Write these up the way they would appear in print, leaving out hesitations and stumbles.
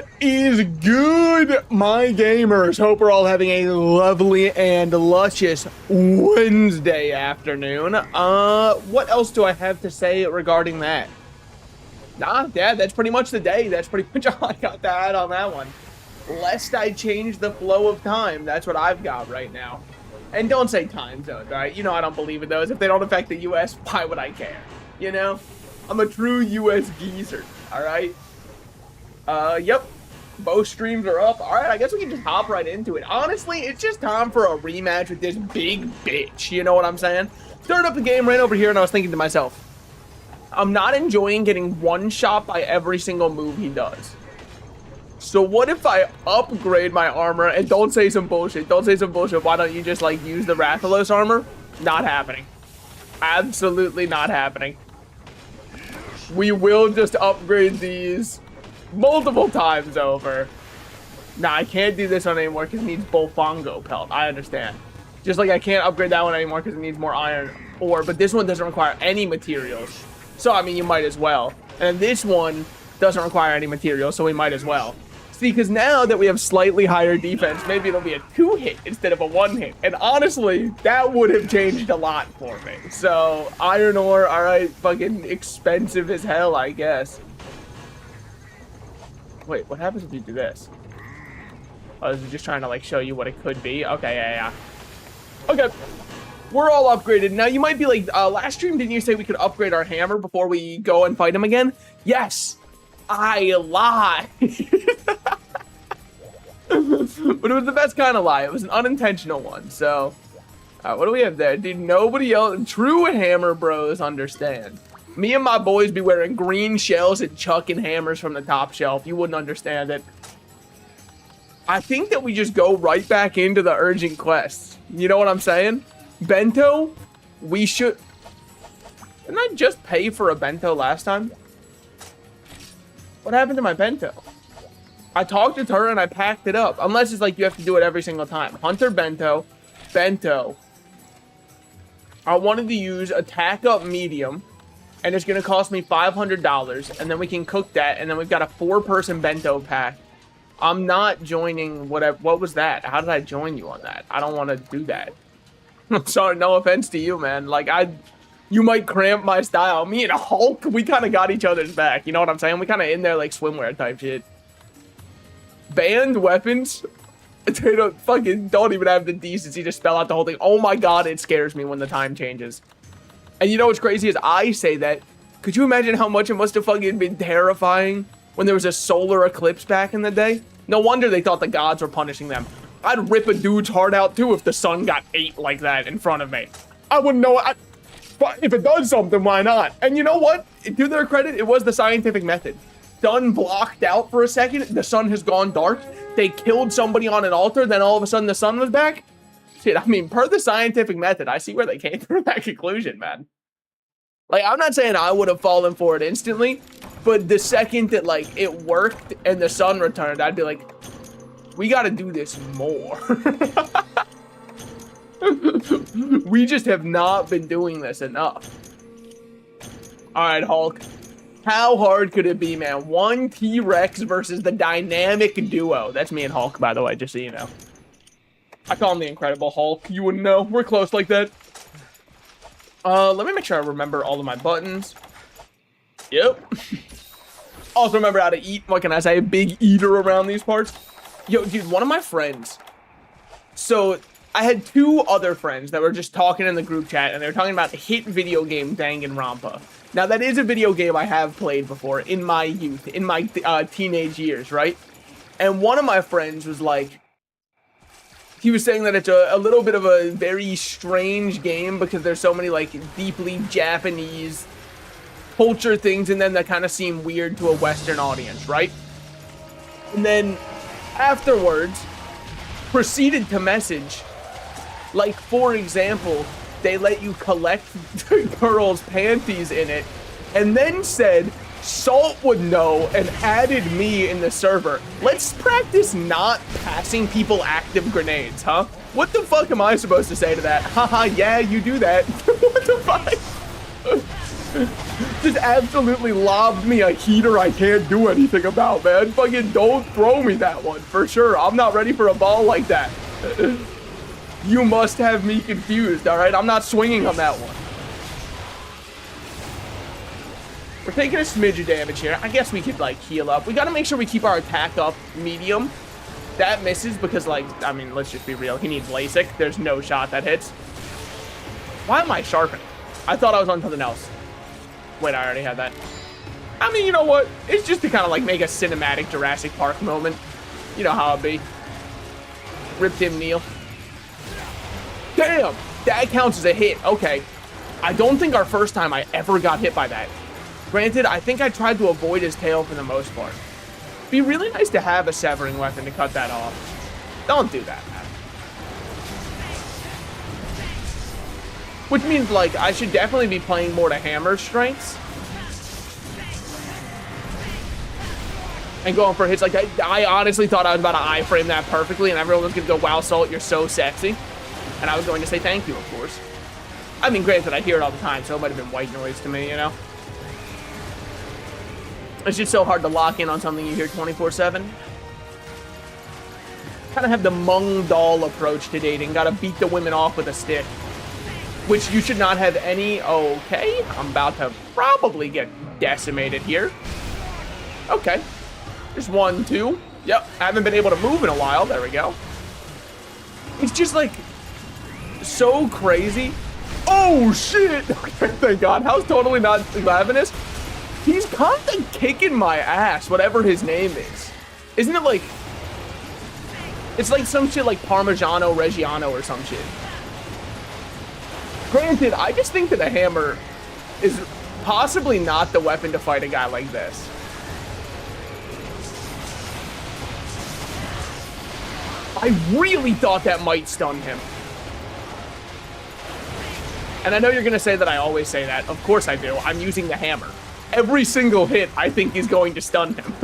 What is good, my gamers? Hope we're all having a lovely and luscious Wednesday afternoon. What else do I have to say regarding that? Nah, yeah, that's pretty much the day. That's pretty much all I got to add on that one. Lest I change the flow of time, that's what I've got right now. And don't say time zones, all right? You know I don't believe in those. If they don't affect the U.S., why would I care? You know? I'm a true U.S. geezer, all right? Yep. Both streams are up. All right, I guess we can just hop right into it. Honestly, it's just time for a rematch with this big bitch. You know what I'm saying? Started up the game right over here, and I was thinking to myself, I'm not enjoying getting one shot by every single move he does. So what if I upgrade my armor and don't say some bullshit? Don't say some bullshit. Why don't you just, like, use the Rathalos armor? Not happening. Absolutely not happening. We will just upgrade these multiple times over. Nah, I can't do this one anymore because it needs Bolfongo pelt. I understand. Just like I can't upgrade that one anymore because it needs more iron ore. But this one doesn't require any materials. So, I mean, you might as well. And this one doesn't require any materials, so we might as well. See, because now that we have slightly higher defense, maybe it'll be a 2-hit instead of a 1-hit. And honestly, that would have changed a lot for me. So, iron ore, alright, fucking expensive as hell, I guess. Wait, what happens if you do this? Oh, is it just trying to, like, show you what it could be? Okay, yeah. Okay. We're all upgraded. Now, you might be like, last stream, didn't you say we could upgrade our hammer before we go and fight him again? Yes. I lied. But it was the best kind of lie. It was an unintentional one. So, what do we have there? Dude, nobody else, true hammer bros understand. Me and my boys be wearing green shells and chucking hammers from the top shelf. You wouldn't understand it. I think that we just go right back into the urgent quests. You know what I'm saying? Bento, we should... Didn't I just pay for a bento last time? What happened to my bento? I talked to her and I packed it up. Unless it's like you have to do it every single time. Hunter bento. Bento. I wanted to use attack up medium. And it's going to cost me $500. And then we can cook that. And then we've got a 4-person bento pack. I'm not joining whatever. What was that? How did I join you on that? I don't want to do that. I'm sorry. No offense to you, man. Like, you might cramp my style. Me and Hulk, we kind of got each other's back. You know what I'm saying? We kind of in there like swimwear type shit. Banned weapons. They don't even have the decency to spell out the whole thing. Oh my god, it scares me when the time changes. And you know what's crazy is I say that. Could you imagine how much it must have fucking been terrifying when there was a solar eclipse back in the day? No wonder they thought the gods were punishing them. I'd rip a dude's heart out too if the sun got ate like that in front of me. I wouldn't know. But if it does something, why not? And you know what? To their credit, it was the scientific method. Sun blocked out for a second. The sun has gone dark. They killed somebody on an altar. Then all of a sudden the sun was back. Shit, I mean, per the scientific method, I see where they came to that conclusion, man. Like, I'm not saying I would have fallen for it instantly, but the second that, like, it worked and the sun returned, I'd be like, we got to do this more. We just have not been doing this enough. All right, Hulk. How hard could it be, man? One T-Rex versus the dynamic duo. That's me and Hulk, by the way, just so you know. I call him the Incredible Hulk. You wouldn't know. We're close like that. Let me make sure I remember all of my buttons. Yep. Also remember how to eat. What can I say? Big eater around these parts. Yo, dude, one of my friends. So, I had 2 other friends that were just talking in the group chat, and they were talking about the hit video game Danganronpa. Now, that is a video game I have played before in my youth, in my teenage years, right? And one of my friends was like, he was saying that it's a little bit of a very strange game because there's so many, like, deeply Japanese culture things in them that kind of seem weird to a Western audience, right? And then, afterwards, proceeded to message, like, for example, they let you collect the girl's panties in it, and then said, Salt would know, and added me in the server. Let's practice not passing people active grenades, huh? What the fuck am I supposed to say to that? Haha, yeah, you do that. What the fuck? Just absolutely lobbed me a heater I can't do anything about, man. Fucking don't throw me that one, for sure. I'm not ready for a ball like that. You must have me confused, all right? I'm not swinging on that one. We're taking a smidge of damage here. I guess we could, like, heal up. We got to make sure we keep our attack up medium. That misses because, like, I mean, let's just be real. He needs LASIK. There's no shot that hits. Why am I sharpening? I thought I was on something else. Wait, I already had that. I mean, you know what? It's just to kind of, like, make a cinematic Jurassic Park moment. You know how it be. Rip Tim Neal. Damn! That counts as a hit. Okay. I don't think our first time I ever got hit by that. Granted, I think I tried to avoid his tail for the most part. Be really nice to have a severing weapon to cut that off. Don't do that, man. Which means, like, I should definitely be playing more to hammer strengths. And going for hits like that. I honestly thought I was about to iframe that perfectly, and everyone was going to go, wow, Salt, you're so sexy. And I was going to say thank you, of course. I mean, granted, I hear it all the time, so it might have been white noise to me, you know? It's just so hard to lock in on something you hear 24/7. Kind of have the Mung doll approach to dating. Gotta beat the women off with a stick. Which you should not have any... Okay, I'm about to probably get decimated here. Okay. There's 1, 2. Yep, I haven't been able to move in a while. There we go. It's just like... so crazy. Oh, shit! Thank God. How's totally not Lavinus? He's kind of kicking my ass, whatever his name is. Isn't it like... It's like some shit like Parmigiano Reggiano or some shit. Granted, I just think that a hammer is possibly not the weapon to fight a guy like this. I really thought that might stun him. And I know you're going to say that I always say that. Of course I do. I'm using the hammer. Every single hit, I think, is going to stun him.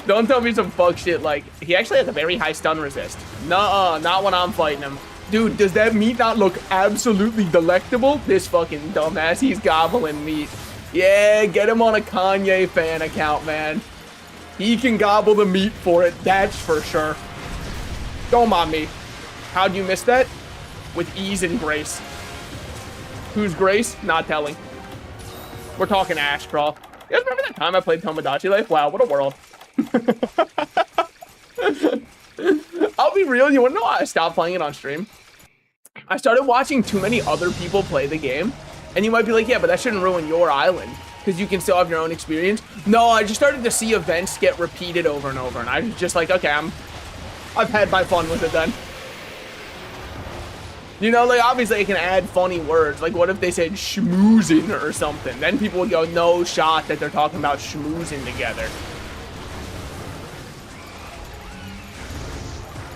Don't tell me some fuck shit like, he actually has a very high stun resist. Nuh-uh, not when I'm fighting him. Dude, does that meat not look absolutely delectable? This fucking dumbass, he's gobbling meat. Yeah, get him on a Kanye fan account, man. He can gobble the meat for it, that's for sure. Don't mind me. How'd you miss that? With ease and grace. Who's Grace? Not telling. We're talking Ashcroft. You guys remember that time I played Tomodachi Life? Wow, what a world. I'll be real, you wanna know why I stopped playing it on stream? I started watching too many other people play the game, and you might be like, yeah, but that shouldn't ruin your island, because you can still have your own experience. No, I just started to see events get repeated over and over, and I was just like, okay, I've had my fun with it then. You know, like, obviously, it can add funny words. Like, what if they said schmoozing or something? Then people would go, no shot that they're talking about schmoozing together.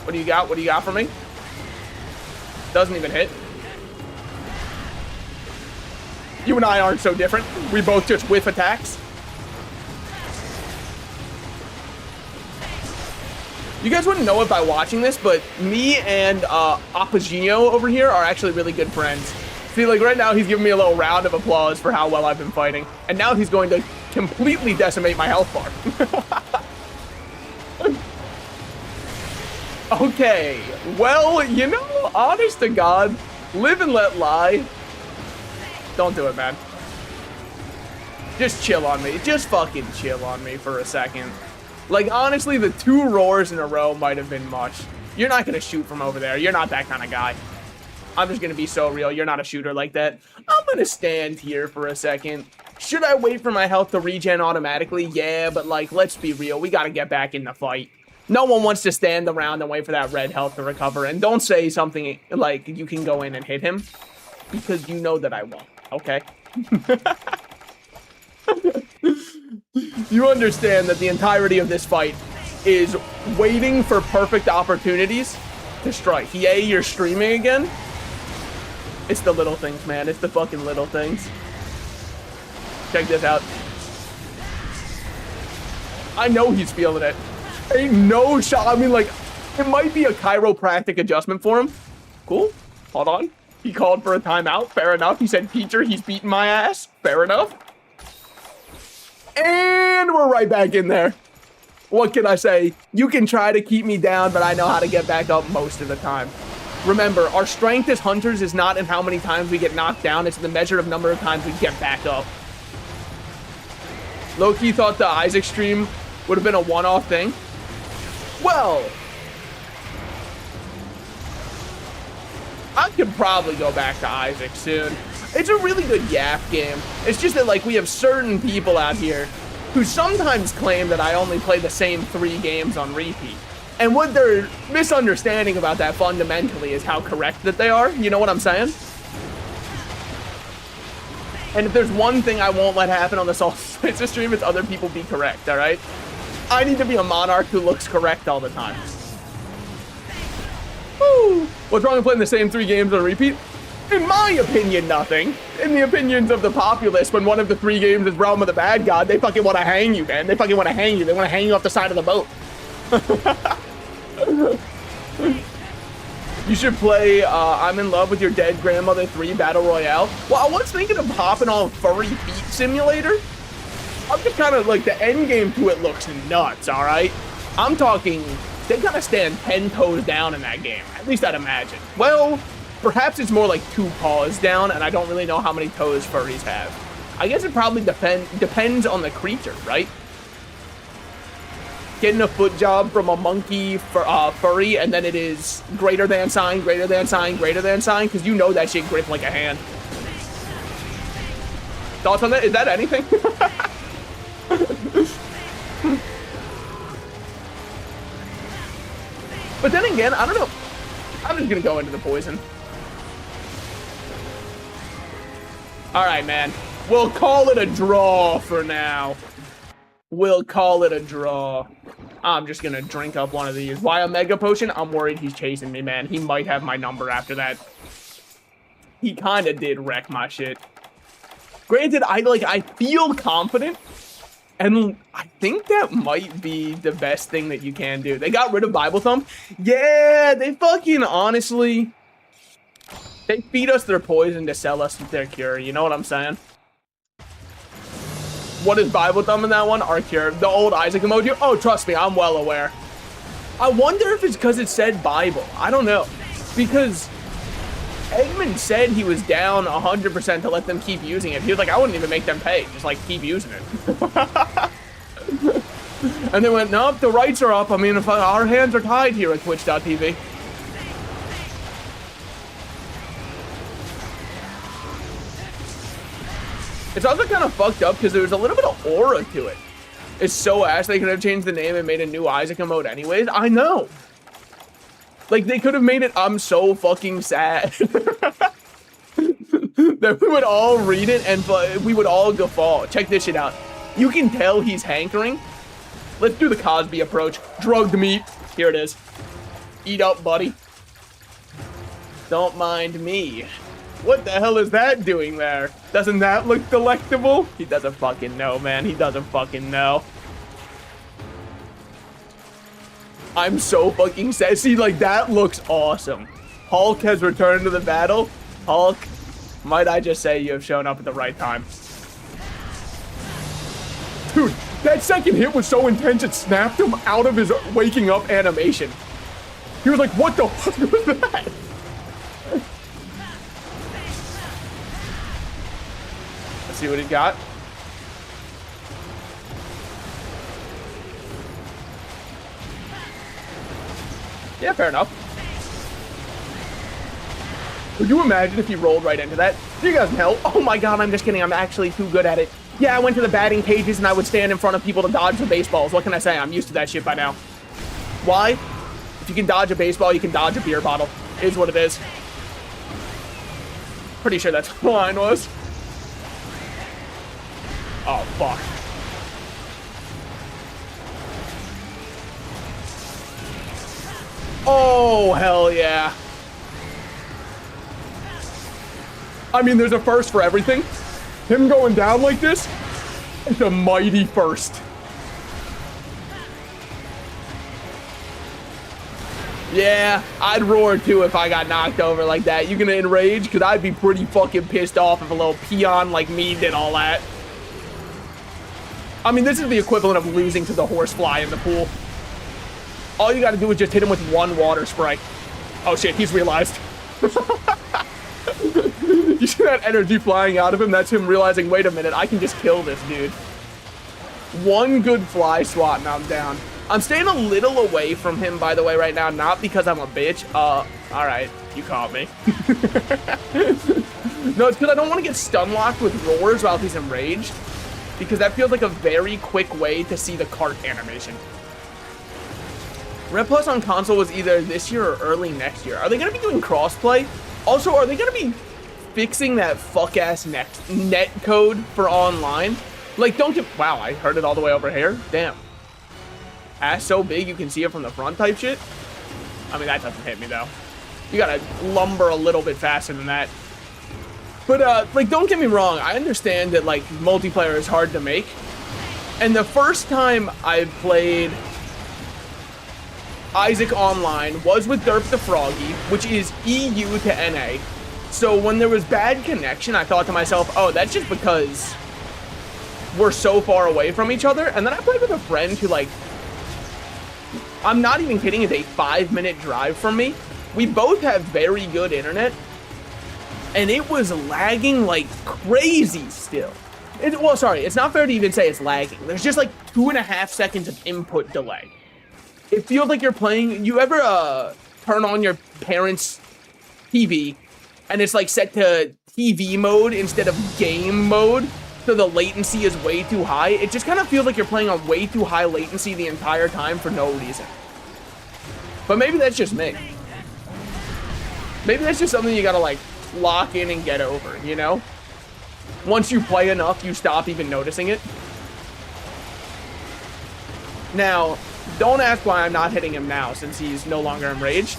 What do you got? What do you got for me? Doesn't even hit. You and I aren't so different. We both just whiff attacks. You guys wouldn't know it by watching this, but me and Apogino over here are actually really good friends. See, like right now, he's giving me a little round of applause for how well I've been fighting. And now he's going to completely decimate my health bar. Okay, well, you know, honest to God, live and let lie. Don't do it, man. Just chill on me. Just fucking chill on me for a second. Like, honestly, the 2 roars in a row might have been much. You're not going to shoot from over there. You're not that kind of guy. I'm just going to be so real. You're not a shooter like that. I'm going to stand here for a second. Should I wait for my health to regen automatically? Yeah, but, like, let's be real. We got to get back in the fight. No one wants to stand around and wait for that red health to recover. And don't say something like you can go in and hit him, because you know that I won't, okay? You understand that the entirety of this fight is waiting for perfect opportunities to strike. Yay, you're streaming again? It's the little things, man. It's the fucking little things. Check this out. I know he's feeling it. Ain't no shot. I mean, like, it might be a chiropractic adjustment for him. Cool. Hold on. He called for a timeout. Fair enough. He said, Peter, he's beating my ass. Fair enough. And we're right back in there. What can I say? You can try to keep me down, but I know how to get back up most of the time. Remember, our strength as hunters is not in how many times we get knocked down. It's the measure of number of times we get back up. Loki thought the Isaac stream would have been a one-off thing. Well, I could probably go back to Isaac soon. It's a really good YAF game. It's just that, like, we have certain people out here who sometimes claim that I only play the same 3 games on repeat. And what they're misunderstanding about that fundamentally is how correct that they are. You know what I'm saying? And if there's one thing I won't let happen on this Ultimate stream, it's other people be correct, all right? I need to be a monarch who looks correct all the time. Woo! What's wrong with playing the same 3 games on repeat? In my opinion, nothing. In the opinions of the populace, when one of the 3 games is Realm of the Bad God, they fucking want to hang you, man. They fucking want to hang you. They want to hang you off the side of the boat. You should play I'm in Love with Your Dead Grandmother 3 Battle Royale. Well, I was thinking of hopping on Furry Feet Simulator. I'm just kind of like, the end game to it looks nuts, all right? I'm talking, they gotta stand 10 toes down in that game. At least I'd imagine. Well, perhaps it's more like 2 paws down, and I don't really know how many toes furries have. I guess it probably depends on the creature, right? Getting a foot job from a monkey furry, and then it is greater than sign, greater than sign, greater than sign, because you know that shit grip like a hand. Thoughts on that? Is that anything? But then again, I don't know. I'm just gonna go into the poison. All right, man. We'll call it a draw for now. We'll call it a draw. I'm just gonna drink up one of these. Why a mega potion? I'm worried he's chasing me, man. He might have my number after that. He kind of did wreck my shit. Granted, I feel confident, and I think that might be the best thing that you can do. They got rid of Bible Thumb. Yeah, they fucking honestly, they feed us their poison to sell us their cure. You know what I'm saying? What is Bible Thumb in that one? Our cure. The old Isaac emoji? Oh, trust me, I'm well aware. I wonder if it's because it said Bible. I don't know. Because Eggman said he was down 100% to let them keep using it. He was like, I wouldn't even make them pay. Just, like, keep using it. And they went, nope, the rights are up. I mean, if our hands are tied here at Twitch.tv. It's also kind of fucked up because there's a little bit of aura to it. It's so ass they could have changed the name and made a new Isaac emote anyways. I know. Like, they could have made it, I'm so fucking sad. That we would all read it and we would all guffaw. Check this shit out. You can tell he's hankering. Let's do the Cosby approach. Drugged meat. Here it is. Eat up, buddy. Don't mind me. What the hell is that doing there? Doesn't that look delectable? He doesn't fucking know, man. He doesn't fucking know. I'm so fucking sad. See, like, that looks awesome. Hulk has returned to the battle. Hulk, might I just say you have shown up at the right time. Dude, that second hit was so intense it snapped him out of his waking up animation. He was like, what the fuck was that? See what he got. Yeah, fair enough. Would you imagine if he rolled right into that? You guys know. Oh my god, I'm just kidding. I'm actually too good at it. Yeah, I went to the batting cages and I would stand in front of people to dodge the baseballs. What can I say? I'm used to that shit by now. Why? If you can dodge a baseball, you can dodge a beer bottle. Is what it is. Pretty sure that's what the line was. Oh, fuck. Oh, hell yeah. I mean, there's a first for everything. Him going down like this, it's a mighty first. Yeah, I'd roar too if I got knocked over like that. You gonna enrage? Because I'd be pretty fucking pissed off if a little peon like me did all that. I mean, this is the equivalent of losing to the horsefly in the pool. All you gotta do is just hit him with one water spray. Oh shit, he's realized. You see that energy flying out of him? That's him realizing, wait a minute, I can just kill this dude. One good fly swat and I'm down. I'm staying a little away from him, by the way, right now, not because I'm a bitch. All right, you caught me. No, it's because I don't want to get stun locked with roars while he's enraged, because that feels like a very quick way to see the cart animation. Red Plus on console was either this year or early next year. Are they going to be doing crossplay? Also, are they going to be fixing that fuck-ass net code for online? Like, don't get... Wow, I heard it all the way over here. Damn. Ass so big you can see it from the front type shit? I mean, that doesn't hit me, though. You gotta lumber a little bit faster than that. But, like, don't get me wrong. I understand that, like, multiplayer is hard to make. And the first time I played Isaac Online was with Derp the Froggy, which is EU to NA. So when there was bad connection, I thought to myself, oh, that's just because we're so far away from each other. And then I played with a friend who, like, I'm not even kidding, it's a 5-minute drive from me. We both have very good internet, and it was lagging like crazy still. Well, sorry, it's not fair to even say it's lagging. There's just like 2.5 seconds of input delay. It feels like you're playing, you ever turn on your parents' TV, and it's like set to TV mode instead of game mode, so the latency is way too high? It just kind of feels like you're playing on way too high latency the entire time for no reason. But maybe that's just me. Maybe that's just something you gotta like lock in and get over, you know? Once you play enough, you stop even noticing it. Now, don't ask why I'm not hitting him now since he's no longer enraged.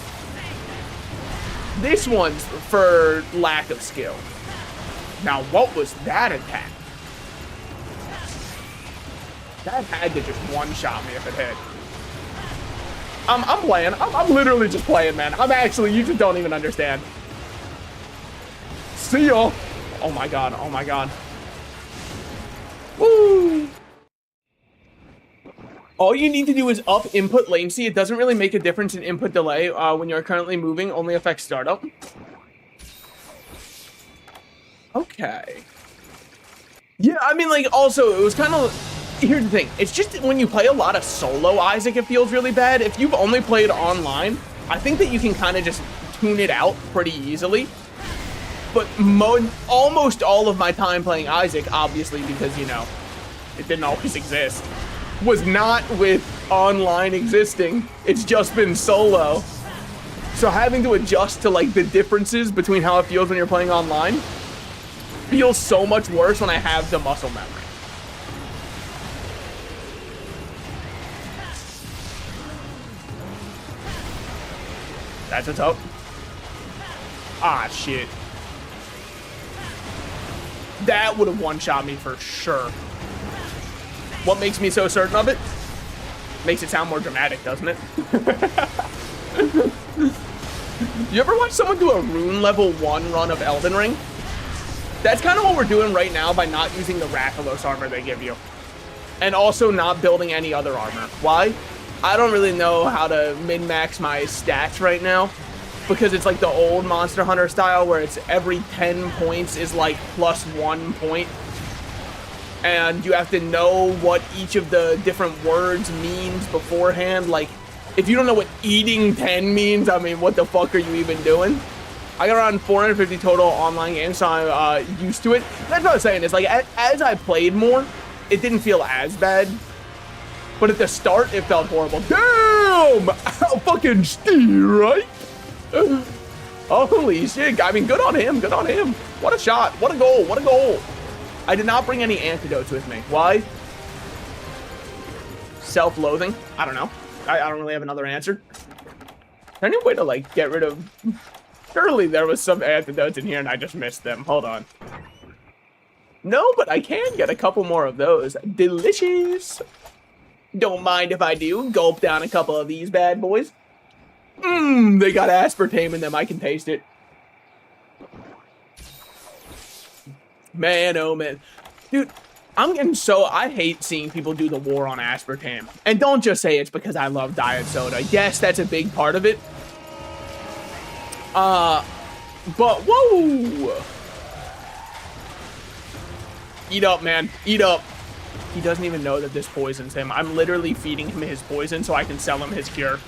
This one's for lack of skill. Now, what was that attack? That had to just one-shot me if it hit. I'm playing. I'm literally just playing, man. I'm actually, you just don't even understand. See ya. Oh my god, oh my god. Woo! All you need to do is up input latency. It doesn't really make a difference in input delay when you're currently moving. Only affects startup. Okay. Yeah, I mean, like, also, it was kind of... Here's the thing. It's just when you play a lot of solo Isaac, it feels really bad. If you've only played online, I think that you can kind of just tune it out pretty easily. But almost all of my time playing Isaac, obviously, because, you know, it didn't always exist, was not with online existing. It's just been solo. So having to adjust to, like, the differences between how it feels when you're playing online feels so much worse when I have the muscle memory. That's what's up. Ah, shit. That would have one-shot me for sure. What makes me so certain of it? Makes it sound more dramatic, doesn't it? You ever watch someone do a rune level 1 run of Elden Ring? That's kind of what we're doing right now by not using the Rathalos armor they give you. And also not building any other armor. Why? I don't really know how to min-max my stats right now, because it's like the old Monster Hunter style where it's every 10 points is like +1 point. And you have to know what each of the different words means beforehand. Like, if you don't know what eating 10 means, I mean, what the fuck are you even doing? I got around 450 total online games, so I'm used to it. That's what I'm saying. It's like, as I played more, it didn't feel as bad. But at the start, it felt horrible. Damn! How fucking steer, right? Holy shit. I mean, good on him. Good on him. What a shot. What a goal. What a goal. I did not bring any antidotes with me. Why? Self-loathing? I don't know. I don't really have another answer. Is there any way to, like, get rid of... Surely there was some antidotes in here and I just missed them. Hold on. No, but I can get a couple more of those. Delicious. Don't mind if I do. Gulp down a couple of these bad boys. They got aspartame in them. I can taste it. Man, oh man. Dude, I'm getting so... I hate seeing people do the war on aspartame. And don't just say it's because I love diet soda. Yes, that's a big part of it. But, whoa! Eat up, man. Eat up. He doesn't even know that this poisons him. I'm literally feeding him his poison so I can sell him his cure.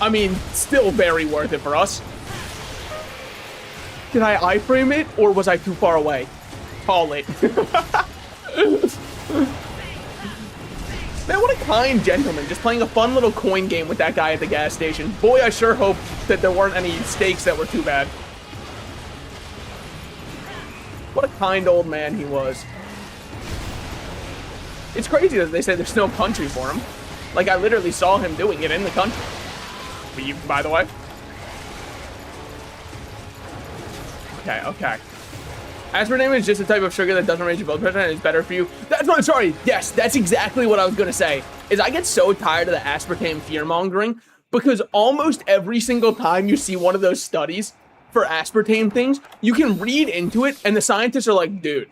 I mean, still very worth it for us. Did I iframe it, or was I too far away? Call it. Man, what a kind gentleman. Just playing a fun little coin game with that guy at the gas station. Boy, I sure hope that there weren't any stakes that were too bad. What a kind old man he was. It's crazy that they say there's no country for him. Like, I literally saw him doing it in the country. By the way. Okay, okay. Aspartame is just a type of sugar that doesn't raise your blood pressure and is better for you. That's what, sorry. Yes, that's exactly what I was gonna say. Is I get so tired of the aspartame fear-mongering because almost every single time you see one of those studies for aspartame things, you can read into it and the scientists are like, dude,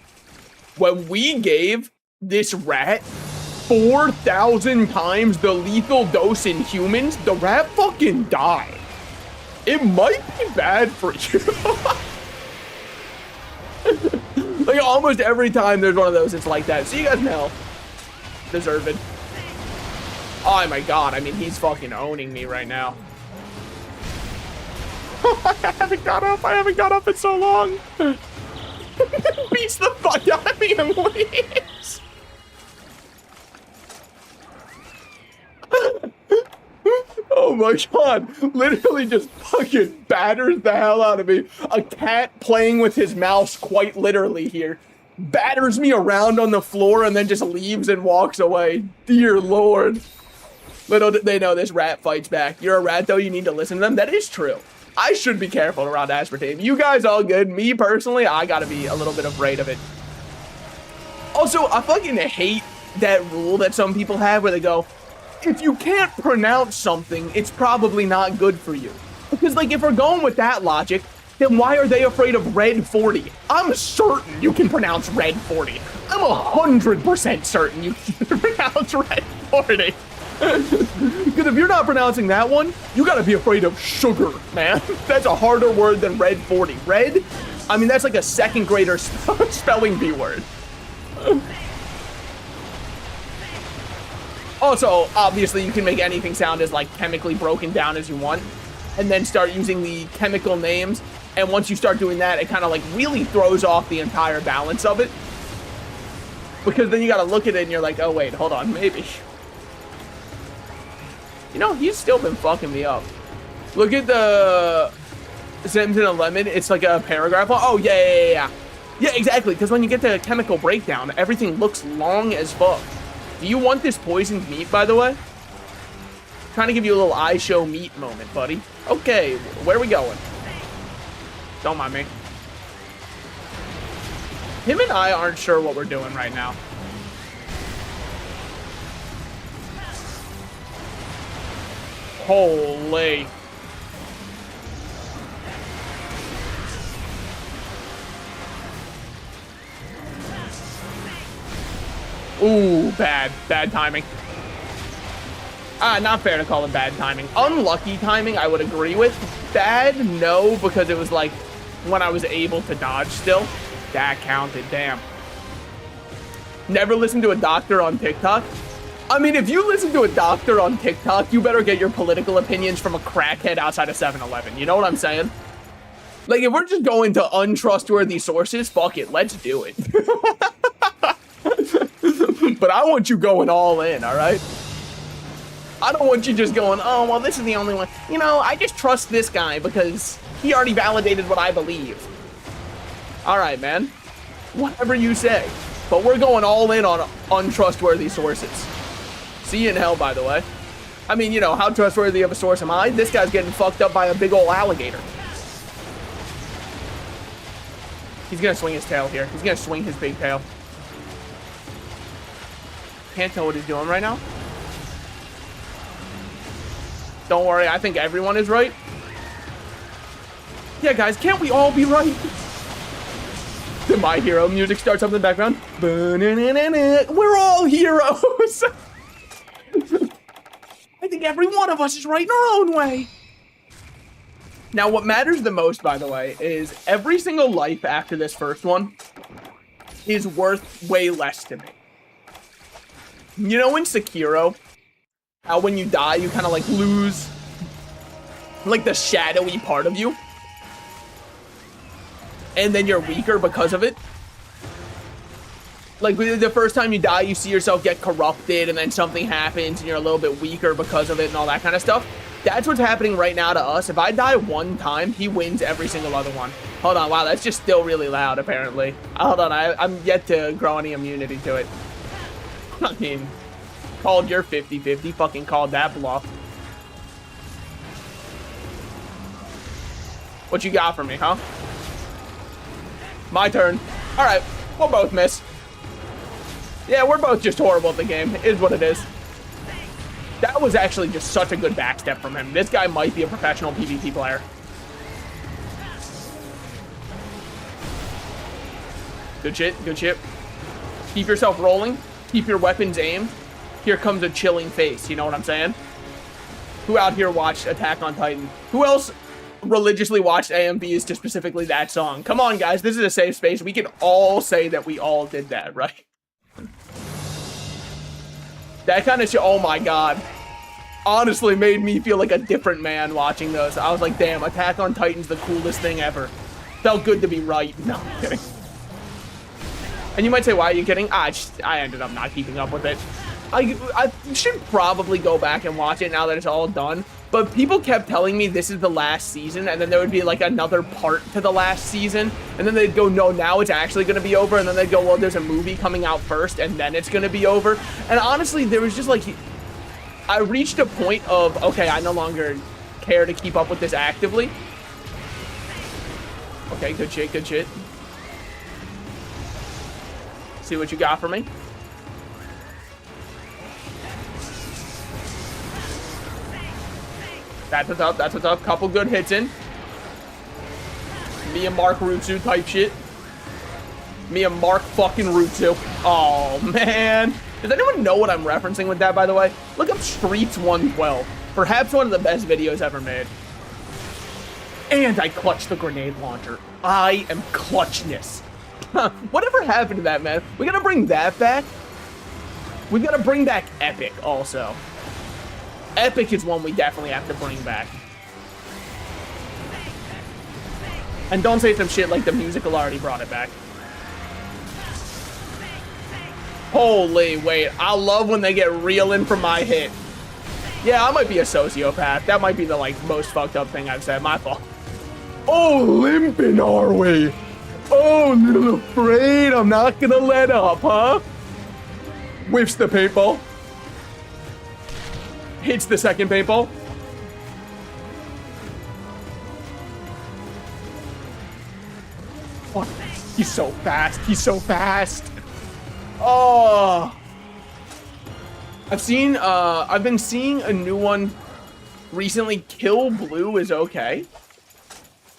when we gave this rat 4,000 times the lethal dose in humans, the rat fucking died. It might be bad for you. Like, almost every time there's one of those, it's like that. So you guys know. Deserve it. Oh my god, I mean, he's fucking owning me right now. I haven't got up. I haven't got up in so long. Beats the fuck out of me and leaves. Oh my god, literally just fucking batters the hell out of me. A cat playing with his mouse, quite literally here, batters me around on the floor and then just leaves and walks away. Dear lord. Little did they know this rat fights back. You're a rat though, you need to listen to them. That is true. I should be careful around aspartame. You guys all good. Me personally, I gotta be a little bit afraid of it. Also, I fucking hate that rule that some people have where they go, if you can't pronounce something, it's probably not good for you. Because, like, if we're going with that logic, then why are they afraid of Red 40? I'm certain you can pronounce Red 40. I'm 100% certain you can pronounce Red 40. Because if you're not pronouncing that one, you gotta be afraid of sugar, man. That's a harder word than Red 40. Red? I mean, that's like a second grader spelling bee word. Also, obviously, you can make anything sound as, like, chemically broken down as you want, and then start using the chemical names, and once you start doing that, it kind of, like, really throws off the entire balance of it. Because then you gotta look at it, and you're like, oh, wait, hold on, maybe. You know, he's still been fucking me up. Look at the sentence in a lemon, it's like a paragraph. Oh, yeah. Yeah, exactly, because when you get the chemical breakdown, everything looks long as fuck. Do you want this poisoned meat, by the way? Trying to give you a little I show meat moment, buddy. Okay, where are we going? Don't mind me. Him and I aren't sure what we're doing right now. Holy. Ooh, bad timing. Not fair to call it bad timing. Unlucky timing, I would agree with. Bad, no, because it was like when I was able to dodge still. That counted, damn. Never listen to a doctor on TikTok. I mean, if you listen to a doctor on TikTok, you better get your political opinions from a crackhead outside of 7-Eleven. You know what I'm saying? Like, if we're just going to untrustworthy sources, fuck it, let's do it. But I want you going all in, all right? I don't want you just going, oh, well, this is the only one. You know, I just trust this guy because he already validated what I believe. All right, man. Whatever you say. But we're going all in on untrustworthy sources. See you in hell, by the way. I mean, you know, how trustworthy of a source am I? This guy's getting fucked up by a big old alligator. He's gonna swing his tail here. He's gonna swing his big tail. Can't tell what he's doing right now. Don't worry, I think everyone is right. Yeah, guys, can't we all be right? The My Hero music starts up in the background. We're all heroes. I think every one of us is right in our own way. Now, what matters the most, by the way, is every single life after this first one is worth way less to me. You know in Sekiro, how when you die, you kind of like lose like the shadowy part of you? And then you're weaker because of it? Like the first time you die, you see yourself get corrupted and then something happens and you're a little bit weaker because of it and all that kind of stuff. That's what's happening right now to us. If I die one time, he wins every single other one. Hold on, wow, that's just still really loud, apparently. Hold on, I'm yet to grow any immunity to it. I mean, called your 50-50, fucking called that bluff. What you got for me, huh? My turn. All right, we'll both miss. Yeah, we're both just horrible at the game. It is what it is. That was actually just such a good backstep from him. This guy might be a professional PvP player. Good shit, good shit. Keep yourself rolling. Keep your weapons aimed. Here comes a chilling face, you know what I'm saying? Who out here watched Attack on Titan? Who else religiously watched AMVs to specifically that song? Come on, guys, this is a safe space. We can all say that we all did that, right? That kind of shit, oh my god. Honestly made me feel like a different man watching those. I was like, damn, Attack on Titan's the coolest thing ever. Felt good to be right. No, I'm kidding. And you might say, why are you kidding? I ended up not keeping up with it. I should probably go back and watch it now that it's all done. But people kept telling me this is the last season, and then there would be like another part to the last season, and then they'd go, no, now it's actually going to be over, and then they'd go, well, there's a movie coming out first, and then it's going to be over. And honestly, there was just like, I reached a point of, okay, I no longer care to keep up with this actively. Okay, good shit, good shit. See what you got for me. That's what's up, that's what's up. Couple good hits in. Me and Mark Rutsu type shit. Me and Mark fucking Rutsu. Oh, man. Does anyone know what I'm referencing with that, by the way? Look up Streets 112. Perhaps one of the best videos ever made. And I clutched the grenade launcher. I am clutchness. Whatever happened to that, man? We gotta bring that back. We gotta bring back Epic also. Epic is one we definitely have to bring back. And don't say some shit like the musical already brought it back. Holy, wait. I love when they get reeling from my hit. Yeah, I might be a sociopath. That might be the, like, most fucked up thing I've said. My fault. Oh, limping are we? Oh, little afraid I'm not gonna let up, huh? Whiffs the paintball. Hits the second paintball. Oh, he's so fast. He's so fast. Oh. I've been seeing a new one recently. Kill Blue is okay.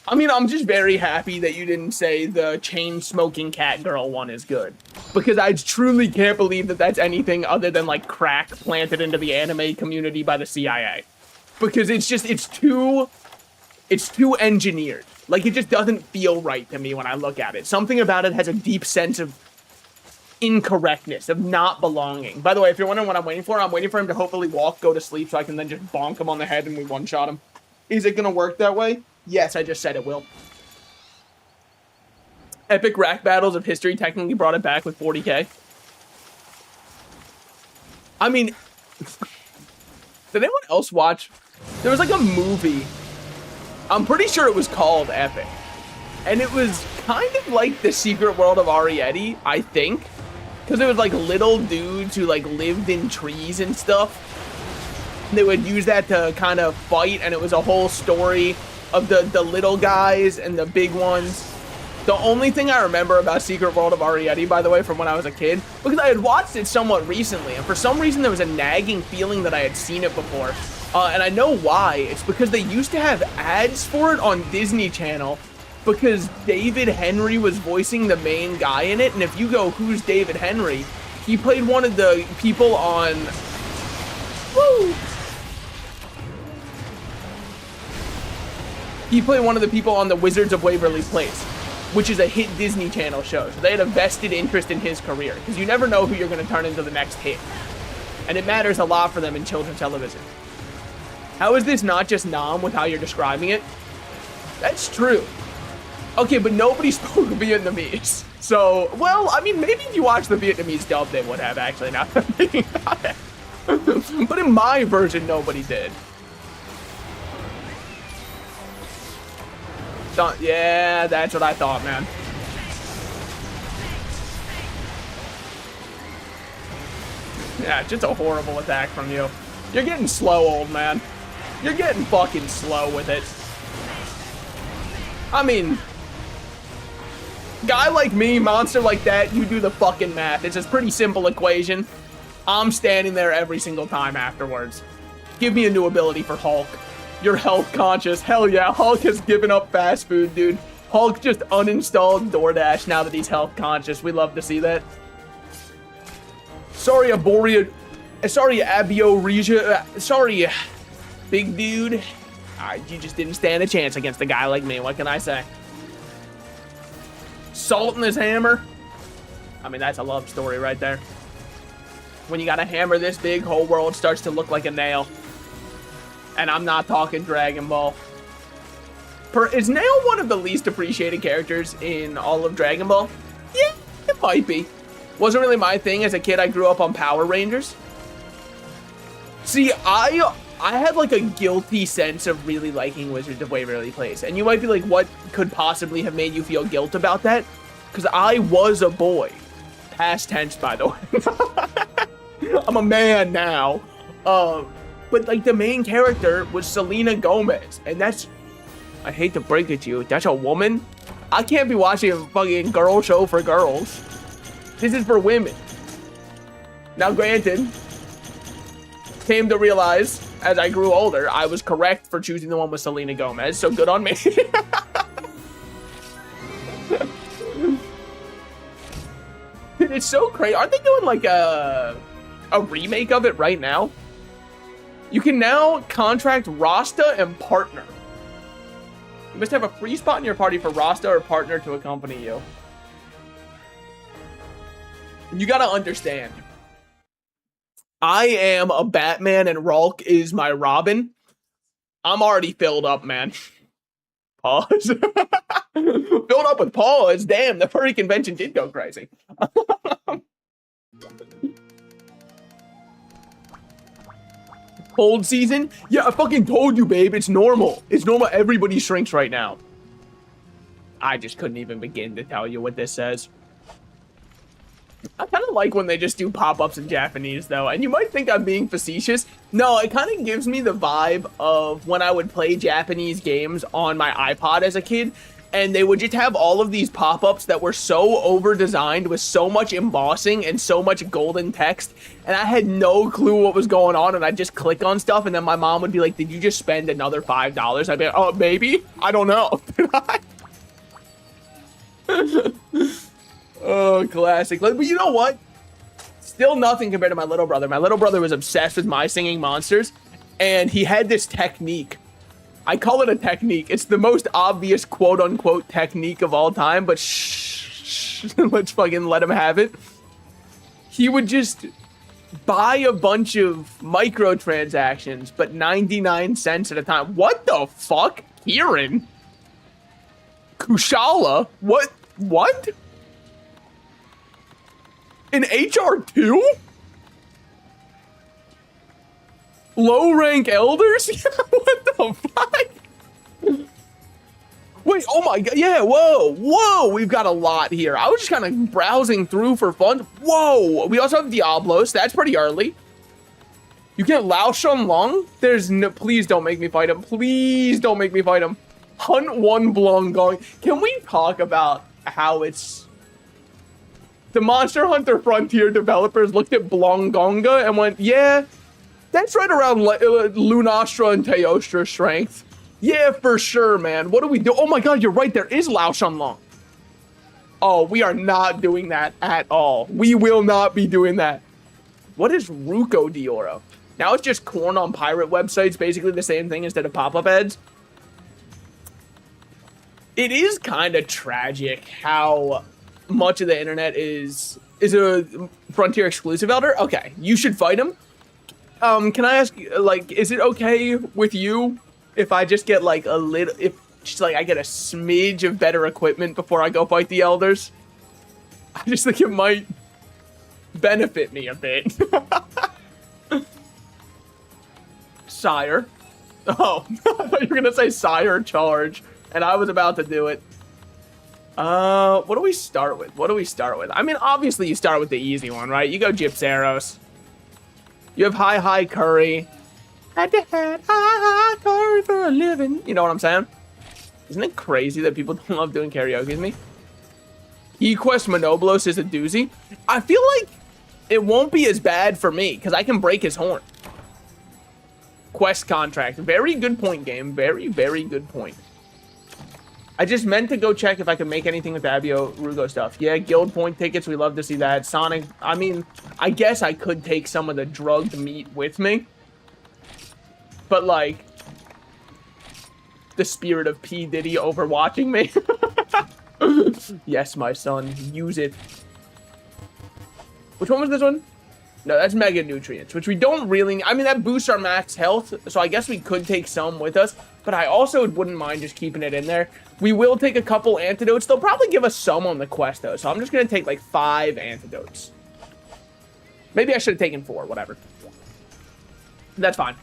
I mean, I'm just very happy that you didn't say the chain-smoking cat girl one is good. Because I truly can't believe that that's anything other than, like, crack planted into the anime community by the CIA. Because it's too engineered. Like, it just doesn't feel right to me when I look at it. Something about it has a deep sense of incorrectness, of not belonging. By the way, if you're wondering what I'm waiting for him to hopefully walk, go to sleep, so I can then just bonk him on the head and we one-shot him. Is it gonna work that way? Yes, I just said it will. Epic Rack Battles of History technically brought it back with 40k. I mean, did anyone else watch? There was like a movie. I'm pretty sure it was called Epic. And it was kind of like The Secret World of Arietti, I think. Because it was like little dudes who like lived in trees and stuff. They would use that to kind of fight, and it was a whole story of the little guys and the big ones. The only thing I remember about Secret World of Arietti, by the way, from when I was a kid, because I had watched it somewhat recently, and for some reason there was a nagging feeling that I had seen it before. And I know why. It's because they used to have ads for it on Disney Channel because David Henry was voicing the main guy in it. And if you go, who's David Henry? He played one of the people on... Woo! He played one of the people on the Wizards of Waverly Place, which is a hit Disney Channel show. So they had a vested interest in his career because you never know who you're going to turn into the next hit. And it matters a lot for them in children's television. How is this not just Nam with how you're describing it? That's true. Okay, but nobody spoke Vietnamese. So, well, I mean, maybe if you watch the Vietnamese dub, they would have actually, now that I'm thinking about it. But in my version, nobody did. Yeah, that's what I thought, man. Yeah, just a horrible attack from you. You're getting slow, old man. You're getting fucking slow with it. I mean, guy like me, monster like that, you do the fucking math. It's a pretty simple equation. I'm standing there every single time afterwards. Give me a new ability for Hulk. You're health conscious. Hell yeah, Hulk has given up fast food, dude. Hulk just uninstalled DoorDash now that he's health conscious. We love to see that. Sorry, Aboria. Sorry, Abio Regia. Sorry, big dude. You just didn't stand a chance against a guy like me. What can I say? Salt in his hammer. I mean, that's a love story right there. When you got a hammer this big, whole world starts to look like a nail. And I'm not talking Dragon Ball. Is Nail one of the least appreciated characters in all of Dragon Ball? Yeah, it might be. Wasn't really my thing. As a kid, I grew up on Power Rangers. See, I had like a guilty sense of really liking Wizards of Waverly Place. And you might be like, what could possibly have made you feel guilt about that? Because I was a boy. Past tense, by the way. I'm a man now. But like the main character was Selena Gomez. And that's, I hate to break it to you, that's a woman? I can't be watching a fucking girl show for girls. This is for women. Now granted, came to realize as I grew older, I was correct for choosing the one with Selena Gomez, so good on me. It's so crazy. Aren't they doing like a remake of it right now? You can now contract Rasta and partner. You must have a free spot in your party for Rasta or partner to accompany you. You gotta understand. I am a Batman and Ralk is my Robin. I'm already filled up, man. Pause. Filled up with pause. Damn, the furry convention did go crazy. Cold season? Yeah, I fucking told you, babe. It's normal. It's normal. Everybody shrinks right now. I just couldn't even begin to tell you what this says. I kind of like when they just do pop-ups in Japanese, though. And you might think I'm being facetious. No, it kind of gives me the vibe of when I would play Japanese games on my iPod as a kid. And they would just have all of these pop-ups that were so over-designed with so much embossing and so much golden text. And I had no clue what was going on. And I'd just click on stuff. And then my mom would be like, did you just spend another $5? I'd be like, oh, maybe? I don't know. Did I? Oh, classic. But you know what? Still nothing compared to my little brother. My little brother was obsessed with My Singing Monsters. And he had this technique. I call it a technique. It's the most obvious quote-unquote technique of all time, but shh, let's fucking let him have it. He would just buy a bunch of microtransactions, but 99 cents at a time. What the fuck? Kieran? Kushala? What? What? In HR2? Low rank elders? What the fuck? Wait, oh my god, yeah, whoa, we've got a lot here. I was just kind of browsing through for fun. Whoa, we also have Diablos, that's pretty early. You get Lao Shun Lung? There's no, please don't make me fight him. Please don't make me fight him. Hunt one Blong going. Can we talk about how it's... The Monster Hunter Frontier developers looked at Blongonga and went, yeah, that's right around Lunastra and Teostra's strength. Yeah, for sure, man. What do we do? Oh my god, you're right. There is Lao Shanlong. Oh, we are not doing that at all. We will not be doing that. What is Ruko Dioro? Now it's just corn on pirate websites, basically the same thing instead of pop-up ads. It is kind of tragic how much of the internet is a Frontier exclusive elder. Okay, you should fight him. Can I ask, like, is it okay with you if I just get like a little, if just like I get a smidge of better equipment before I go fight the elders? I just think it might benefit me a bit. Sire. Oh, I thought you were gonna say sire charge, and I was about to do it. What do we start with? What do we start with? I mean, obviously you start with the easy one, right? You go Gypsaros. You have high curry. Had to have high curry for a living. You know what I'm saying? Isn't it crazy that people don't love doing karaoke with me? Equest Monoblos is a doozy. I feel like it won't be as bad for me because I can break his horn. Quest contract. Very good point, game. Very, very good point. I just meant to go check if I could make anything with Abio Rugo stuff. Yeah, guild point tickets. We love to see that. Sonic. I mean, I guess I could take some of the drugged meat with me. But, like, the spirit of P. Diddy overwatching me. Yes, my son. Use it. Which one was this one? No, that's Mega Nutrients, which we don't really... I mean, that boosts our max health, so I guess we could take some with us. But I also wouldn't mind just keeping it in there. We will take a couple antidotes. They'll probably give us some on the quest, though. So I'm just going to take, like, 5 antidotes. Maybe I should have taken 4. Whatever. That's fine.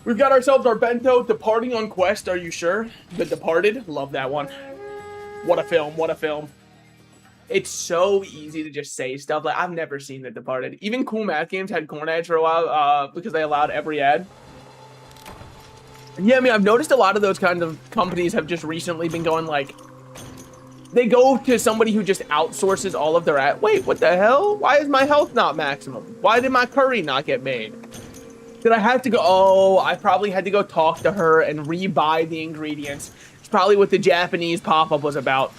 We've got ourselves our bento. Departing on quest. Are you sure? The Departed. Love that one. What a film. What a film. It's so easy to just say stuff. Like, I've never seen The Departed. Even Cool Math Games had corn ads for a while because they allowed every ad. Yeah, I mean, I've noticed a lot of those kinds of companies have just recently been going, like, they go to somebody who just outsources all of their ad. Wait, what the hell? Why is my health not maximum? Why did my curry not get made? Did I have to go? Oh, I probably had to go talk to her and re-buy the ingredients. It's probably what the Japanese pop-up was about.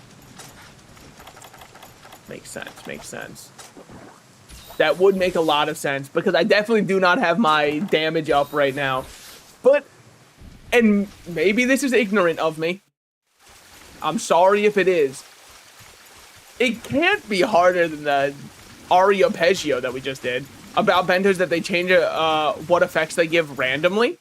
Makes sense, makes sense. That would make a lot of sense because I definitely do not have my damage up right now. But... and maybe this is ignorant of me. I'm sorry if it is. It can't be harder than the Arpeggio that we just did. About bentos that they change what effects they give randomly.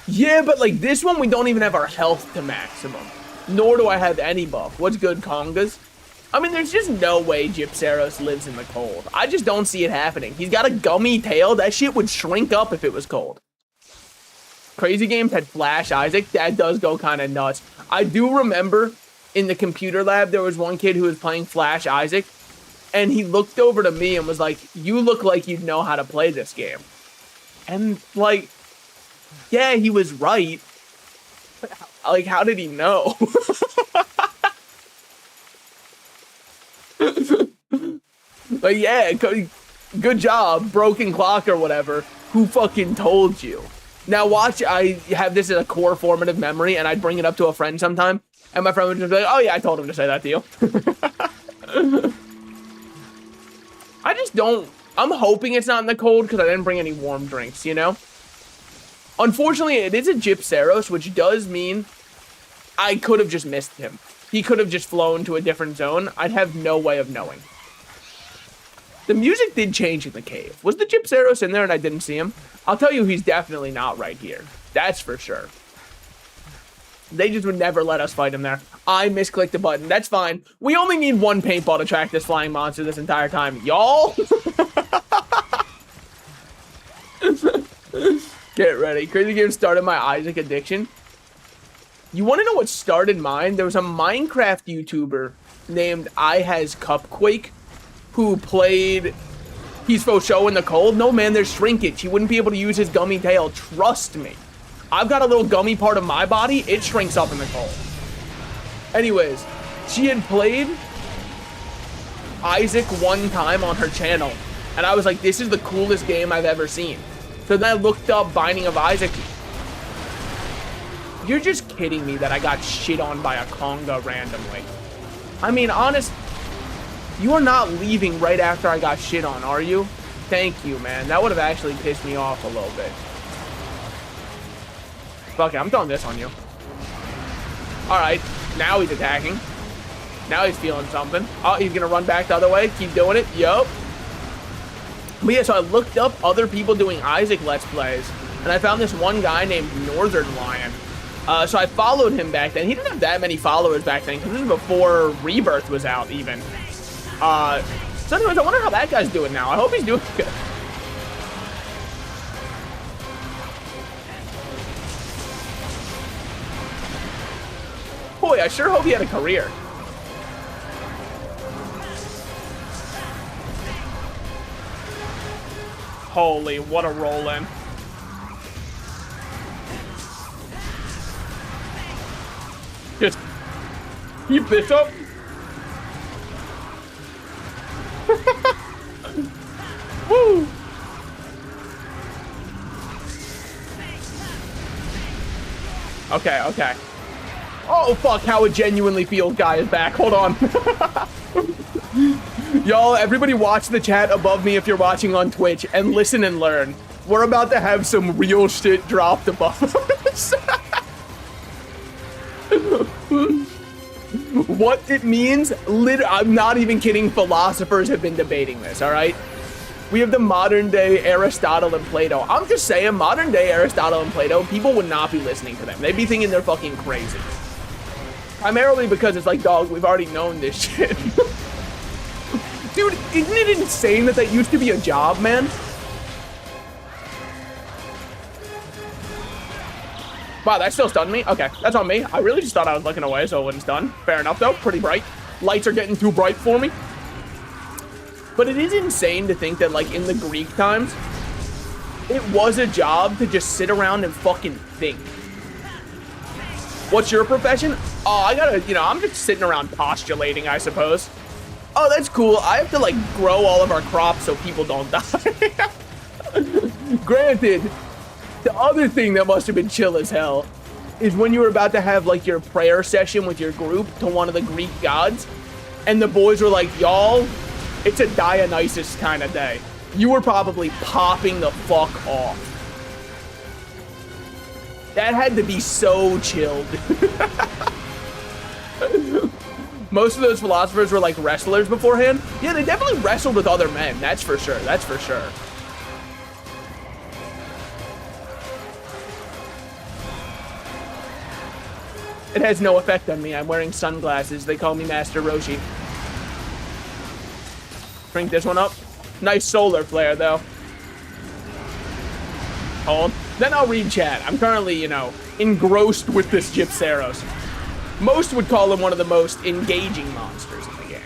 Yeah, but like this one, we don't even have our health to maximum. Nor do I have any buff. What's good, Congas? I mean, there's just no way Gypsaros lives in the cold. I just don't see it happening. He's got a gummy tail. That shit would shrink up if it was cold. Crazy Games had Flash Isaac. That does go kind of nuts. I do remember in the computer lab, there was one kid who was playing Flash Isaac, and he looked over to me and was like, you look like you'd know how to play this game. And, like, yeah, he was right. But, like, how did he know? Like, yeah, good job, broken clock or whatever. Who fucking told you? Now watch, I have this as a core formative memory, and I'd bring it up to a friend sometime, and my friend would just be like, oh yeah, I told him to say that to you. I just don't, I'm hoping it's not in the cold, because I didn't bring any warm drinks, you know? Unfortunately, it is a Gypsaros, which does mean I could have just missed him. He could have just flown to a different zone. I'd have no way of knowing. The music did change in the cave. Was the Gypsaros in there and I didn't see him? I'll tell you, he's definitely not right here. That's for sure. They just would never let us fight him there. I misclicked the button. That's fine. We only need one paintball to track this flying monster this entire time. Y'all? Get ready. Crazy Games started my Isaac addiction. You want to know what started mine? There was a Minecraft YouTuber named IHasCupquake who played He's Faux Show in the cold. No, man, there's shrinkage. He wouldn't be able to use his gummy tail. Trust me. I've got a little gummy part of my body. It shrinks up in the cold. Anyways, She had played Isaac one time on her channel, and I was like, this is the coolest game I've ever seen. So then I looked up Binding of Isaac. You're just kidding me that I got shit on by a conga randomly. I mean, honest, you are not leaving right after I got shit on, are you? Thank you, man. That would have actually pissed me off a little bit. Fuck it, I'm throwing this on you. Alright, now he's attacking. Now he's feeling something. Oh, he's gonna run back the other way. Keep doing it. Yup. But yeah, so I looked up other people doing Isaac Let's Plays, and I found this one guy named Northern Lion. So I followed him back then. He didn't have that many followers back then, because this was before Rebirth was out, even. So anyways, I wonder how that guy's doing now. I hope he's doing good. Boy, I sure hope he had a career. Holy, what a roll in. Just keep this up. Woo. Okay, okay. Oh, fuck, how it genuinely feels, guy is back. Hold on. Y'all, everybody watch the chat above me if you're watching on Twitch, and listen and learn. We're about to have some real shit dropped above us. What it means, I'm not even kidding, philosophers have been debating this, all right? We have the modern day Aristotle and Plato. I'm just saying, modern day Aristotle and Plato, people would not be listening to them. They'd be thinking they're fucking crazy. Primarily because it's like, dog, we've already known this shit. Dude, isn't it insane that that used to be a job, man? Wow, that still stunned me? Okay, that's on me. I really just thought I was looking away so it wouldn't stun. Fair enough, though. Pretty bright. Lights are getting too bright for me. But it is insane to think that, like, in the Greek times, it was a job to just sit around and fucking think. What's your profession? Oh, I gotta, you know, I'm just sitting around postulating, I suppose. Oh, that's cool. I have to, like, grow all of our crops so people don't die. Granted, the other thing that must have been chill as hell is when you were about to have, like, your prayer session with your group to one of the Greek gods, and the boys were like, y'all, it's a Dionysus kind of day. You were probably popping the fuck off. That had to be so chilled. Most of those philosophers were like wrestlers beforehand. Yeah, they definitely wrestled with other men. That's for sure. That's for sure. It has no effect on me. I'm wearing sunglasses. They call me Master Roshi. Bring this one up. Nice solar flare, though. Hold. Then I'll read chat. I'm currently, you know, engrossed with this Gypsaros. Most would call him one of the most engaging monsters in the game.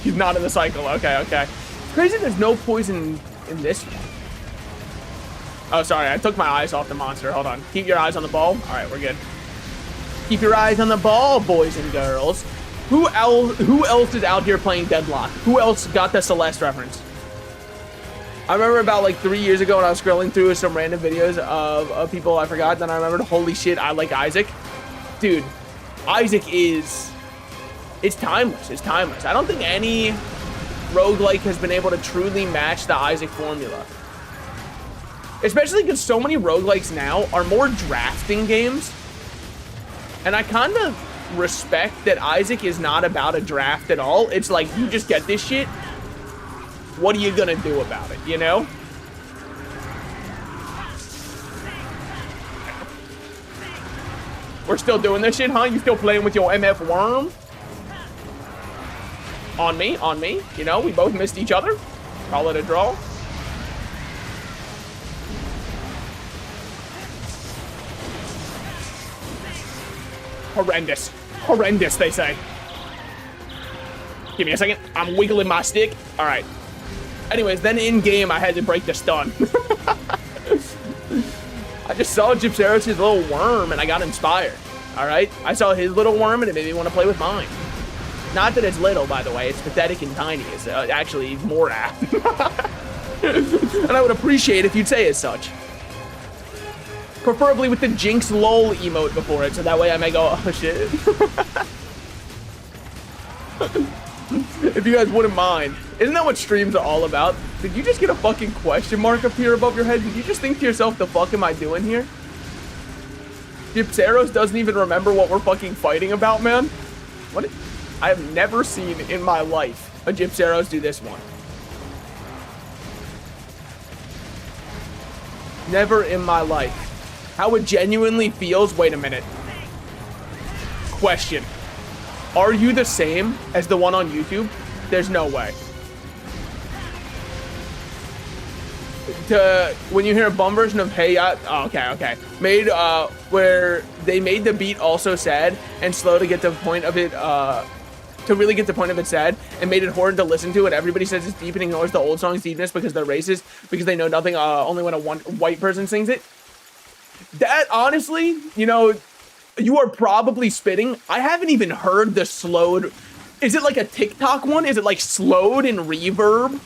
He's not in the cycle. Okay, okay. Crazy there's no poison in this one. Oh, sorry. I took my eyes off the monster. Hold on. Keep your eyes on the ball. All right, we're good. Keep your eyes on the ball, boys and girls. Who else is out here playing Deadlock? Who else got the Celeste reference? I remember about like 3 years ago when I was scrolling through some random videos of people I forgot. Then I remembered, holy shit, I like Isaac. Dude, Isaac is... It's timeless. It's timeless. I don't think any roguelike has been able to truly match the Isaac formula. Especially because so many roguelikes now are more drafting games. And I kind of respect that Isaac is not about a draft at all. It's like, you just get this shit. What are you gonna do about it, you know? We're still doing this shit, huh? You still playing with your MF worm? On me, on me. You know, we both missed each other. Call it a draw. Horrendous. Horrendous, they say. Give me a second. I'm wiggling my stick. All right. Anyways, then in game, I had to break the stun. I just saw Gypceros' little worm and I got inspired. All right, I saw his little worm and it made me want to play with mine. Not that it's little, by the way. It's pathetic and tiny. It's actually more apt. And I would appreciate if you'd say as such. Preferably with the Jinx lol emote before it, so that way I may go, oh shit. If you guys wouldn't mind. Isn't that what streams are all about? Did you just get a fucking question mark up here above your head? Did you just think to yourself, the fuck am I doing here? Gypceros doesn't even remember what we're fucking fighting about, man? What? I have never seen in my life a Gypceros do this one. Never in my life. How it genuinely feels. Wait a minute. Question. Are you the same as the one on YouTube? There's no way. When you hear a bum version of Hey Ya, oh, okay. Made, where they made the beat also sad and slow to get the point of it, to really get the point of it sad, and made it horrid to listen to, and everybody says it's deep and ignores the old song's deepness because they're racist, because they know nothing, only when a white person sings it. That, honestly, you know, you are probably spitting. I haven't even heard the slowed. Is it like a TikTok one? Is it like slowed in reverb?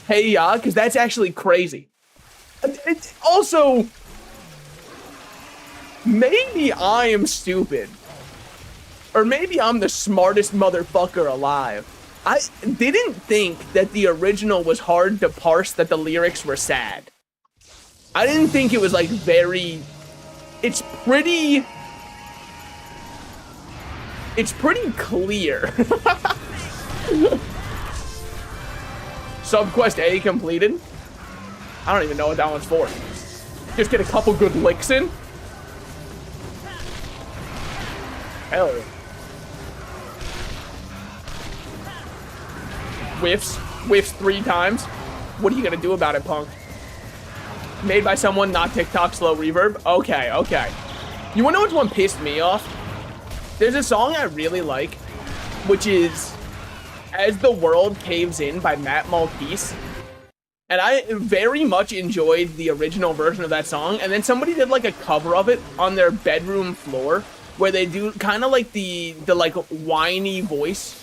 Hey ya, because that's actually crazy. It's also, maybe I am stupid. Or maybe I'm the smartest motherfucker alive. I didn't think that the original was hard to parse, that the lyrics were sad. I didn't think it was like very... It's pretty clear. Subquest A completed. I don't even know what that one's for. Just get a couple good licks in. Hell yeah. Whiffs 3 times. What are you gonna do about it, punk? Made by someone, not TikTok, slow reverb. Okay. You wanna know which one pissed me off? There's a song I really like, which is As the World Caves In by Matt Maltese. And I very much enjoyed the original version of that song. And then somebody did like a cover of it on their bedroom floor, where they do kind of like the like whiny voice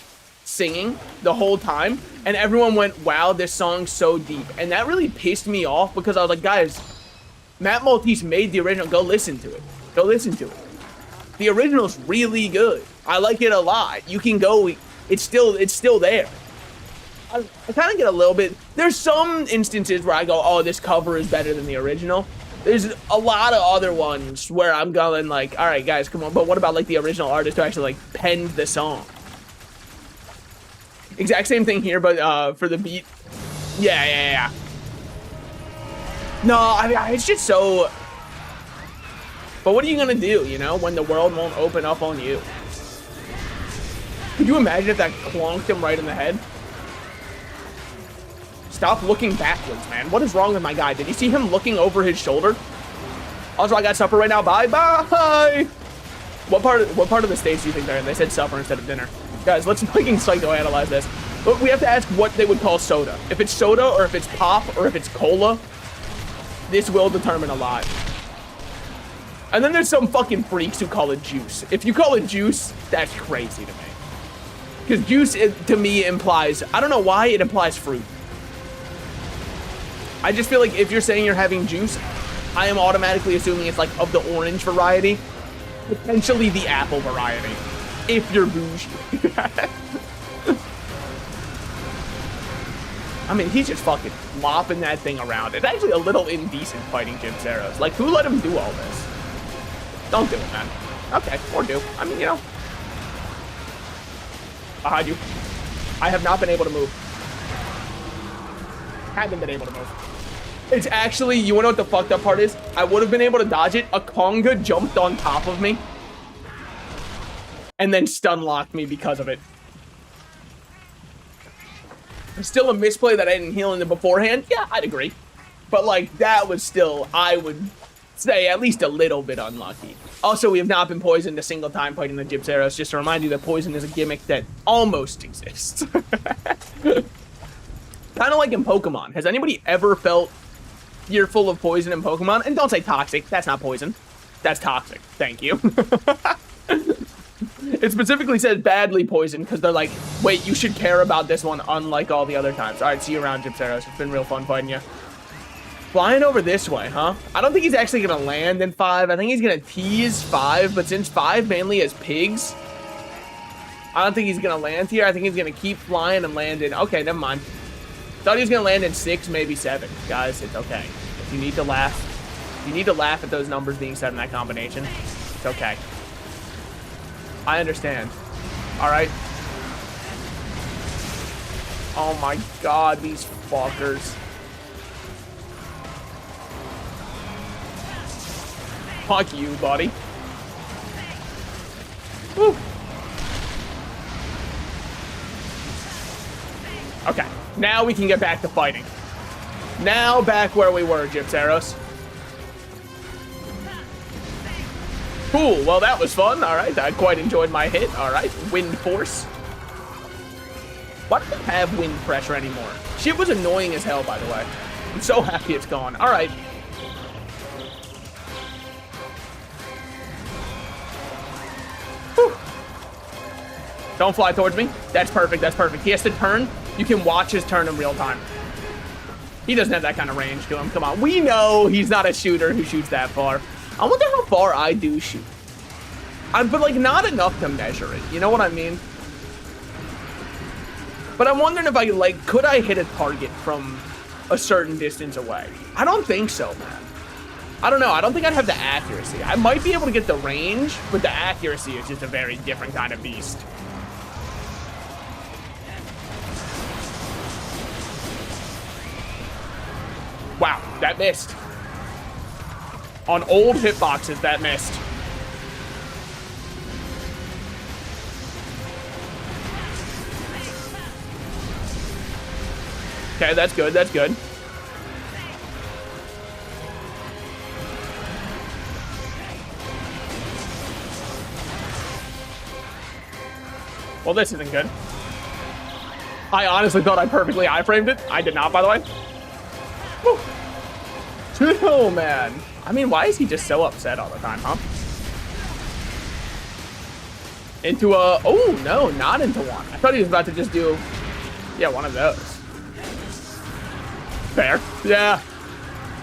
singing the whole time, and everyone went, wow, this song's so deep. And that really pissed me off, because I was like, guys, Matt Maltese made the original. Go listen to it. The original's really good. I like it a lot. You can go, it's still there. I kind of get a little bit, there's some instances where I go, oh, this cover is better than the original. There's a lot of other ones where I'm going like, all right, guys, come on. But what about like the original artist who actually like penned the song? Exact same thing here, but for the beat. Yeah. No, I mean, it's just so... But what are you gonna do, you know, when the world won't open up on you? Could you imagine if that clonked him right in the head? Stop looking backwards, man. What is wrong with my guy? Did you see him looking over his shoulder? Also, I got supper right now. Bye. What part of the stage do you think they're in? They said supper instead of dinner. Guys, let's fucking psychoanalyze this. But we have to ask what they would call soda. If it's soda, or if it's pop, or if it's cola, this will determine a lot. And then there's some fucking freaks who call it juice. If you call it juice, that's crazy to me. Because juice, to me, implies... I don't know why it implies fruit. I just feel like if you're saying you're having juice, I am automatically assuming it's like of the orange variety. Potentially the apple variety. If you're bougie. I mean, he's just fucking flopping that thing around. It's actually a little indecent fighting Gypceros. Like, who let him do all this? Don't do it, man. Okay, or do. I mean, you know. Behind you. I have not been able to move. Haven't been able to move. It's actually, you wanna know what the fucked up part is? I would have been able to dodge it. A conga jumped on top of me. And then stun locked me because of it. Still a misplay that I didn't heal in the beforehand. Yeah, I'd agree. But like, that was still, I would say, at least a little bit unlucky. Also, we have not been poisoned a single time fighting the Gypceros. Just to remind you that poison is a gimmick that almost exists. Kind of like in Pokemon. Has anybody ever felt fearful of poison in Pokemon? And don't say toxic. That's not poison. That's toxic. Thank you. It specifically says badly poisoned because they're like, wait, you should care about this one unlike all the other times. All right, see you around, Gypseros. It's been real fun fighting you. Flying over this way, huh? I don't think he's actually going to land in 5. I think he's going to tease 5, but since 5 mainly has pigs, I don't think he's going to land here. I think he's going to keep flying and land in... Okay, never mind. Thought he was going to land in 6, maybe 7. Guys, it's okay. If you need to laugh, you need to laugh at those numbers being said in that combination. It's okay. I understand. All right. Oh my god, these fuckers. Fuck you, buddy. Woo. Okay, now we can get back to fighting. Now back where we were, Gypseros. Cool, well that was fun. All right, I quite enjoyed my hit. All right, wind force. Why don't I have wind pressure anymore? Shit was annoying as hell, by the way. I'm so happy it's gone. All right. Whew. Don't fly towards me. That's perfect, that's perfect. He has to turn. You can watch his turn in real time. He doesn't have that kind of range to him. Come on, we know he's not a shooter who shoots that far. I wonder how far I do shoot. But like not enough to measure it. You know what I mean? But I'm wondering if I like, could I hit a target from a certain distance away? I don't think so, man. I don't know. I don't think I'd have the accuracy. I might be able to get the range, but the accuracy is just a very different kind of beast. Wow, that missed. On old hitboxes, that missed. Okay, that's good, that's good. Well, this isn't good. I honestly thought I perfectly iframed it. I did not, by the way. Woo. Chill, man. I mean, why is he just so upset all the time, huh? Into a... Oh, no, not into one. I thought he was about to just do... Yeah, one of those. Fair. Yeah.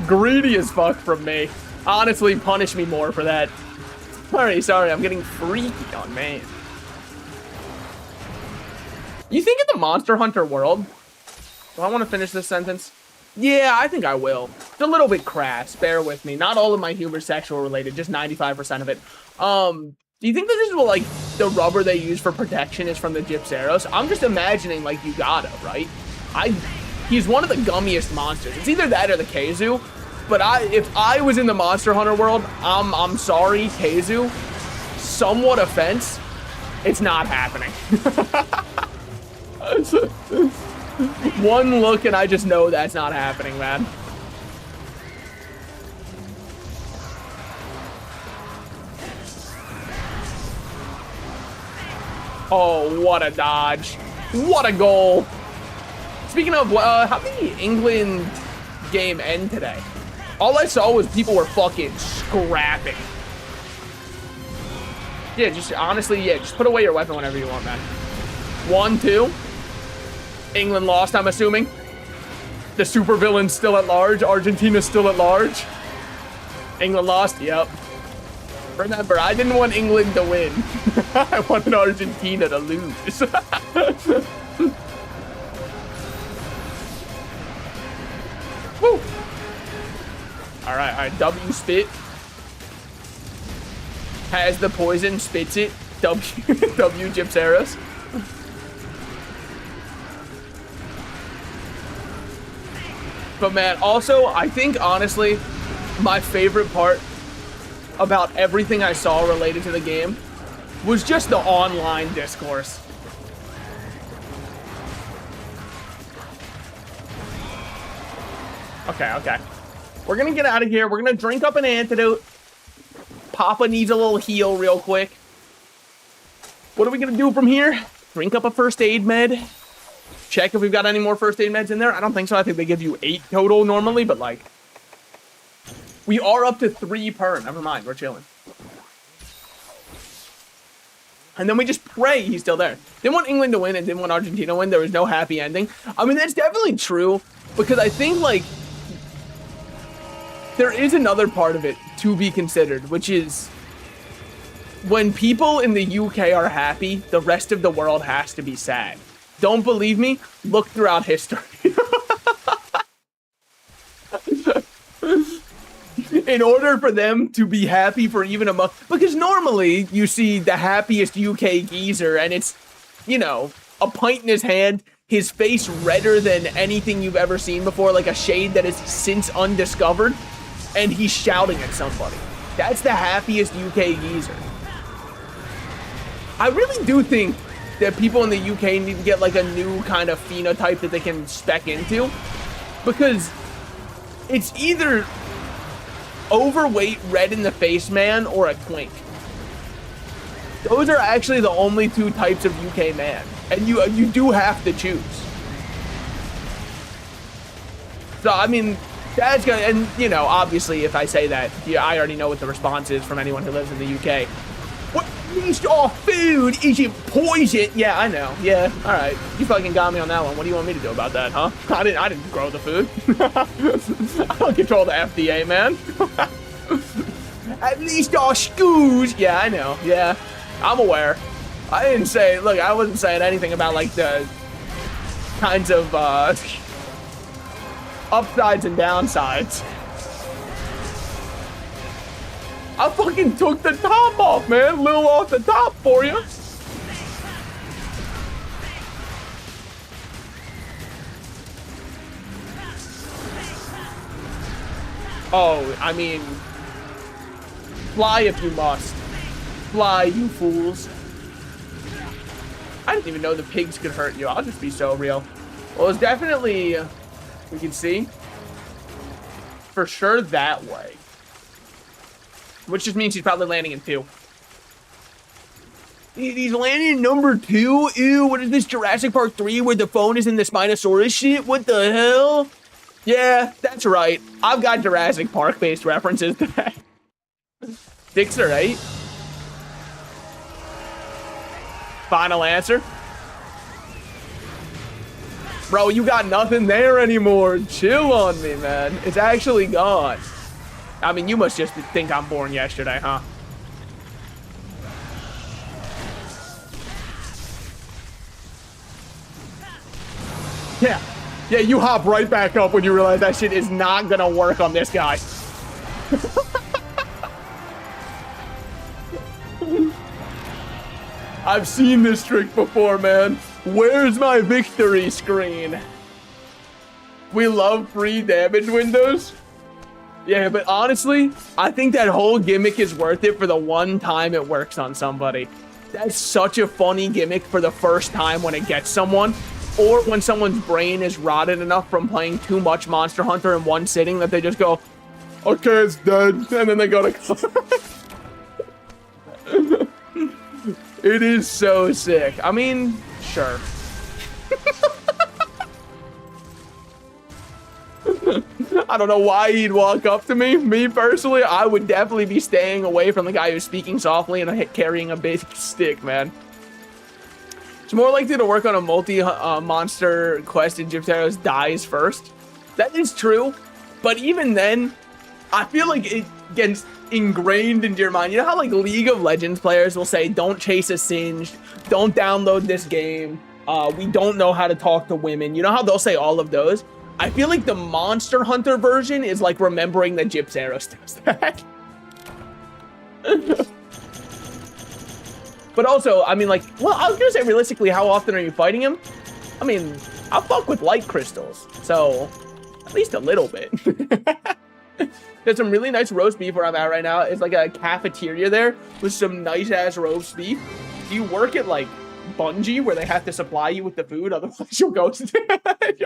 Greedy as fuck from me. Honestly, punish me more for that. Sorry, I'm getting freaky on man. You think in the Monster Hunter world... Do I want to finish this sentence? Yeah, I think I will. It's a little bit crass. Bear with me. Not all of my humor is sexual related, just 95% of it. Do you think that this is what, like, the rubber they use for protection is from the Gypseros? I'm just imagining, like, you gotta, right? He's one of the gummiest monsters. It's either that or the Keizu. But if I was in the Monster Hunter world, I'm sorry, Keizu. Somewhat offense. It's not happening. One look and I just know that's not happening, man. Oh, what a dodge. What a goal. Speaking of, how did the England game end today? All I saw was people were fucking scrapping. Yeah, just honestly, yeah, just put away your weapon whenever you want, man. 1-2. England lost, I'm assuming. The supervillain's still at large. Argentina's still at large. England lost, yep. Remember, I didn't want England to win. I wanted Argentina to lose. Woo! All right, W spit. Has the poison, spits it. W Gypseros. But man, also, I think honestly, my favorite part about everything I saw related to the game was just the online discourse. Okay. We're gonna get out of here. We're gonna drink up an antidote. Papa needs a little heal real quick. What are we gonna do from here? Drink up a first aid med. check if we've got any more first aid meds in there. I don't think so. I think they give you 8 total normally, but like, we are up to 3 per. Never mind, we're chilling. And then we just pray he's still there. Didn't want England to win and didn't want Argentina to win. There was no happy ending. I mean, that's definitely true, because I think, like, there is another part of it to be considered, which is when people in the UK are happy, the rest of the world has to be sad. Don't believe me? Look throughout history. In order for them to be happy for even a month, because normally you see the happiest UK geezer and it's, you know, a pint in his hand, his face redder than anything you've ever seen before, like a shade that is since undiscovered, and he's shouting at somebody. That's the happiest UK geezer. I really do think that people in the UK need to get like a new kind of phenotype that they can spec into, because it's either overweight, red in the face man or a twink. Those are actually the only 2 types of UK man, and you do have to choose. So I mean, that's gonna, and you know, obviously if I say that, yeah, I already know what the response is from anyone who lives in the UK. What, at least our food isn't poison. Yeah, I know. Yeah, all right. You fucking got me on that one. What do you want me to do about that, huh? I didn't grow the food. I don't control the FDA, man. At least our schools. Yeah, I know. Yeah, I'm aware. I didn't say, look, I wasn't saying anything about like the kinds of upsides and downsides. I fucking took the top off, man. Little off the top for you. Oh, I mean, fly if you must. Fly, you fools. I didn't even know the pigs could hurt you. I'll just be so real. Well, it's definitely, we can see, for sure that way. Which just means he's probably landing in 2. He's landing in number 2? Ew, what is this, Jurassic Park 3 where the phone is in the Spinosaurus shit? What the hell? Yeah, that's right. I've got Jurassic Park-based references today. 6 or 8? Final answer? Bro, you got nothing there anymore. Chill on me, man. It's actually gone. I mean, you must just think I'm born yesterday, huh? Yeah. Yeah, you hop right back up when you realize that shit is not gonna work on this guy. I've seen this trick before, man. Where's my victory screen? We love free damage windows. Yeah, but honestly, I think that whole gimmick is worth it for the one time it works on somebody. That's such a funny gimmick for the first time when it gets someone, or when someone's brain is rotted enough from playing too much Monster Hunter in one sitting that they just go, okay, it's dead, and then they go to... It is so sick. I mean, sure. I don't know why he'd walk up to me. Me personally, I would definitely be staying away from the guy who's speaking softly and carrying a big stick, man. It's more likely to work on a multi-monster quest in Gypsy Arrows dies first. That is true, but even then, I feel like it gets ingrained into your mind. You know how like League of Legends players will say, don't chase a singed, don't download this game, we don't know how to talk to women. You know how they'll say all of those? I feel like the Monster Hunter version is like remembering that Gypsy Arrows does that. But also, I mean, like, well, I was gonna say realistically, how often are you fighting him? I mean, I fuck with light crystals, so at least a little bit. There's some really nice roast beef where I'm at right now. It's like a cafeteria there with some nice ass roast beef. Do you work at like Bungie where they have to supply you with the food? Otherwise you'll go,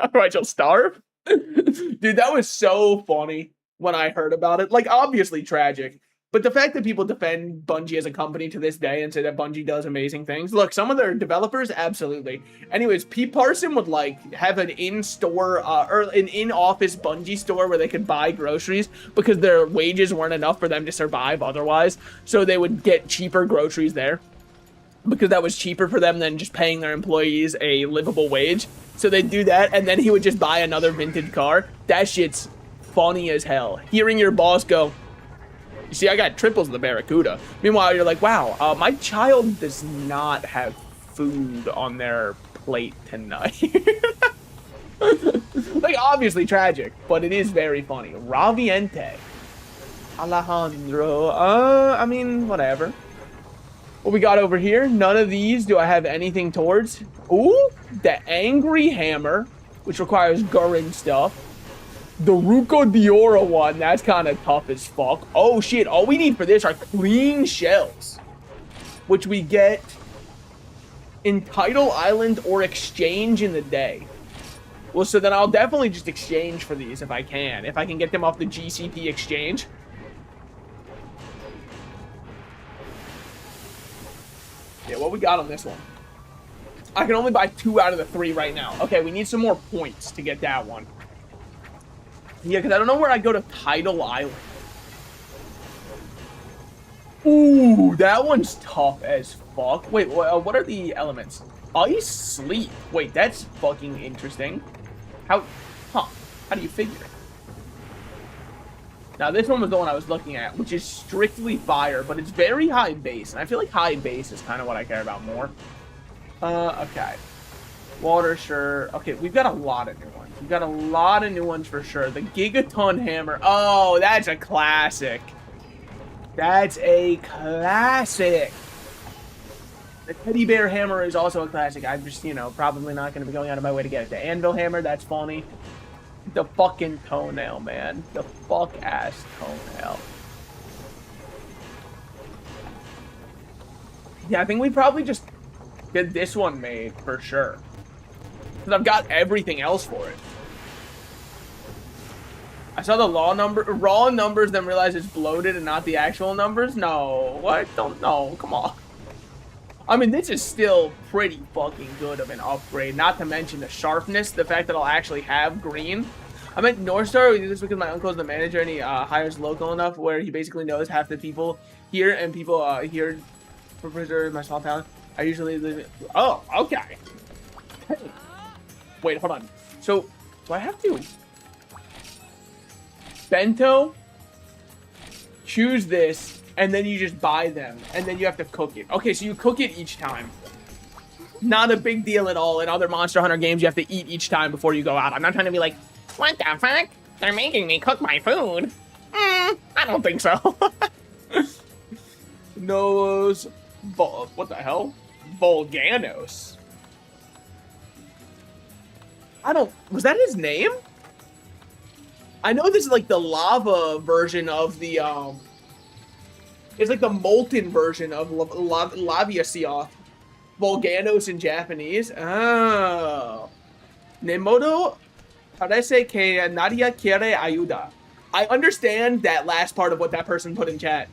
otherwise you'll starve. Dude, that was so funny when I heard about it. Like, obviously tragic, But the fact that people defend Bungie as a company to this day and say that Bungie does amazing things. Look, some of their developers, absolutely. Anyways, P. Parson would like have an in-store or an in-office Bungie store where they could buy groceries because their wages weren't enough for them to survive otherwise. So they would get cheaper groceries there because that was cheaper for them than just paying their employees a livable wage. So they'd do that, and then he would just buy another vintage car. That shit's funny as hell. Hearing your boss go, you see, I got triples of the Barracuda. Meanwhile, you're like, wow, my child does not have food on their plate tonight. Like, obviously tragic, but it is very funny. Raviente. Alejandro. I mean, whatever. What we got over here? None of these do I have anything towards. Ooh, the Angry Hammer, which requires Gurren stuff. The Ruco Diora one, that's kind of tough as fuck. Oh shit, all we need for this are clean shells, which we get in Tidal Island or exchange in the day. Well, so then I'll definitely just exchange for these if I can. If I can get them off the GCP exchange. Yeah, what we got on this one? I can only buy 2 out of the 3 right now. Okay, we need some more points to get that one. Yeah, because I don't know where I go to Tidal Island. Ooh, that one's tough as fuck. Wait, what are the elements? Ice, sleep. Wait, that's fucking interesting. How do you figure? Now, this one was the one I was looking at, which is strictly fire, but it's very high base. And I feel like high base is kind of what I care about more. Okay. Water, sure. Okay, we've got a lot of new ones. We've got a lot of new ones for sure. The Gigaton Hammer. Oh, that's a classic. That's a classic. The Teddy Bear Hammer is also a classic. I'm just, you know, probably not going to be going out of my way to get it. The Anvil Hammer, that's funny. The fucking toenail, man. The fuck-ass toenail. Yeah, I think we probably just get this one made for sure. Because I've got everything else for it. I saw the raw numbers, then realized it's bloated and not the actual numbers. No, what? Don't know. Come on. I mean, this is still pretty fucking good of an upgrade. Not to mention the sharpness, the fact that I'll actually have green. I meant North Star. We do this because my uncle's the manager and he hires local enough where he basically knows half the people here and people here for preserve my small town. I usually live. Oh, okay. Hey. Wait, hold on. So, do I have to bento, choose this, and then you just buy them, and then you have to cook it. Okay, so you cook it each time. Not a big deal at all. In other Monster Hunter games, you have to eat each time before you go out. I'm not trying to be like, what the fuck? They're making me cook my food. I don't think so. Noah's... What the hell? Volganos. I don't... Was that his name? I know this is like the lava version of the, it's like the molten version of Laviasioth. Volganos in Japanese. Oh. Nemodo parece que nadie quiere ayuda. I understand that last part of what that person put in chat.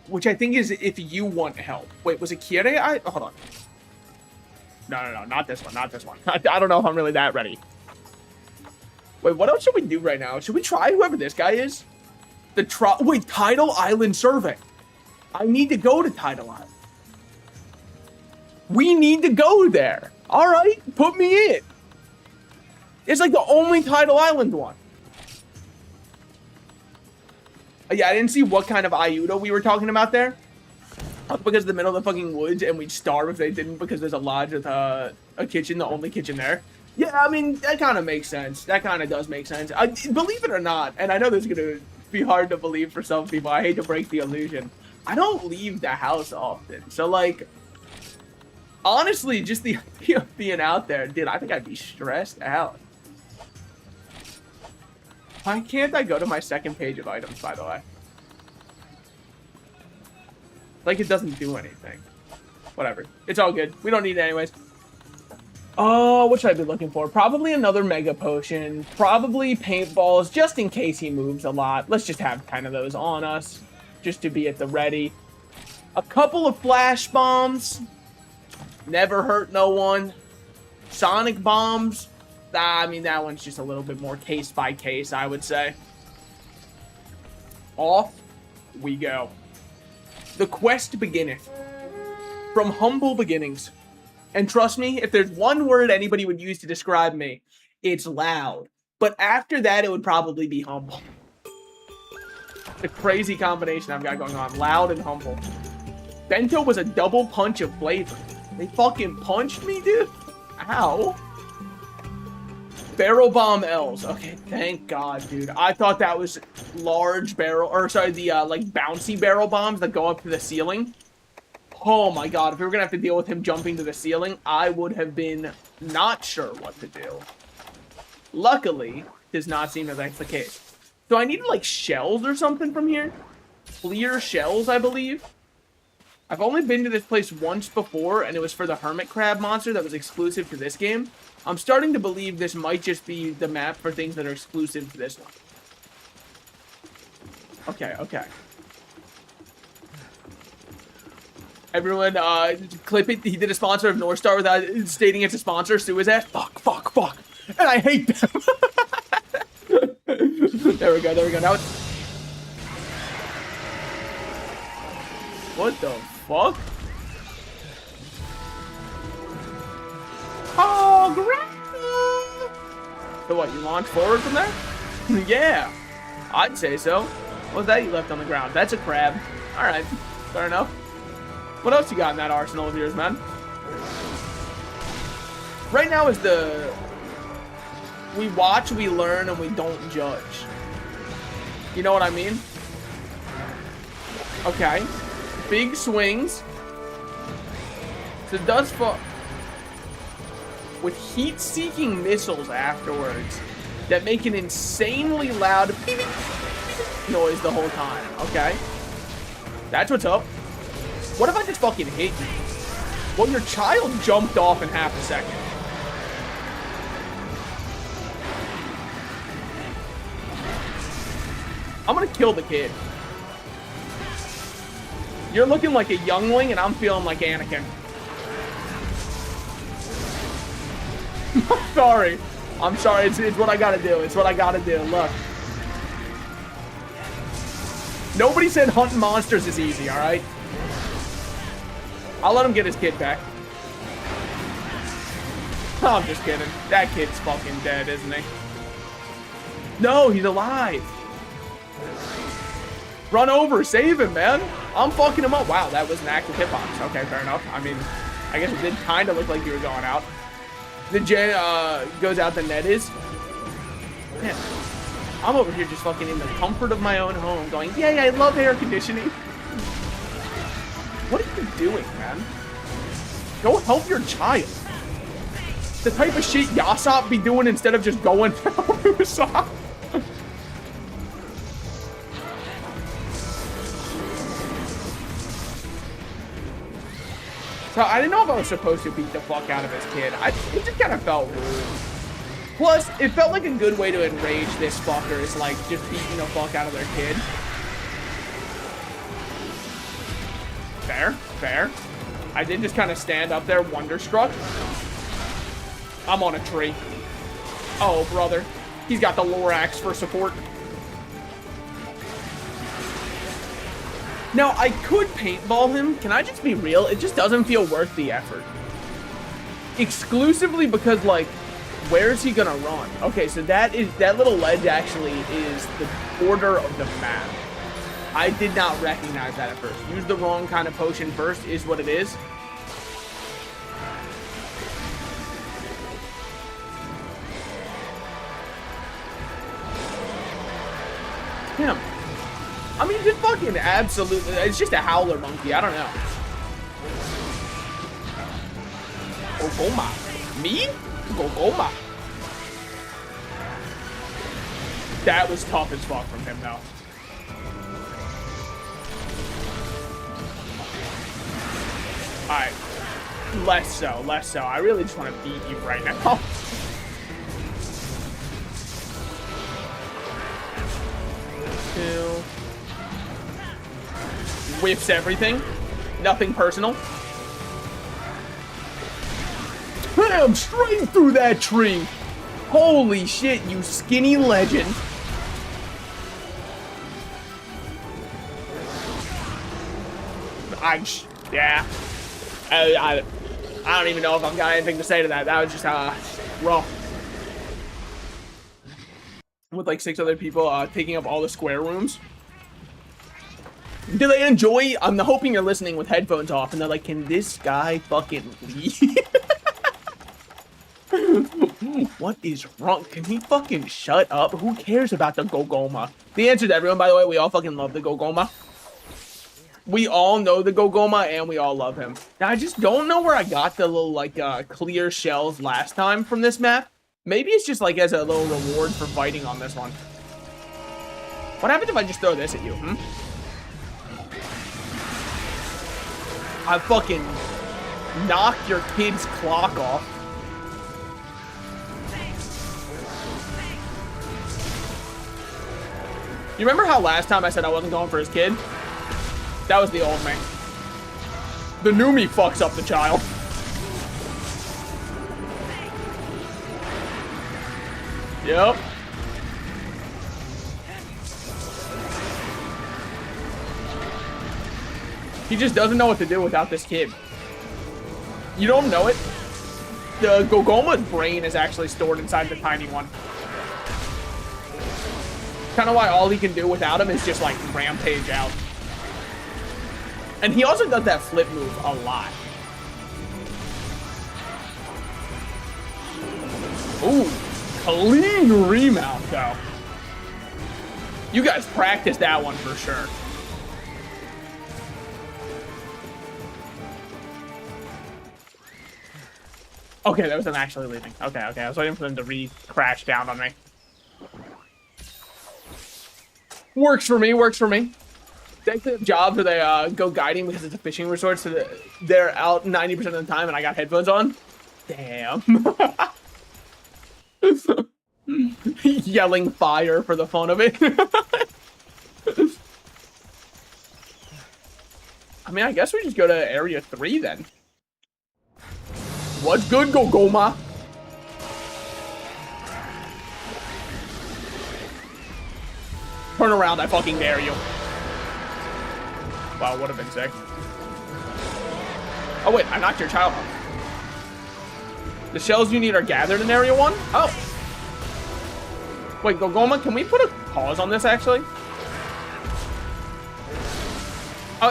Which I think is if you want help. Wait, was it quiere? Hold on. No, not this one, not this one. I don't know if I'm really that ready. Wait, what else should we do right now? Should we try whoever this guy is? Wait, Tidal Island Survey. I need to go to Tidal Island. We need to go there. All right, put me in. It's like the only Tidal Island one. Yeah, I didn't see what kind of Ayuda we were talking about there. Because of the middle of the fucking woods, and we'd starve if they didn't because there's a lodge with a kitchen, the only kitchen there. Yeah, I mean, that kind of makes sense. That kind of does make sense. Believe it or not, and I know this is going to be hard to believe for some people. I hate to break the illusion. I don't leave the house often. So, like, honestly, just the idea of being out there, dude, I think I'd be stressed out. Why can't I go to my second page of items, by the way? Like, it doesn't do anything. Whatever. It's all good. We don't need it anyways. Oh, what should I be looking for? Probably another Mega Potion. Probably paintballs, just in case he moves a lot. Let's just have 10 of those on us, just to be at the ready. A couple of Flash Bombs. Never hurt no one. Sonic Bombs. I mean, that one's just a little bit more case by case, I would say. Off we go. The quest beginneth. From humble beginnings. And trust me, if there's one word anybody would use to describe me, it's loud. But after that, it would probably be humble. The crazy combination I've got going on. Loud and humble. Bento was a double punch of flavor. They fucking punched me, dude. Ow. Barrel bomb L's. Okay, thank God, dude. I thought that was large barrel, or sorry, the like bouncy barrel bombs that go up to the ceiling. Oh my God, if we were gonna have to deal with him jumping to the ceiling, I would have been not sure what to do. Luckily, does not seem that that's the case. So I need like shells or something from here. Clear shells, I believe. I've only been to this place once before, and it was for the hermit crab monster that was exclusive to this game. I'm starting to believe this might just be the map for things that are exclusive to this one. Okay, okay. Everyone, clip it. He did a sponsor of North Star without stating it's a sponsor. Sue his ass. Fuck, fuck, fuck. And I hate them. There we go, there we go. Now it's... What the fuck? Oh, grandma! So what, you launch forward from there? Yeah, I'd say so. What's that you left on the ground? That's a crab. Alright, fair enough. What else you got in that arsenal of yours, man? Right now is the... We watch, we learn, and we don't judge. You know what I mean? Okay. Big swings. So it does fall... With heat-seeking missiles afterwards that make an insanely loud noise the whole time, okay? That's what's up. What if I just fucking hit you? Well, your child jumped off in half a second. I'm gonna kill the kid. You're looking like a youngling, and I'm feeling like Anakin. I'm sorry. I'm sorry. It's what I gotta do. It's what I gotta do. Look. Nobody said hunting monsters is easy, alright? I'll let him get his kid back. Oh, I'm just kidding. That kid's fucking dead, isn't he? No, he's alive. Run over. Save him, man. I'm fucking him up. Wow, that was an active hitbox. Okay, fair enough. I mean, I guess it did kind of look like you were going out. The J goes out, the net is. Man, I'm over here just fucking in the comfort of my own home going, yay, I love air conditioning. What are you doing, man? Go help your child. The type of shit Yasop be doing instead of just going to Usopp. So I didn't know if I was supposed to beat the fuck out of this kid. It just kind of felt rude. Plus, it felt like a good way to enrage this fucker is like just beating the fuck out of their kid. Fair, fair. I did just kind of stand up there wonderstruck. I'm on a tree. Oh, brother. He's got the Lorax for support. Now, I could paintball him. Can I just be real? It just doesn't feel worth the effort. Exclusively because, like, where is he gonna run? Okay, so that little ledge actually is the border of the map. I did not recognize that at first. Use the wrong kind of potion first is what it is. Damn. I mean, just fucking absolutely. It's just a howler monkey. I don't know. Gogoma. Me? Gogoma. That was tough as fuck from him, though. Alright. Less so, less so. I really just want to beat you right now. Two. Whiffs everything. Nothing personal. Bam! Straight through that tree. Holy shit, you skinny legend. Yeah. I don't even know if I've got anything to say to that. That was just rough. With like 6 other people taking up all the square rooms. Do they enjoy? I'm hoping you're listening with headphones off and they're like, can this guy fucking leave? What is wrong? Can he fucking shut up? Who cares about the Gogoma? The answer to everyone, by the way, we all fucking love the Gogoma. We all know the Gogoma and we all love him. Now, I just don't know where I got the little, like, clear shells last time from this map. Maybe it's just, like, as a little reward for fighting on this one. What happens if I just throw this at you, I fucking knocked your kid's clock off. You remember how last time I said I wasn't going for his kid? That was the old me. The new me fucks up the child. Yep. He just doesn't know what to do without this kid. You don't know it? The Gogoma's brain is actually stored inside the tiny one. Kind of why all he can do without him is just like rampage out. And he also does that flip move a lot. Ooh, clean remount though. You guys practiced that one for sure. Okay, that was them actually leaving. Okay, I was waiting for them to re-crash down on me. Works for me, works for me. They have jobs where they go guiding because it's a fishing resort, so they're out 90% of the time and I got headphones on. Damn. Yelling fire for the fun of it. I mean, I guess we just go to area 3 then. What's good, Gogoma? Turn around, I fucking dare you. Wow, would have been sick. Oh wait, I knocked your child off. The shells you need are gathered in area 1? Oh. Wait, Gogoma, can we put a pause on this actually?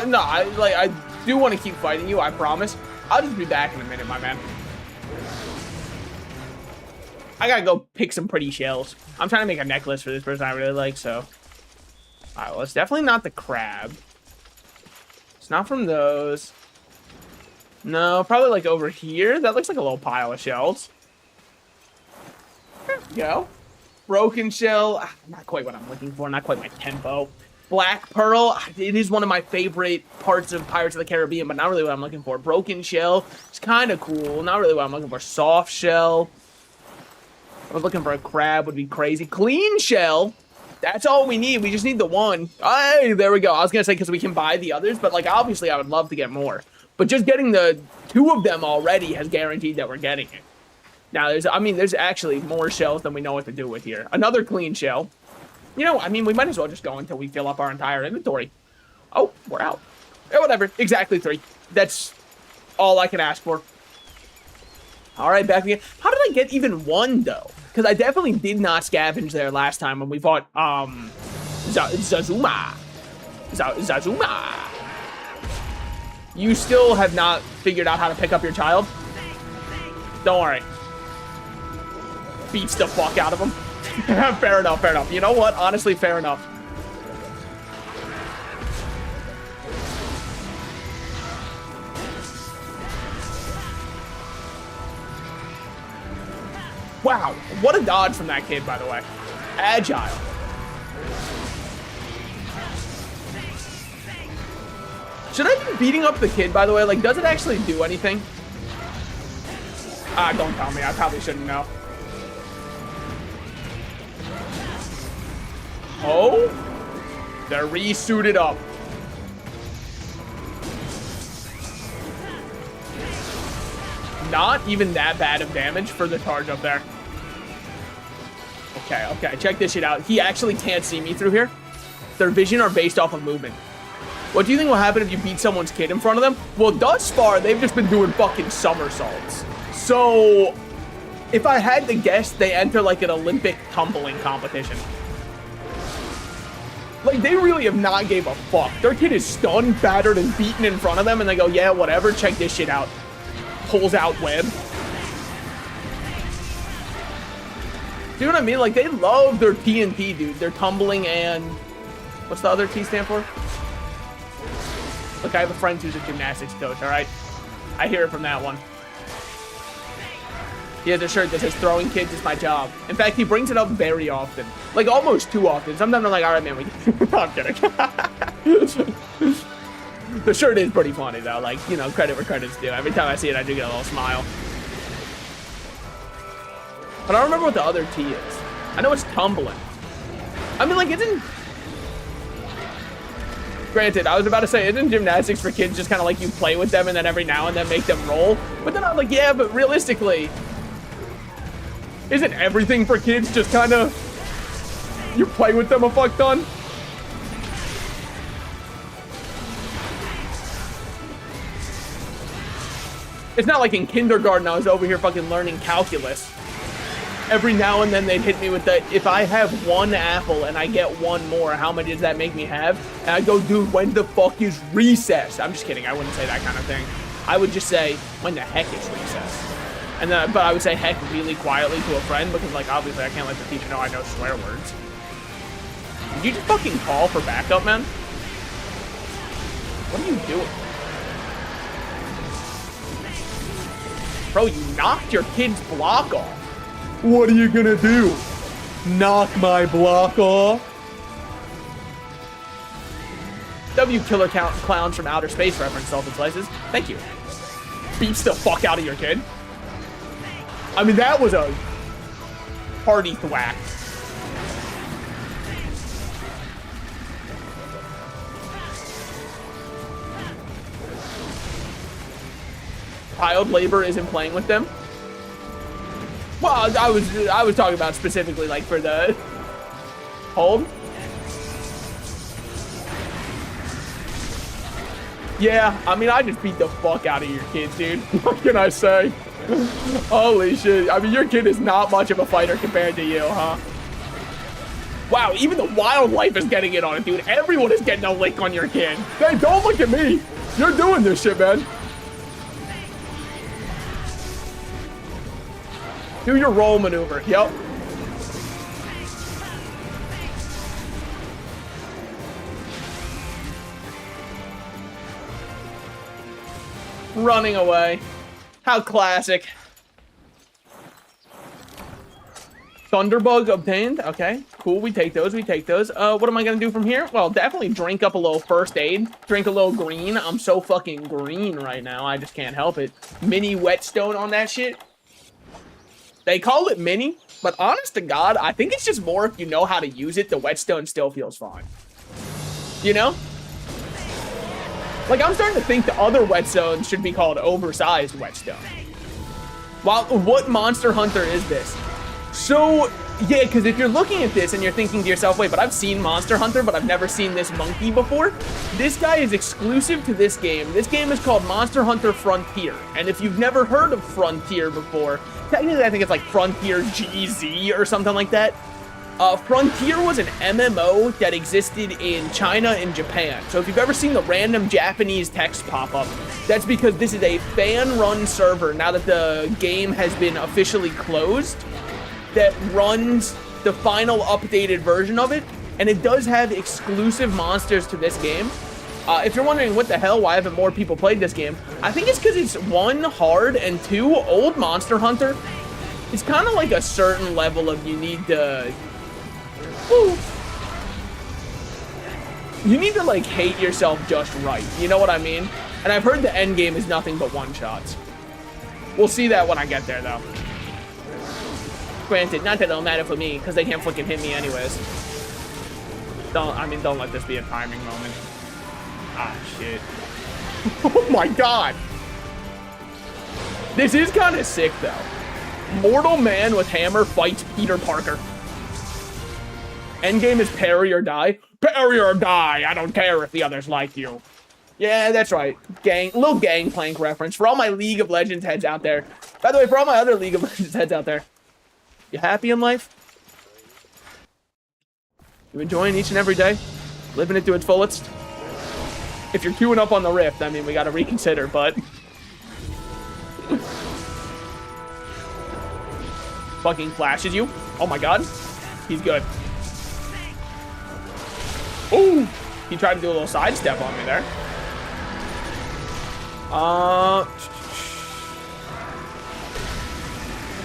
No, I do want to keep fighting you, I promise. I'll just be back in a minute, my man. I gotta go pick some pretty shells. I'm trying to make a necklace for this person I really like, so. Alright, well, it's definitely not the crab. It's not from those. No, probably like over here. That looks like a little pile of shells. There we go. Broken shell. Not quite what I'm looking for. Not quite my tempo. Black pearl. It is one of my favorite parts of Pirates of the Caribbean, but not really what I'm looking for. Broken shell. It's kind of cool. Not really what I'm looking for. Soft shell. I was looking for a crab. Would be crazy. Clean shell. That's all we need. We just need the one. Hey, there we go. I was going to say because we can buy the others, but like obviously I would love to get more. But just getting the 2 of them already has guaranteed that we're getting it. Now, there's actually more shells than we know what to do with here. Another clean shell. You know, I mean, we might as well just go until we fill up our entire inventory. Oh, we're out. Yeah, whatever. Exactly 3. That's all I can ask for. All right, back again. How did I get even 1, though? Because I definitely did not scavenge there last time when we fought, Zazuma. Zazuma. You still have not figured out how to pick up your child? Don't worry. Beats the fuck out of him. Fair enough, fair enough. You know what? Honestly, fair enough. Wow, what a dodge from that kid, by the way. Agile. Should I be beating up the kid, by the way? Like, does it actually do anything? Ah, don't tell me. I probably shouldn't know. Oh, they're re-suited up. Not even that bad of damage for the charge up there. Okay, okay, check this shit out. He actually can't see me through here. Their vision are based off of movement. What do you think will happen if you beat someone's kid in front of them? Well, thus far, they've just been doing fucking somersaults. So, if I had to guess, they enter like an Olympic tumbling competition. Like, they really have not gave a fuck. Their kid is stunned, battered, and beaten in front of them, and they go, yeah, whatever, check this shit out. Pulls out web. See what I mean? Like, they love their TNT, dude. They're tumbling and... What's the other T stand for? Look, I have a friend who's a gymnastics coach, all right? I hear it from that one. He has a shirt that says, throwing kids is my job. In fact, he brings it up very often. Like, almost too often. Sometimes I'm like, all right, man, no, I'm kidding. The shirt is pretty funny, though. Like, you know, credit where credit's due. Every time I see it, I do get a little smile. But I don't remember what the other T is. I know it's tumbling. I mean, like, isn't... Granted, I was about to say, isn't gymnastics for kids just kind of like you play with them and then every now and then make them roll? But then I'm like, yeah, but realistically, isn't everything for kids just kind of... You play with them a fuck ton? It's not like in kindergarten I was over here fucking learning calculus. Every now and then they'd hit me with the, if I have one apple and I get one more, how much does that make me have? And I go, dude, when the fuck is recess? I'm just kidding. I wouldn't say that kind of thing. I would just say, when the heck is recess? And then, but I would say heck really quietly to a friend because, like, obviously I can't let the teacher know I know swear words. Did you just fucking call for backup, man? What are you doing? Bro, you knocked your kid's block off. What are you gonna do? Knock my block off? W killer clowns from outer space reference, Salted Slices. Thank you. Beats the fuck out of your kid. I mean, that was a party thwack. Child labor isn't playing with them. Well, I was talking about specifically like for the hold. Yeah, I mean, I just beat the fuck out of your kid, dude. What can I say? Holy shit. I mean, your kid is not much of a fighter compared to you, huh? Wow, even the wildlife is getting it on it, dude. Everyone is getting a lick on your kid. Hey, don't look at me. You're doing this shit, man. Do your roll maneuver. Yep. Running away. How classic. Thunderbug obtained. Okay, cool. We take those. We take those. What am I gonna do from here? Well, definitely drink up a little first aid. Drink a little green. I'm so fucking green right now. I just can't help it. Mini whetstone on that shit. They call it mini, but honest to God, I think it's just more if you know how to use it, the whetstone still feels fine. You know? Like, I'm starting to think the other whetstones should be called oversized whetstone. Well, what Monster Hunter is this? So, yeah, because if you're looking at this and you're thinking to yourself, wait, but I've seen Monster Hunter, but I've never seen this monkey before. This guy is exclusive to this game. This game is called Monster Hunter Frontier. And if you've never heard of Frontier before, technically I think it's like Frontier GZ or something like that. Frontier was an MMO that existed in China and Japan. So if you've ever seen the random Japanese text pop up, that's because this is a fan-run server now that the game has been officially closed, that runs the final updated version of it, and it does have exclusive monsters to this game. If you're wondering what the hell, why haven't more people played this game, I think it's because it's one, hard, and two, old Monster Hunter. It's kind of like a certain level of you need to... Woo. You need to, like, hate yourself just right. You know what I mean? And I've heard the end game is nothing but one-shots. We'll see that when I get there, though. Granted, not that it'll matter for me, because they can't fucking hit me anyways. Don't let this be a timing moment. Ah, shit. Oh my god. This is kind of sick, though. Mortal Man with hammer fights Peter Parker. Endgame is parry or die. Parry or die. I don't care if the others like you. Yeah, that's right. Little Gangplank reference for all my League of Legends heads out there. By the way, for all my other League of Legends heads out there, you happy in life? You enjoying each and every day? Living it to its fullest? If you're queuing up on the Rift, I mean, we gotta reconsider, but... Fucking flashes you. Oh my god. He's good. Ooh! He tried to do a little sidestep on me there. I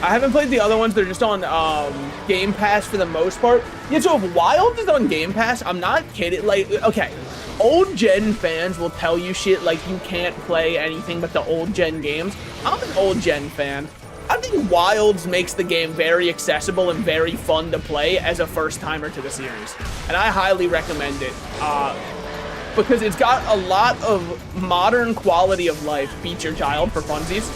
haven't played the other ones. They're just on Game Pass for the most part. Yeah, so if Wild is on Game Pass, I'm not kidding. Like, okay, old gen fans will tell you shit like you can't play anything but the old gen games. I'm an old gen fan. I think Wilds makes the game very accessible and very fun to play as a first timer to the series, and I highly recommend it because it's got a lot of modern quality of life. Beat your child for funsies.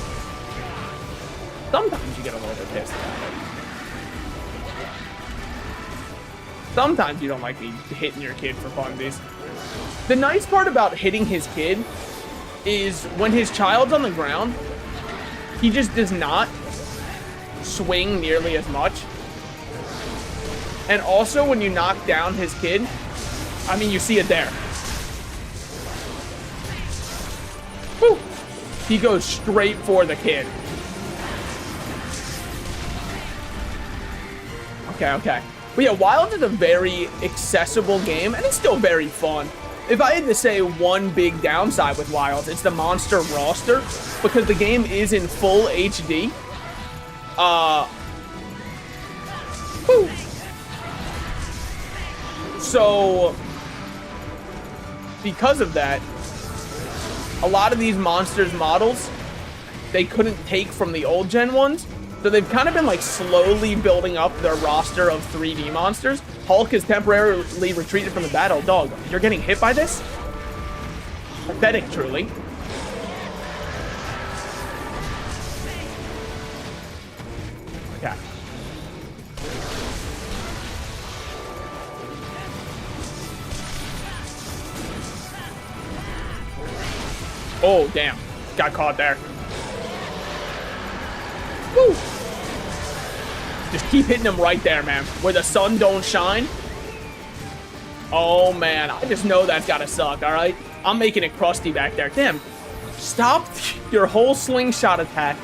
Sometimes you get a little bit pissed about it. Sometimes you don't like me hitting your kid for funsies. The nice part about hitting his kid is when his child's on the ground, he just does not swing nearly as much. And also when you knock down his kid, I mean, you see it there. Woo! He goes straight for the kid. Okay. But yeah, Wild is a very accessible game, and it's still very fun. If I had to say one big downside with Wilds, it's the monster roster, because the game is in full HD. Whew. So, because of that, a lot of these monsters models, they couldn't take from the old gen ones. So they've kind of been like slowly building up their roster of 3D monsters. Hulk is temporarily retreated from the battle. Dog, you're getting hit by this? Pathetic, truly. Okay. Oh, damn. Got caught there. Woo! Just keep hitting him right there, man. Where the sun don't shine. Oh, man. I just know that's gotta suck, all right? I'm making it crusty back there. Damn. Stop your whole slingshot attack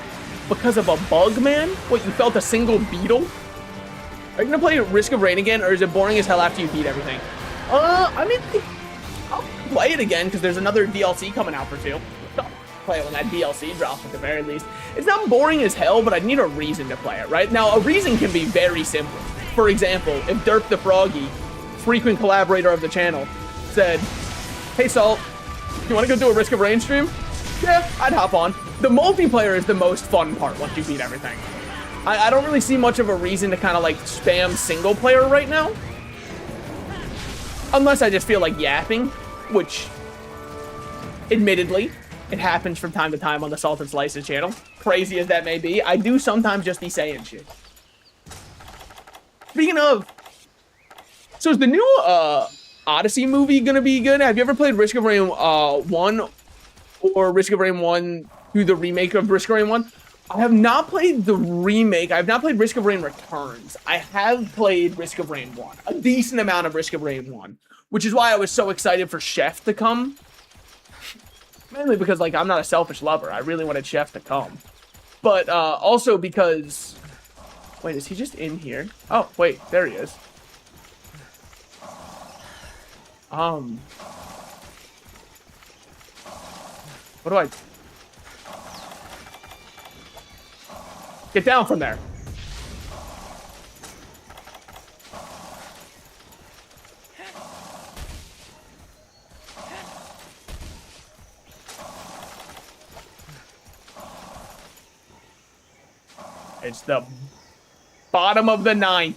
because of a bug, man? What, you felt a single beetle? Are you gonna play Risk of Rain again, or is it boring as hell after you beat everything? I mean, I'll play it again because there's another DLC coming out for 2. Play it when that DLC drops at the very least. It's not boring as hell, but I need a reason to play it, right? Now, a reason can be very simple. For example, if Derp the Froggy, frequent collaborator of the channel, said, hey, Salt, you want to go do a Risk of Rain stream? Yeah, I'd hop on. The multiplayer is the most fun part once you beat everything. I don't really see much of a reason to kind of like spam single player right now. Unless I just feel like yapping, which, admittedly, it happens from time to time on the Salt and Slices channel. Crazy as that may be, I do sometimes just be saying shit. Speaking of, so is the new Odyssey movie gonna be good? Have you ever played Risk of Rain 1 or Risk of Rain 1 through the remake of Risk of Rain 1? I have not played the remake. I have not played Risk of Rain Returns. I have played Risk of Rain 1, a decent amount of Risk of Rain 1, which is why I was so excited for Chef to come. Mainly because, like, I'm not a selfish lover. I really wanted Chef to come. But also because... Wait, is he just in here? Oh, wait, there he is. What do I... Get down from there. It's the bottom of the 9th.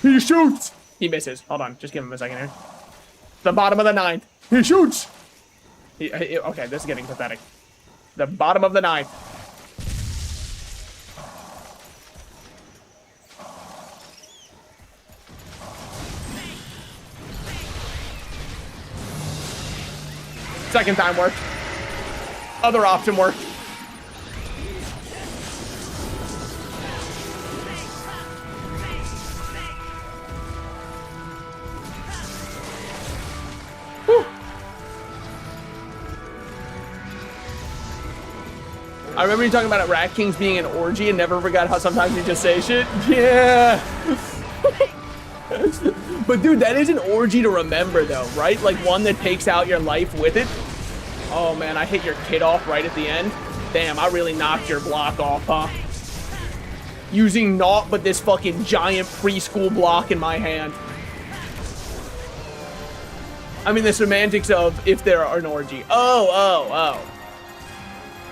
He shoots. He misses. Hold on. Just give him a second here. The bottom of the 9th. He shoots. Okay, this is getting pathetic. The bottom of the 9th. Second time worked. Other option worked. Whew. I remember you talking about Rat Kings being an orgy and never forgot how sometimes you just say shit. Yeah. But dude, that is an orgy to remember though, right? Like one that takes out your life with it. Oh man, I hit your kid off right at the end. Damn, I really knocked your block off, huh? Using naught but this fucking giant preschool block in my hand. I mean the semantics of if there are an orgy. Oh.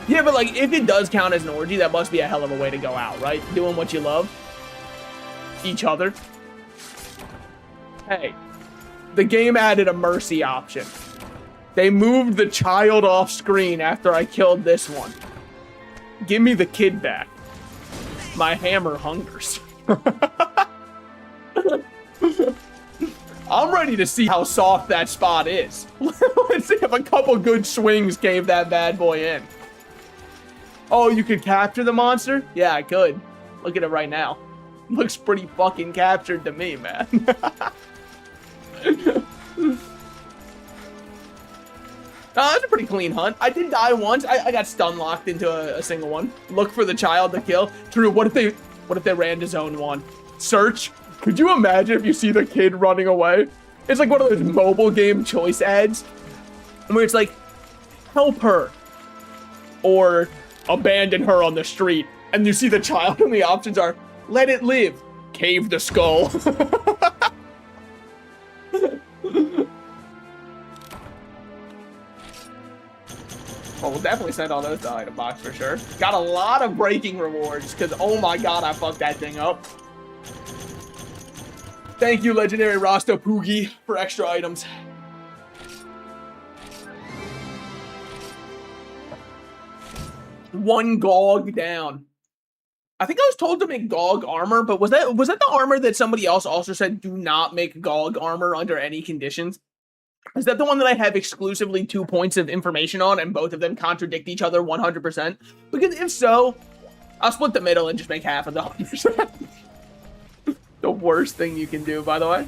Yeah, but like if it does count as an orgy, that must be a hell of a way to go out, right? Doing what you love. Each other. Hey, the game added a mercy option. They moved the child off screen after I killed this one. Give me the kid back. My hammer hungers. I'm ready to see how soft that spot is. Let's see if a couple good swings gave that bad boy in. Oh, you could capture the monster? Yeah, I could. Look at it right now. Looks pretty fucking captured to me, man. That's a pretty clean hunt. I did die once. I got stun locked into a single one. Look for the child to kill. True. What if they ran to zone 1? Search. Could you imagine if you see the kid running away? It's like one of those mobile game choice ads where it's like, help her or abandon her on the street. And you see the child and the options are, let it live, cave the skull. Well, we'll definitely send all those to the item box for sure. Got a lot of breaking rewards because, oh my god, I fucked that thing up. Thank you, Legendary Rasta Poogie, for extra items. One Gog down. I think I was told to make Gog armor, but was that the armor that somebody else also said do not make Gog armor under any conditions? Is that the one that I have exclusively 2 points of information on and both of them contradict each other 100%? Because if so, I'll split the middle and just make half of the 100%. The worst thing you can do, by the way.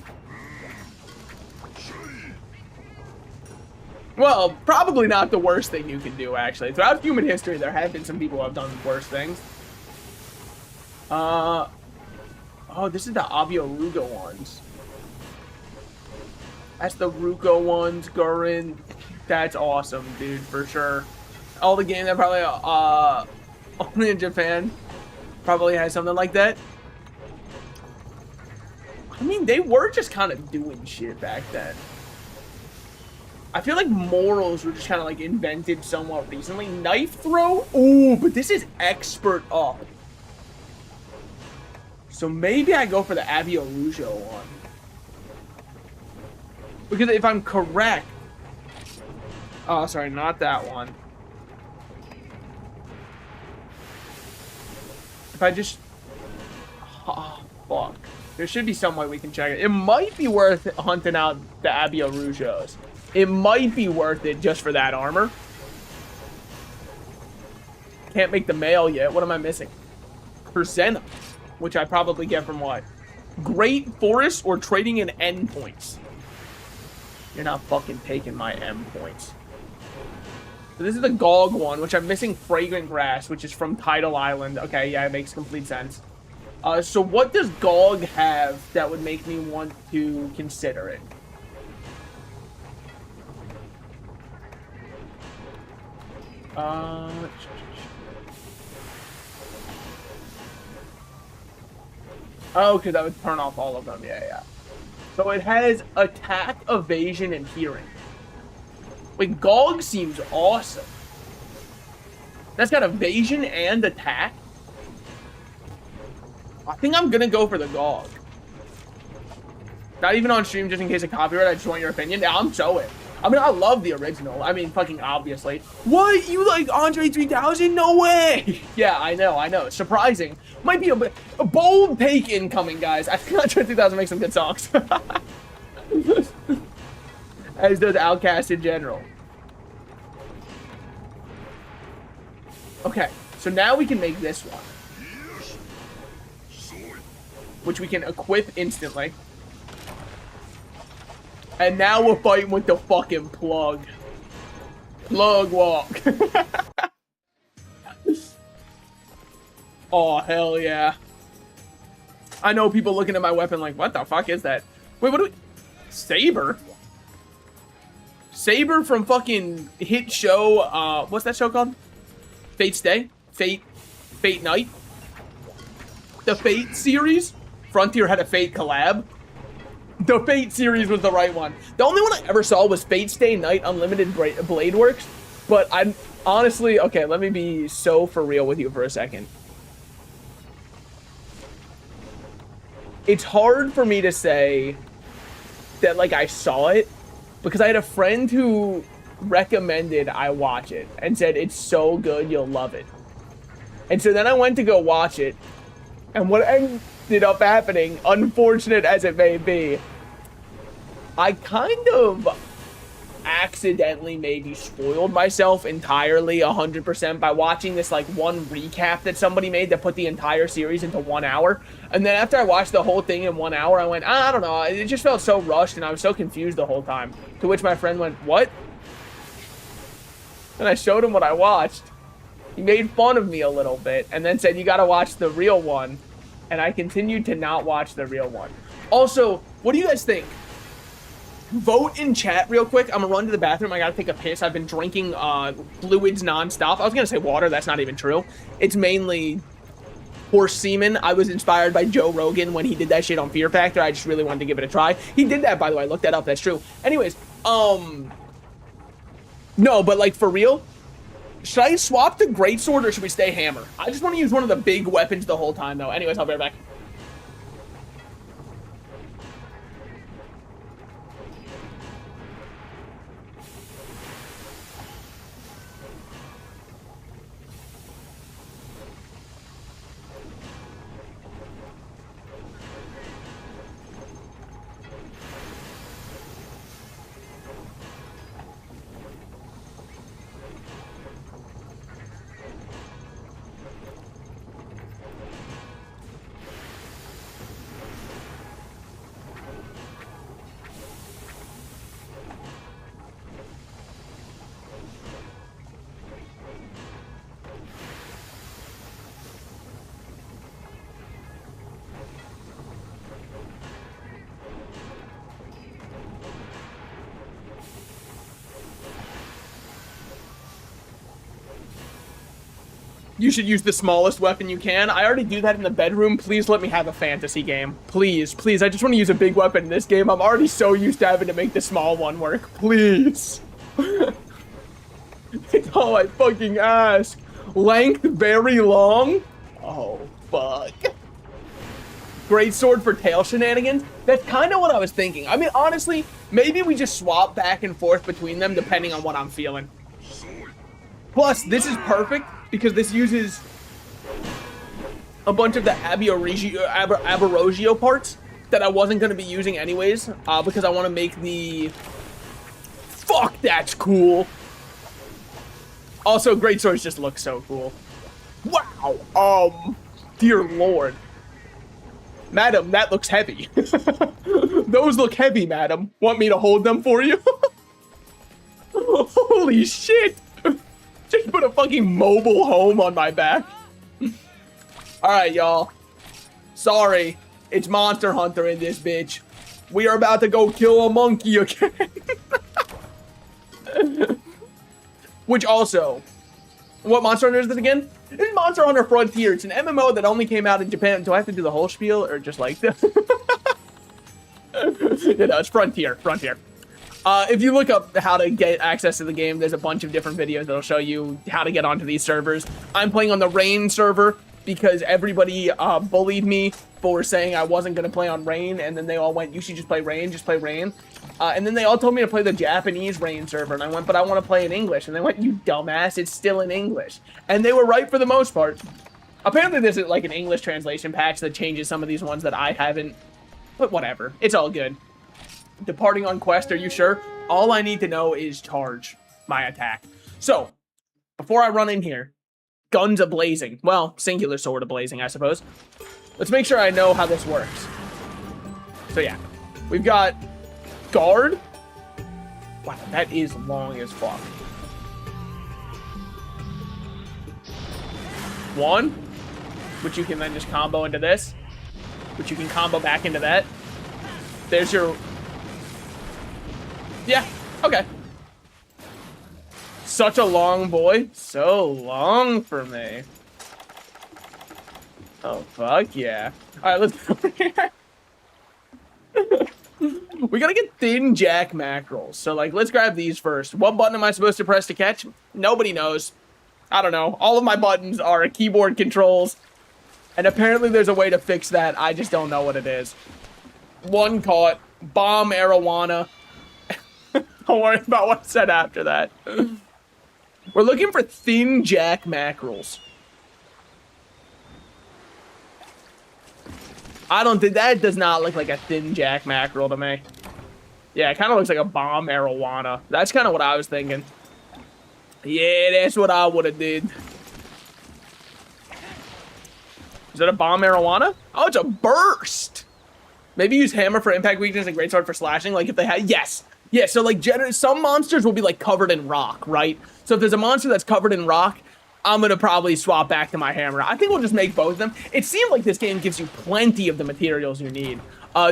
Well, probably not the worst thing you can do, actually. Throughout human history, there have been some people who have done worse things. Oh, this is the Abio-Ruga ones. That's the Ruko ones, Gurren. That's awesome, dude, for sure. All the games that probably only in Japan probably has something like that. I mean, they were just kind of doing shit back then. I feel like morals were just kind of like invented somewhat recently. Knife throw? Ooh, but this is expert up. So maybe I go for the Abio-Rujo one. Because if I'm correct... Oh, sorry, not that one. If I just... Oh, fuck. There should be some way we can check it. It might be worth hunting out the Abio-Rujos. It might be worth it just for that armor. Can't make the mail yet. What am I missing? Presenta, which I probably get from what? Great Forest or trading in N points. You're not fucking taking my M points. So this is the Gog one, which I'm missing Fragrant Grass, which is from Tidal Island. Okay, yeah, it makes complete sense. So what does Gog have that would make me want to consider it? Oh, because that would turn off all of them. Yeah. So it has attack, evasion, and hearing. Wait, Gog seems awesome. That's got evasion and attack. I think I'm gonna go for the GOG. Not even on stream, just in case of copyright. I just want your opinion. Yeah, I'm so in. I mean, I love the original. I mean, fucking obviously. What? You like Andre 3000? No way. Yeah, I know. Surprising. Might be a bold take incoming, guys. I think Andre 3000 makes some good songs. As does Outkast in general. Okay, so now we can make this one. Which we can equip instantly. And now we're fighting with the fucking plug. Plug walk. Oh, hell yeah. I know people looking at my weapon like, what the fuck is that? Wait, what do we... Saber? Saber from fucking hit show, what's that show called? Fate's Day? Fate Night? The Fate series? Frontier had a Fate collab. The Fate series was the right one. The only one I ever saw was Fate's Day Night Unlimited Blade Works. But I'm honestly, okay, let me be so for real with you for a second. It's hard for me to say that, like, I saw it, because I had a friend who recommended I watch it and said, it's so good, you'll love it. And so then I went to go watch it, and what ended up happening, unfortunate as it may be, I kind of accidentally maybe spoiled myself entirely 100% by watching this like one recap that somebody made that put the entire series into 1 hour. And then after I watched the whole thing in 1 hour, I went, I don't know, it just felt so rushed and I was so confused the whole time. To which my friend went, what? And I showed him what I watched. He made fun of me a little bit and then said, you gotta watch the real one. And I continued to not watch the real one. Also, what do you guys think? Vote in chat real quick. I'm gonna run to the bathroom. I gotta take a piss. I've been drinking fluids nonstop. I was gonna say water. That's not even true. It's mainly horse semen. I was inspired by Joe Rogan when he did that shit on Fear Factor. I just really wanted to give it a try. He did that, by the way. I looked that up. That's true. Anyways, no, but like for real, should I swap the greatsword or should we stay hammer? I just want to use one of the big weapons the whole time, though. Anyways, I'll be right back. You should use the smallest weapon you can. I already do that in the bedroom. Please let me have a fantasy game. Please, please. I just want to use a big weapon in this game. I'm already so used to having to make the small one work. Please. It's all I fucking ask. Length very long? Oh, fuck. Greatsword for tail shenanigans? That's kind of what I was thinking. I mean, honestly, maybe we just swap back and forth between them depending on what I'm feeling. Plus, this is perfect because this uses a bunch of the Aberogio parts that I wasn't going to be using anyways, because I want to make the... Fuck, that's cool! Also, greatswords just look so cool. Wow! Dear lord. Madam, that looks heavy. Those look heavy, madam. Want me to hold them for you? Holy shit! Just put a fucking mobile home on my back. Alright, y'all. Sorry. It's Monster Hunter in this bitch. We are about to go kill a monkey again. Which also... What Monster Hunter is this again? This is Monster Hunter Frontier. It's an MMO that only came out in Japan. Do I have to do the whole spiel or just like this? You know, it's Frontier. Frontier. If you look up how to get access to the game, there's a bunch of different videos that'll show you how to get onto these servers. I'm playing on the Rain server. because everybody bullied me for saying I wasn't going to play on Rain, and then they all went, you should just play Rain, just play Rain. And then they all told me to play the Japanese Rain server, and I went, but I want to play in English. And they went, you dumbass, it's still in English. And they were right for the most part. Apparently there's like an English translation patch that changes some of these ones that I haven't, but whatever, it's all good. Departing on quest, are you sure? All I need to know is charge my attack. So, before I run in here, guns a-blazing. Well, singular sword a-blazing, I suppose. Let's make sure I know how this works. So yeah, we've got guard. Wow, that is long as fuck. One, which you can then just combo into this, which you can combo back into that. There's your... Yeah, okay. Such a long boy. So long for me. Oh, fuck yeah. Alright, let's go over here. We gotta get thin jack mackerels. So, like, let's grab these first. What button am I supposed to press to catch? Nobody knows. I don't know. All of my buttons are keyboard controls. And apparently there's a way to fix that. I just don't know what it is. One caught. Bomb arowana. Don't worry about what I said after that. We're looking for thin jack mackerels. I don't think that does not look like a thin jack mackerel to me. Yeah, it kind of looks like a bomb arowana. That's kind of what I was thinking. Yeah, that's what I would have did. Is that a bomb arowana? Oh, it's a burst. Maybe use hammer for impact weakness and greatsword for slashing. Like if they had, yes. Yeah, so like some monsters will be like covered in rock, right? So if there's a monster that's covered in rock, I'm gonna probably swap back to my hammer. I think we'll just make both of them. It seemed like this game gives you plenty of the materials you need.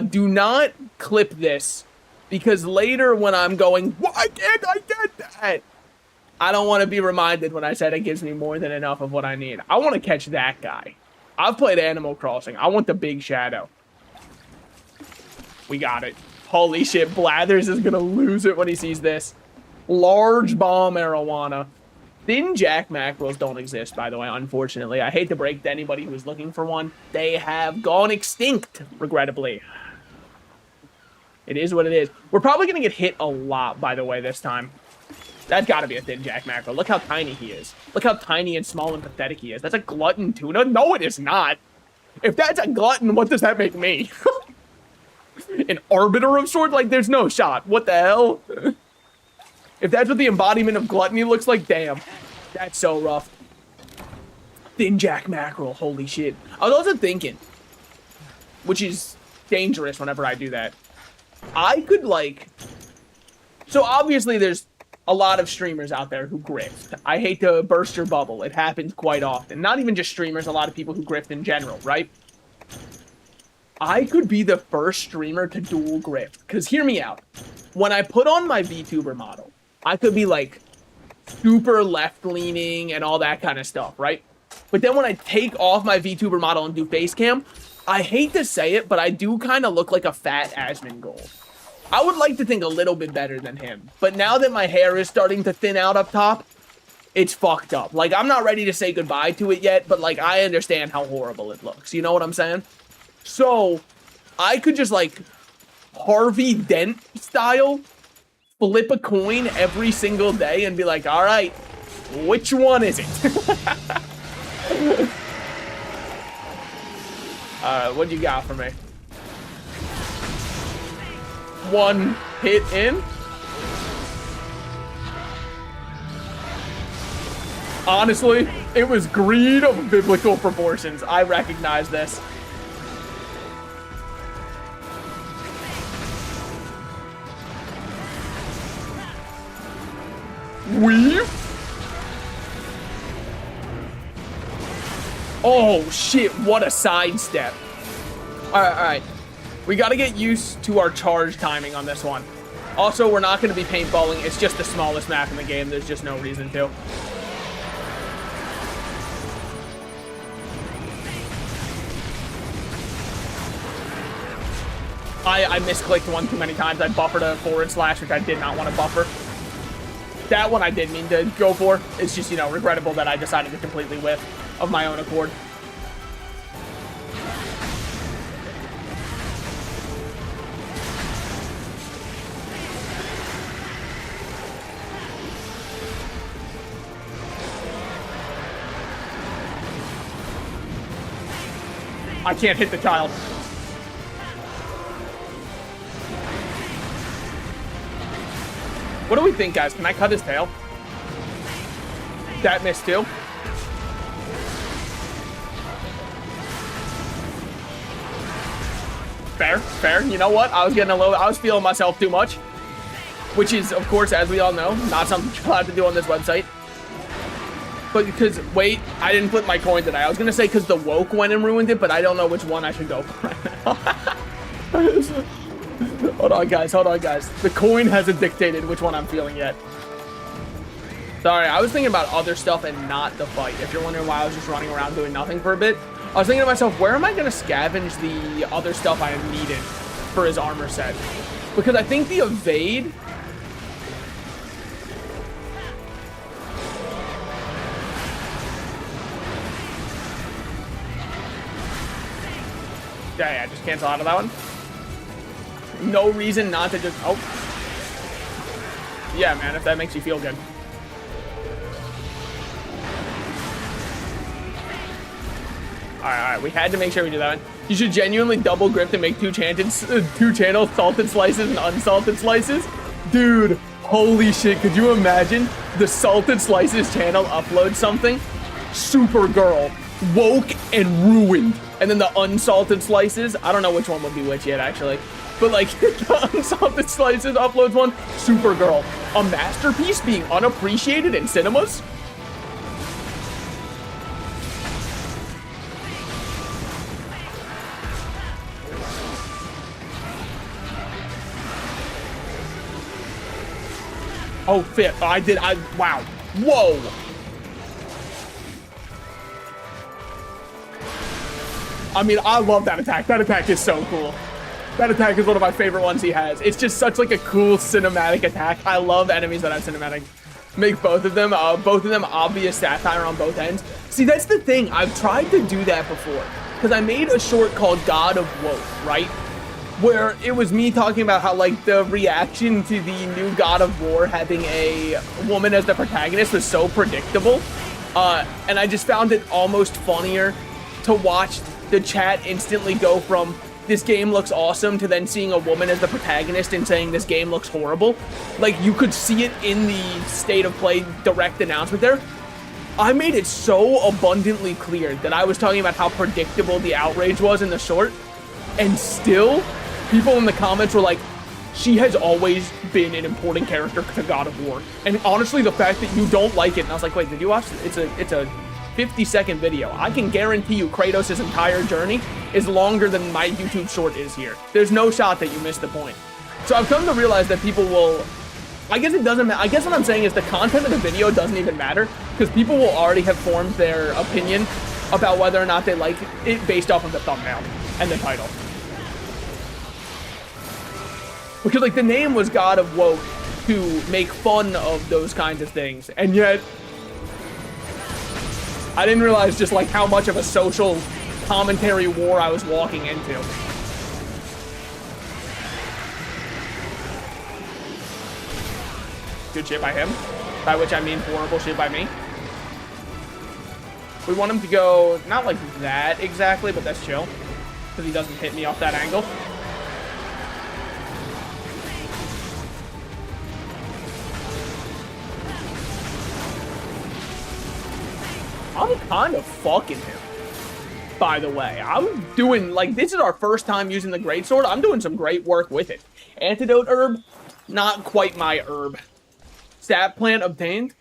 Do not clip this, because later when I'm going, why can't I get that? I don't want to be reminded when I said it gives me more than enough of what I need. I want to catch that guy. I've played Animal Crossing. I want the big shadow. We got it. Holy shit, Blathers is gonna lose it when he sees this. Large bomb arowana. Thin jack mackerels don't exist, by the way, unfortunately. I hate to break to anybody who's looking for one. They have gone extinct, regrettably. It is what it is. We're probably gonna get hit a lot, by the way, this time. That's gotta be a thin jack mackerel. Look how tiny he is. Look how tiny and small and pathetic he is. That's a glutton tuna? No, it is not. If that's a glutton, what does that make me? An arbiter of sorts? Like, there's no shot. What the hell? If that's what the embodiment of gluttony looks like, damn. That's so rough. Thin jack mackerel, holy shit. I was also thinking, which is dangerous whenever I do that, I could, like... So, obviously, there's a lot of streamers out there who grift. I hate to burst your bubble. It happens quite often. Not even just streamers, a lot of people who grift in general, right? I could be the first streamer to dual grift. Because hear me out. When I put on my VTuber model, I could be like super left-leaning and all that kind of stuff, right? But then when I take off my VTuber model and do face cam, I hate to say it, but I do kind of look like a fat Asmongold. I would like to think a little bit better than him. But now that my hair is starting to thin out up top, it's fucked up. Like, I'm not ready to say goodbye to it yet, but like, I understand how horrible it looks. You know what I'm saying? So, I could just, like, Harvey Dent style, flip a coin every single day and be like, all right, which one is it? What you got for me? One hit in. Honestly, it was greed of biblical proportions. I recognize this. Weave? Oh shit, what a sidestep. Alright. We gotta get used to our charge timing on this one. Also, we're not gonna be paintballing. It's just the smallest map in the game. There's just no reason to. I misclicked one too many times. I buffered a forward slash, which I did not want to buffer. That one I did mean to go for. It's just, you know, regrettable that I decided to completely whiff of my own accord. I can't hit the child. What do we think, guys? Can I cut his tail? That missed too. Fair, fair. You know what? I was feeling myself too much. Which is, of course, as we all know, not something you're allowed to do on this website. But because, wait, I didn't flip my coin today. I was going to say because the woke went and ruined it, but I don't know which one I should go for right now. Hold on, guys. Hold on, guys. The coin hasn't dictated which one I'm feeling yet. Sorry, I was thinking about other stuff and not the fight. If you're wondering why I was just running around doing nothing for a bit, I was thinking to myself, where am I going to scavenge the other stuff I needed for his armor set? Because I think the evade... Yeah, just cancel out of that one. No reason not to just... Oh. Yeah, man, if that makes you feel good. Alright, we had to make sure we do that one. You should genuinely double grip to make two channels, salted slices and unsalted slices. Dude, holy shit, could you imagine the salted slices channel upload something? Supergirl, woke and ruined. And then the unsalted slices, I don't know which one would be which yet, actually. But, like, the unsalted slices uploads one, Supergirl. A masterpiece being unappreciated in cinemas? Oh, fit. Wow. Whoa. I mean, I love that attack. That attack is so cool. That attack is one of my favorite ones he has. It's just such like a cool cinematic attack. I love enemies that have cinematic. Make both of them obvious satire on both ends. See, that's the thing. I've tried to do that before. Because I made a short called God of Woke, right? Where it was me talking about how, like, the reaction to the new God of War having a woman as the protagonist was so predictable. And I just found it almost funnier to watch the chat instantly go from this game looks awesome to then seeing a woman as the protagonist and saying this game looks horrible. Like, you could see it in the state of play direct announcement there. I made it so abundantly clear that I was talking about how predictable the outrage was in the short, and still people in the comments were like, she has always been an important character to God of War. And honestly, the fact that you don't like it, and I was like, wait, did you watch it? It's a 50-second video. I can guarantee you Kratos' entire journey is longer than my YouTube short is here. There's no shot that you missed the point. So I've come to realize that people will... I guess it doesn't matter. I guess what I'm saying is the content of the video doesn't even matter because people will already have formed their opinion about whether or not they like it based off of the thumbnail and the title. Because, like, the name was God of Woke to make fun of those kinds of things, and yet I didn't realize just, like, how much of a social commentary war I was walking into. Good shit by him, by which I mean horrible shit by me. We want him to go, not like that exactly, but that's chill, because he doesn't hit me off that angle. I'm kind of fucking him, by the way. I'm doing, like, this is our first time using the greatsword. I'm doing some great work with it. Antidote herb, not quite my herb. Stat plant obtained.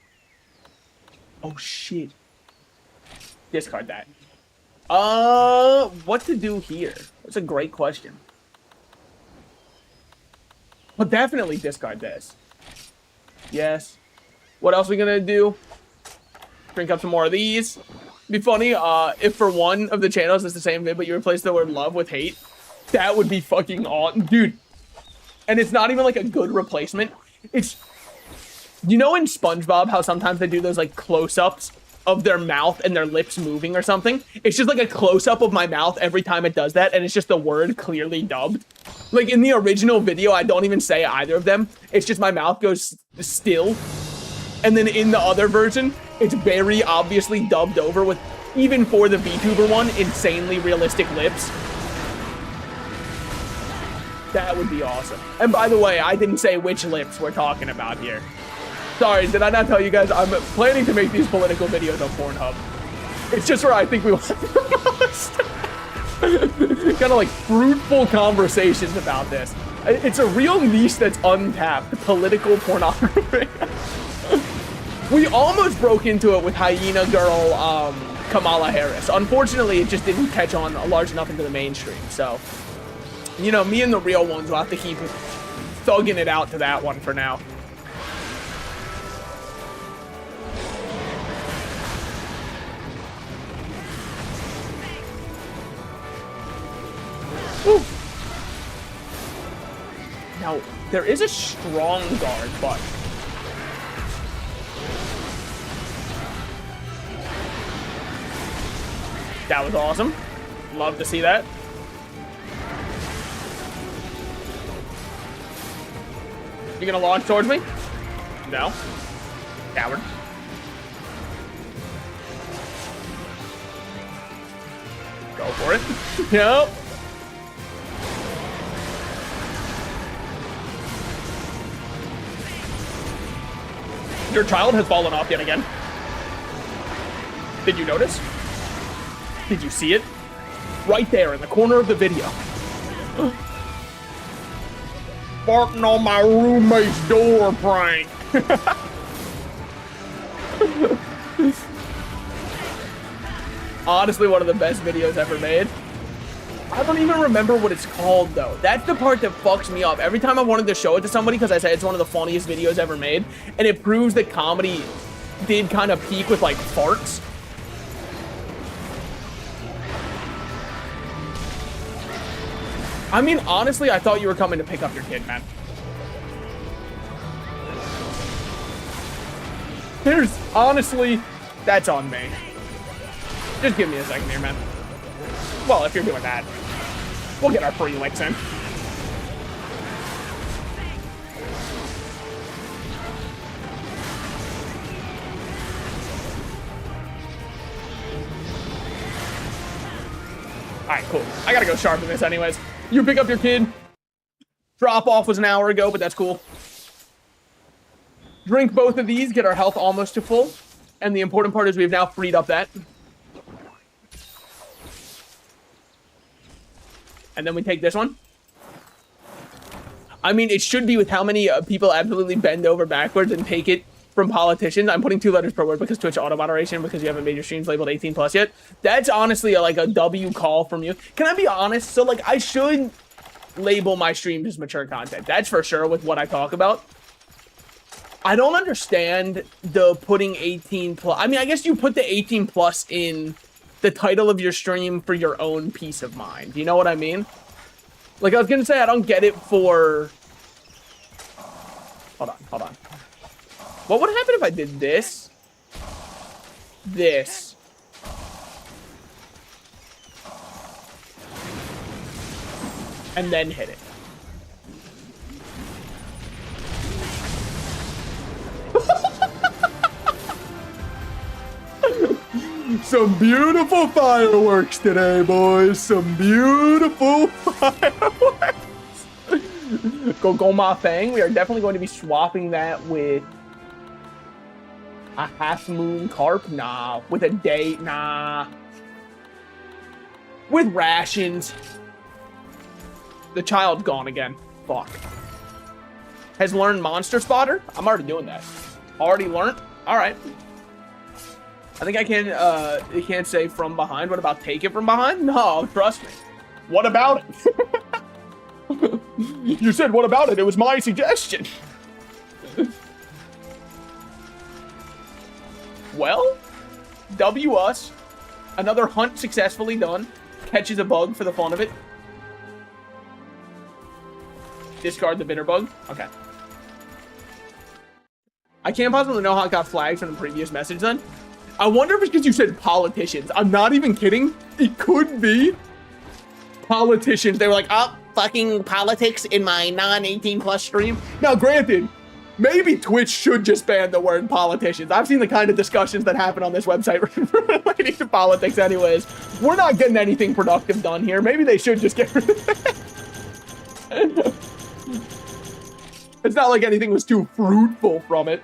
Oh, shit. Discard that. What to do here? That's a great question. Well, definitely discard this. Yes. What else are we gonna do? Drink up some more of these. It'd be funny if for one of the channels it's the same vid, but you replace the word love with hate. That would be fucking awesome. Dude. And it's not even like a good replacement. It's... You know in SpongeBob how sometimes they do those like close-ups of their mouth and their lips moving or something? It's just like a close-up of my mouth every time it does that, and it's just the word clearly dubbed. Like in the original video, I don't even say either of them. It's just my mouth goes still. And then in the other version, it's very obviously dubbed over with even for the VTuber one, insanely realistic lips. That would be awesome. And by the way, I didn't say which lips we're talking about here. Sorry, did I not tell you guys? I'm planning to make these political videos on Pornhub. It's just where I think we want the most. Kind of like fruitful conversations about this. It's a real niche that's untapped, political pornography. We almost broke into it with Hyena Girl Kamala Harris. Unfortunately, it just didn't catch on large enough into the mainstream. So, you know, me and the real ones will have to keep thugging it out to that one for now. Woo. Now, there is a strong guard, but... that was awesome. Love to see that. You gonna launch towards me? No. Coward. Go for it. Nope. Your child has fallen off yet again. Did you notice? Did you see it? Right there in the corner of the video. Barking on my roommate's door prank. Honestly, one of the best videos ever made. I don't even remember what it's called, though. That's the part that fucks me up. Every time I wanted to show it to somebody, because I say it's one of the funniest videos ever made, and it proves that comedy did kind of peak with, like, farts. I mean, honestly, I thought you were coming to pick up your kid, man. Honestly, that's on me. Just give me a second here, man. Well, if you're doing that, we'll get our free licks in. Alright, cool. I gotta go sharpen this anyways. You pick up your kid. Drop off was an hour ago, but that's cool. Drink both of these, get our health almost to full. And the important part is we've now freed up that. And then we take this one. I mean, it should be with how many people absolutely bend over backwards and take it from politicians. I'm putting 2 letters per word because Twitch auto moderation, because you haven't made your streams labeled 18 plus yet. That's honestly like a W call from you. Can I be honest? So like I should label my streams as mature content. That's for sure with what I talk about. I don't understand the putting 18 plus. I mean, I guess you put the 18 plus in the title of your stream for your own peace of mind. You know what I mean? Like I was gonna say, I don't get it for... Hold on. What would happen if I did this? This. And then hit it. Some beautiful fireworks today, boys. Some beautiful fireworks. Go Ma Fang. We are definitely going to be swapping that with a half moon carp. Nah. With a date. Nah. With rations. The child's gone again. Fuck. Has learned Monster Spotter? I'm already doing that. Already learned? Alright. I think I can, you can't say from behind. What about take it from behind? No, trust me. What about it? You said, what about it? It was my suggestion. Well, W us. Another hunt successfully done. Catches a bug for the fun of it. Discard the bitter bug. Okay. I can't possibly know how it got flagged from the previous message then. I wonder if it's because you said politicians. I'm not even kidding. It could be politicians. They were like, oh, fucking politics in my non-18 plus stream. Now, granted, Maybe Twitch should just ban the word politicians. I've seen the kind of discussions that happen on this website relating to politics anyways. We're not getting anything productive done here. Maybe they should just get rid of it. It's not like anything was too fruitful from it.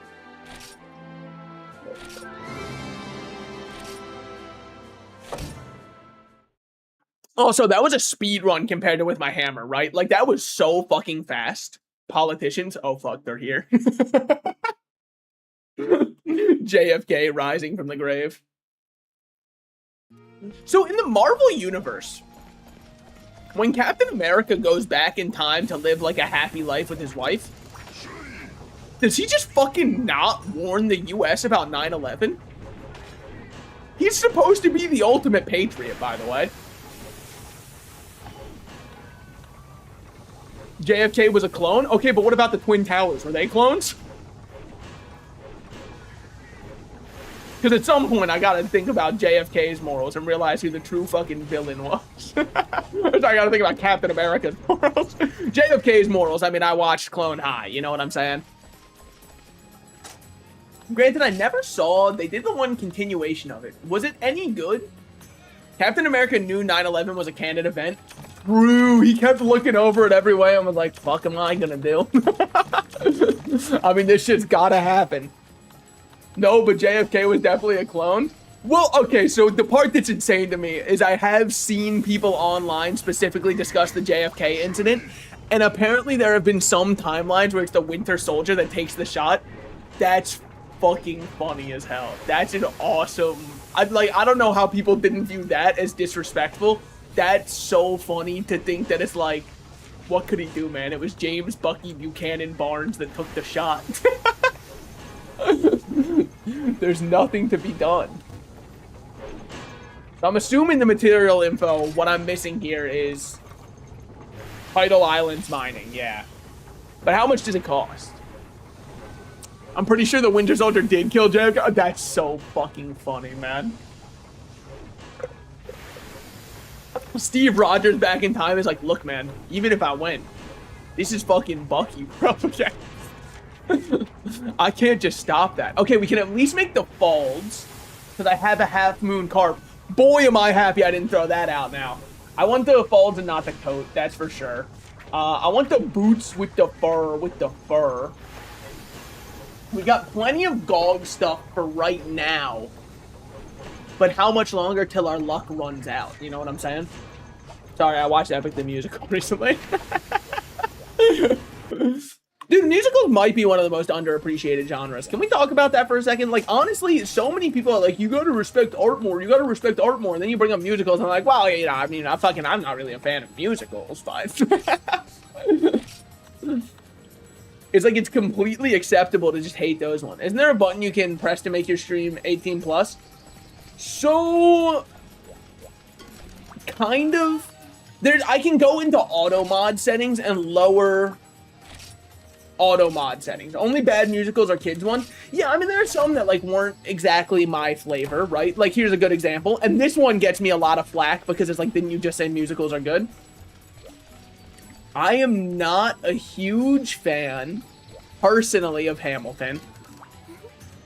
Also, that was a speed run compared to with my hammer, right? Like, that was so fucking fast. Politicians, oh fuck, they're here. JFK rising from the grave. So in the Marvel universe, when Captain America goes back in time to live like a happy life with his wife, does he just fucking not warn the US about 9/11? He's supposed to be the ultimate patriot, by the way. JFK was a clone? Okay, but what about the Twin Towers? Were they clones? Because at some point, I gotta think about JFK's morals and realize who the true fucking villain was. So I gotta think about Captain America's morals. JFK's morals, I mean, I watched Clone High, you know what I'm saying? Granted, I never saw, they did the one continuation of it. Was it any good? Captain America knew 9/11 was a canon event. True, he kept looking over it every way and was like, fuck am I gonna do? I mean, this shit's gotta happen. No, but JFK was definitely a clone. Well, okay, so the part that's insane to me is I have seen people online specifically discuss the JFK incident, and apparently there have been some timelines where it's the Winter Soldier that takes the shot. That's fucking funny as hell. That's an awesome... I don't know how people didn't view that as disrespectful. That's so funny to think that it's like, what could he do, man? It was James Bucky Buchanan Barnes that took the shot. There's nothing to be done. So I'm assuming the material info, what I'm missing here is Tidal Islands mining, yeah. But how much does it cost? I'm pretty sure the Winter Soldier did kill JFK. That's so fucking funny, man. Steve Rogers back in time is like, look, man, even if I win, this is fucking Bucky, bro. Okay. I can't just stop that. Okay, we can at least make the folds because I have a half moon carp. Boy, am I happy I didn't throw that out now. I want the folds and not the coat, that's for sure. I want the boots with the fur, We got plenty of GOG stuff for right now. But how much longer till our luck runs out? You know what I'm saying? Sorry, I watched Epic the Musical recently. Dude, musicals might be one of the most underappreciated genres. Can we talk about that for a second? Like, honestly, so many people are like, you gotta respect art more, you gotta respect art more, and then you bring up musicals, and I'm like, well, you know, I mean, I'm not really a fan of musicals, but... It's like, it's completely acceptable to just hate those ones. Isn't there a button you can press to make your stream 18+? So... kind of... I can go into auto mod settings and lower... auto mod settings. Only bad musicals are kids ones. Yeah, I mean, there are some that like weren't exactly my flavor, right? Like, here's a good example, and this one gets me a lot of flack because it's like, didn't you just say musicals are good? I am not a huge fan, personally, of Hamilton,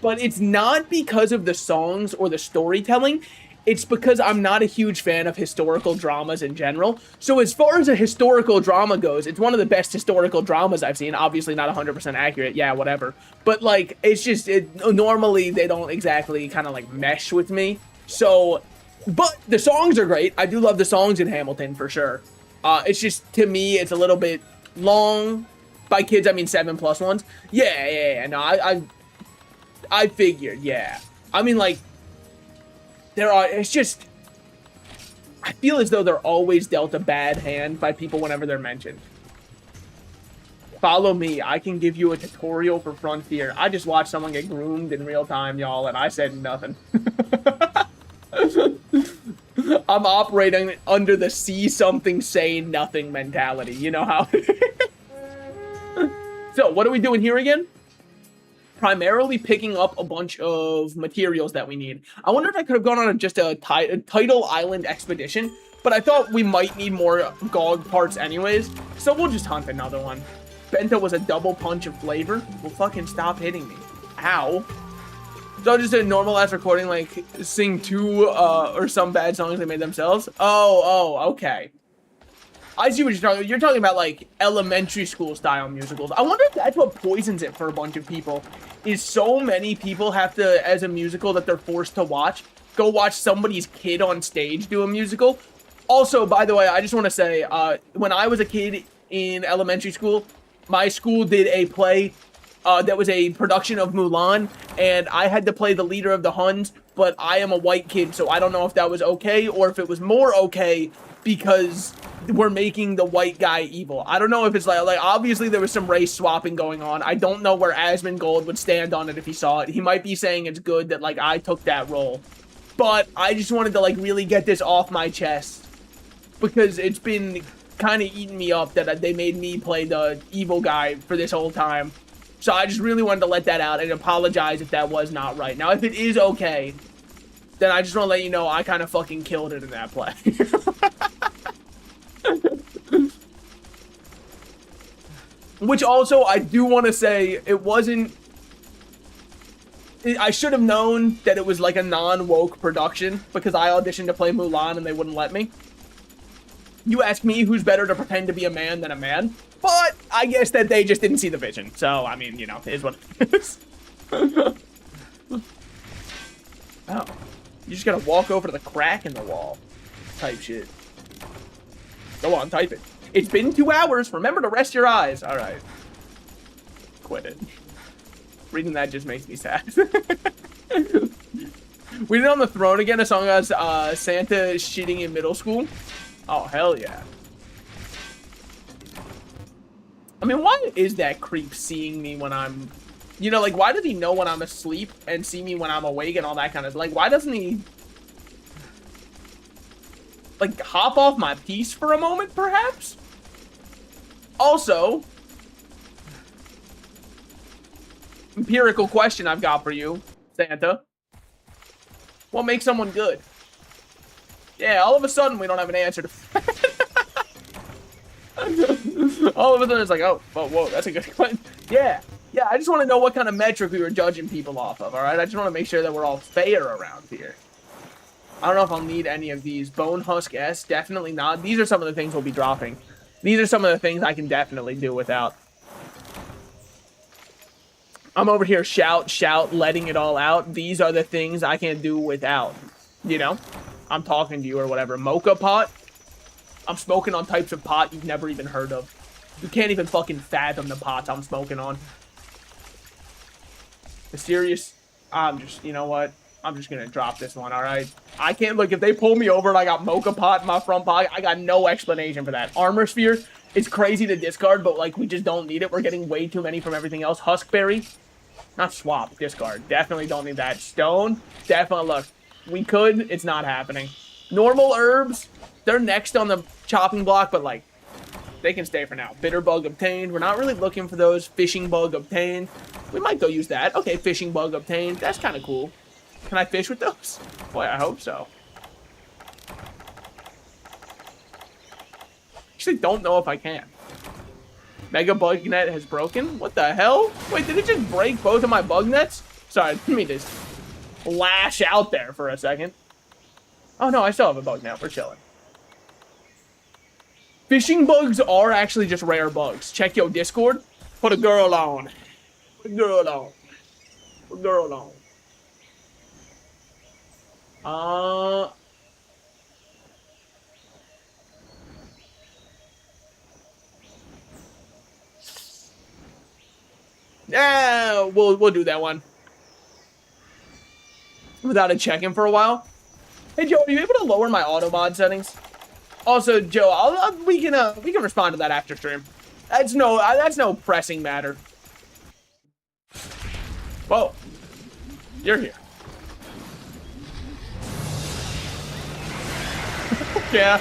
but it's not because of the songs or the storytelling. It's because I'm not a huge fan of historical dramas in general. So as far as a historical drama goes, it's one of the best historical dramas I've seen. Obviously not 100% accurate, yeah, whatever. But like, it's just, normally they don't exactly kind of like mesh with me. So, but the songs are great. I do love the songs in Hamilton for sure. It's just, to me, it's a little bit long. By kids, I mean 7+ ones. Yeah, no, I figured, yeah. I mean, like, it's just, I feel as though they're always dealt a bad hand by people whenever they're mentioned. Follow me, I can give you a tutorial for Frontier. I just watched someone get groomed in real time, y'all, and I said nothing. I'm operating under the see something, say nothing mentality. You know how? So, what are we doing here again? Primarily picking up a bunch of materials that we need. I wonder if I could have gone on just a Tidal Island expedition, but I thought we might need more GOG parts anyways, so we'll just hunt another one. bento was a double punch of flavor. Well, fucking stop hitting me. Ow. So I just did a normal ass recording, like sing two or some bad songs they made themselves. Oh, okay. I see what you're talking about. You're talking about like elementary school style musicals. I wonder if that's what poisons it for a bunch of people. Is so many people have to, as a musical that they're forced to watch, go watch somebody's kid on stage do a musical. Also, by the way, I just want to say, when I was a kid in elementary school, my school did a play that was a production of Mulan, and I had to play the leader of the Huns, but I am a white kid, so I don't know if that was okay or if it was more okay because we're making the white guy evil. I don't know if it's like obviously there was some race swapping going on. I don't know where Asmongold would stand on it if he saw it. He might be saying it's good that like I took that role. But I just wanted to like really get this off my chest because it's been kind of eating me up that they made me play the evil guy for this whole time. So I just really wanted to let that out and apologize if that was not right. Now, if it is okay, then I just want to let you know I kind of fucking killed it in that play. Which also, I do want to say, it wasn't... I should have known that it was like a non-woke production because I auditioned to play Mulan and they wouldn't let me. You ask me who's better to pretend to be a man than a man, but I guess that they just didn't see the vision. So, I mean, you know, it is what it is. Oh. You just gotta walk over to the crack in the wall type shit. Go on, type it. It's been 2 hours. Remember to rest your eyes. All right. Quit it. Reading that just makes me sad. We did On the Throne again, a song as Santa shitting in middle school. Oh, hell yeah. I mean, why is that creep seeing me when I'm... You know, like, why does he know when I'm asleep and see me when I'm awake and all that kind of... Like, why doesn't he... Like, hop off my piece for a moment, perhaps? Also... Empirical question I've got for you, Santa. What makes someone good? Yeah, all of a sudden we don't have an answer to all of a sudden it's like, oh, whoa, that's a good question. Yeah, I just want to know what kind of metric we were judging people off of, alright? I just want to make sure that we're all fair around here. I don't know if I'll need any of these. Bone Husk S, definitely not. These are some of the things we'll be dropping. These are some of the things I can definitely do without. I'm over here shout, letting it all out. These are the things I can do without. You know? I'm talking to you or whatever. Mocha pot? I'm smoking on types of pot you've never even heard of. You can't even fucking fathom the pots I'm smoking on. The serious... I'm just... You know what? I'm just gonna drop this one, alright? I can't... Look, if they pull me over and I got mocha pot in my front pocket, I got no explanation for that. Armor sphere... It's crazy to discard, but, like, we just don't need it. We're getting way too many from everything else. Huskberry. Not swap. Discard. Definitely don't need that. Stone. Definitely, look. We could. It's not happening. Normal herbs. They're next on the chopping block, but, like, they can stay for now. Bitter bug obtained. We're not really looking for those. Fishing bug obtained. We might go use that. Okay, fishing bug obtained. That's kind of cool. Can I fish with those? Boy, I hope so. Actually don't know if I can. Mega bug net has broken? What the hell? Wait, did it just break both of my bug nets? Sorry, let me just lash out there for a second. Oh no, I still have a bug net. We're chilling. Fishing bugs are actually just rare bugs. Check your Discord. Put a girl on. Put a girl on. Put a girl on. Yeah, we'll do that one without a check-in for a while. Hey Joe, are you able to lower my auto mod settings? Also, Joe, we can respond to that after stream. That's no pressing matter. Whoa, you're here. Yeah.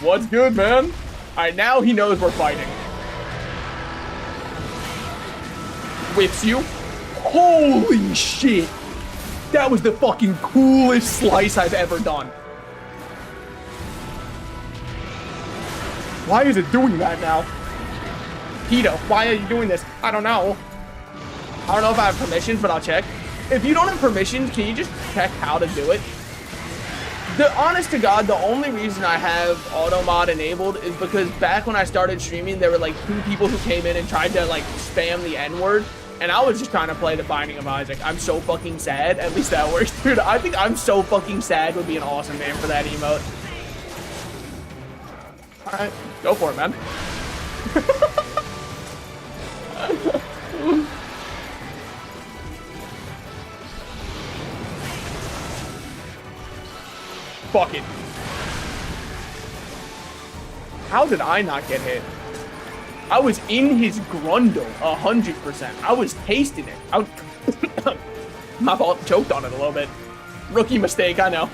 What's good, man? All right, now he knows we're fighting. Whips you. Holy shit. That was the fucking coolest slice I've ever done. Why is it doing that now? Tito, why are you doing this? I don't know. I don't know if I have permissions, but I'll check. If you don't have permissions, can you just check how to do it? Honest to God, the only reason I have auto mod enabled is because back when I started streaming, there were like 2 people who came in and tried to like spam the N-word. And I was just trying to play the Binding of Isaac. I'm so fucking sad. At least that works. Dude, I think I'm so fucking sad would be an awesome name for that emote. Alright, go for it, man. Fuck it. How did I not get hit? I was in his grundle 100%. I was tasting it. My fault. Choked on it a little bit. Rookie mistake, I know.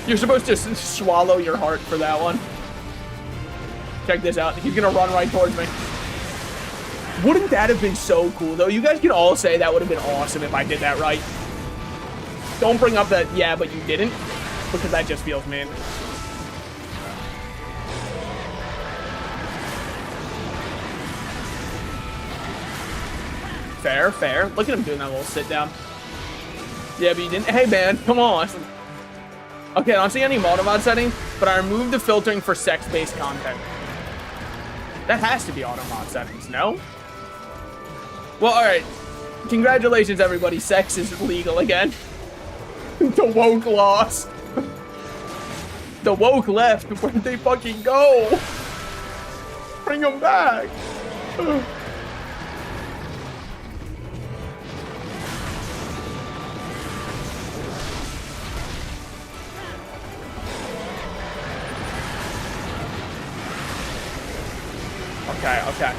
You're supposed to swallow your heart for that one. Check this out. He's gonna run right towards me. Wouldn't that have been so cool, though? You guys can all say that would have been awesome if I did that right. Don't bring up that, yeah, but you didn't, because that just feels mean. Fair, fair. Look at him doing that little sit down. Yeah, but you didn't. Hey, man, come on. Okay, I don't see any auto-mod settings, but I removed the filtering for sex-based content. That has to be auto-mod settings, no? Well, alright. Congratulations, everybody. Sex is legal again. The woke lost. The woke left. Where'd they fucking go? Bring them back. Okay, okay.